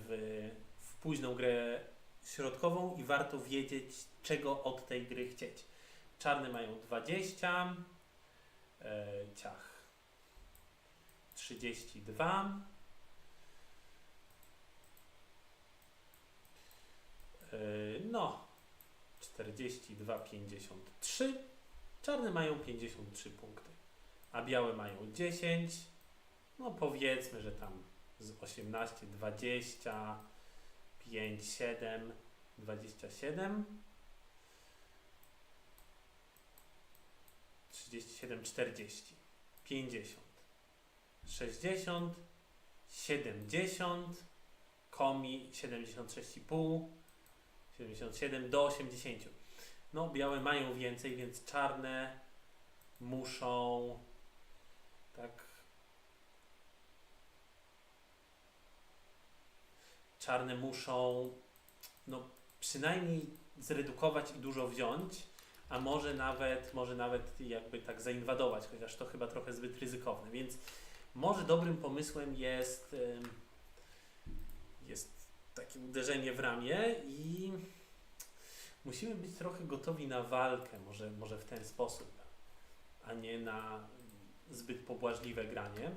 w późną grę środkową i warto wiedzieć, czego od tej gry chcieć. Czarne mają 20, ciach 32, no 42, 53. Czarne mają 53 punkty, a białe mają 10. No powiedzmy, że tam z 18, 20, 5, 7, 27, 37, 40, 50, 60, 70, komi 76,5, 77 do 80. No, białe mają więcej, więc czarne muszą tak. Czarne muszą no przynajmniej zredukować i dużo wziąć, a może nawet jakby tak zainwadować, chociaż to chyba trochę zbyt ryzykowne, więc może dobrym pomysłem jest takie uderzenie w ramię i musimy być trochę gotowi na walkę, może w ten sposób, a nie na zbyt pobłażliwe granie,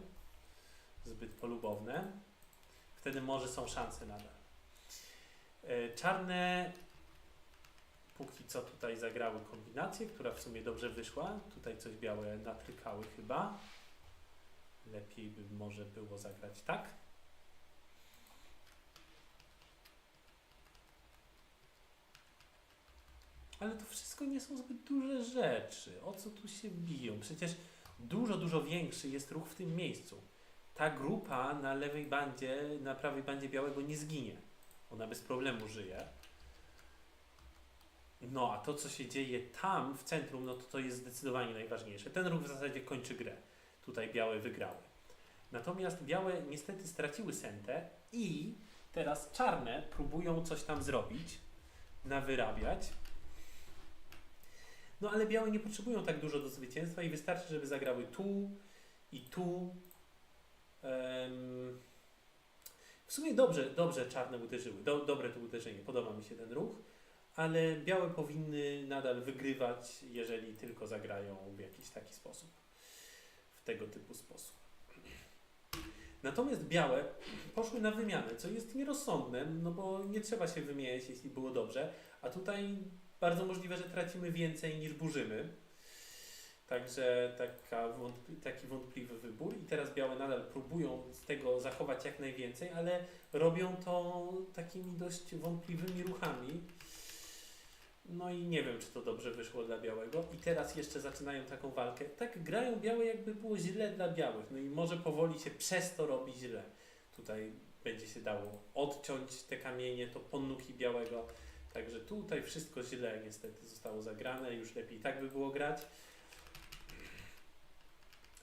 zbyt polubowne. Wtedy może są szanse nadal. Czarne póki co tutaj zagrały kombinację, która w sumie dobrze wyszła. Tutaj coś białe natrykały chyba. Lepiej by może było zagrać tak. Ale to wszystko nie są zbyt duże rzeczy. O co tu się biją? Przecież dużo większy jest ruch w tym miejscu. Ta grupa na lewej bandzie, na prawej bandzie białego nie zginie. Ona bez problemu żyje. No a to, co się dzieje tam w centrum, no to jest zdecydowanie najważniejsze. Ten ruch w zasadzie kończy grę. Tutaj białe wygrały. Natomiast białe niestety straciły sentę i teraz czarne próbują coś tam zrobić, nawyrabiać. No ale białe nie potrzebują tak dużo do zwycięstwa i wystarczy, żeby zagrały tu i tu. W sumie dobrze czarne uderzyły. Dobre to uderzenie, podoba mi się ten ruch, ale białe powinny nadal wygrywać, jeżeli tylko zagrają w jakiś taki sposób. W tego typu sposób. Natomiast białe poszły na wymianę, co jest nierozsądne, no bo nie trzeba się wymieniać, jeśli było dobrze, a tutaj bardzo możliwe, że tracimy więcej niż burzymy. Także taki wątpliwy wybór i teraz białe nadal próbują z tego zachować jak najwięcej, ale robią to takimi dość wątpliwymi ruchami. No i nie wiem, czy to dobrze wyszło dla białego. I teraz jeszcze zaczynają taką walkę. Tak grają białe, jakby było źle dla białych. No i może powoli się przez to robi źle. Tutaj będzie się dało odciąć te kamienie, to ponnuki białego. Także tutaj wszystko źle niestety zostało zagrane. Już lepiej tak by było grać.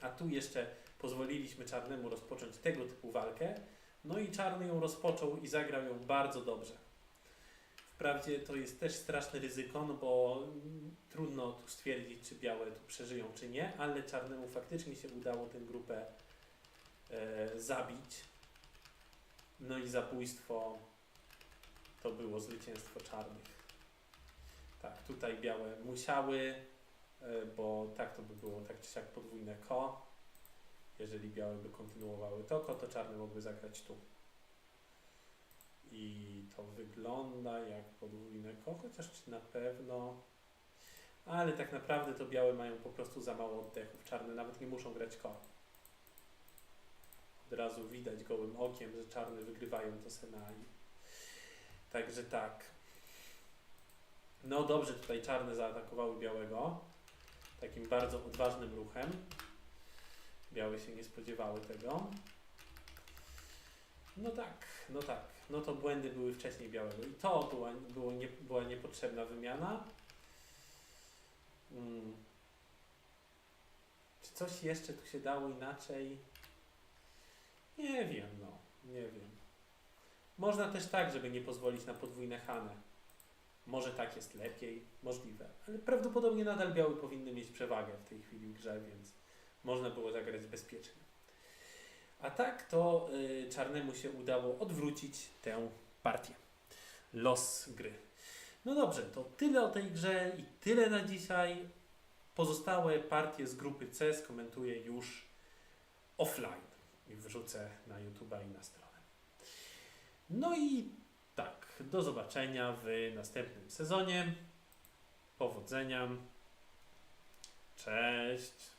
A tu jeszcze pozwoliliśmy czarnemu rozpocząć tego typu walkę. No i czarny ją rozpoczął i zagrał ją bardzo dobrze. Wprawdzie to jest też straszne ryzyko, no bo trudno tu stwierdzić, czy białe tu przeżyją, czy nie, ale czarnemu faktycznie się udało tę grupę zabić. No i zabójstwo to było zwycięstwo czarnych. Tak, tutaj białe musiały, bo tak to by było tak czy siak podwójne ko. Jeżeli białe by kontynuowały to ko, to czarne mogły zagrać tu. I to wygląda jak podwójne ko, chociaż czy na pewno... Ale tak naprawdę to białe mają po prostu za mało oddechów. Czarne nawet nie muszą grać ko. Od razu widać gołym okiem, że czarne wygrywają to Senai. Także tak. No dobrze, tutaj czarne zaatakowały białego. Takim bardzo odważnym ruchem. Białe się nie spodziewały tego. No tak. No to błędy były wcześniej białego. I to była niepotrzebna wymiana. Czy coś jeszcze tu się dało inaczej? Nie wiem. Można też tak, żeby nie pozwolić na podwójne hane. Może tak jest lepiej, możliwe, ale prawdopodobnie nadal białe powinny mieć przewagę w tej chwili w grze, więc można było zagrać bezpiecznie. A tak to czarnemu się udało odwrócić tę partię. Los gry. No dobrze, to tyle o tej grze i tyle na dzisiaj. Pozostałe partie z grupy C skomentuję już offline i wrzucę na YouTube'a i na stronę. No i tak, do zobaczenia w następnym sezonie. Powodzenia. Cześć.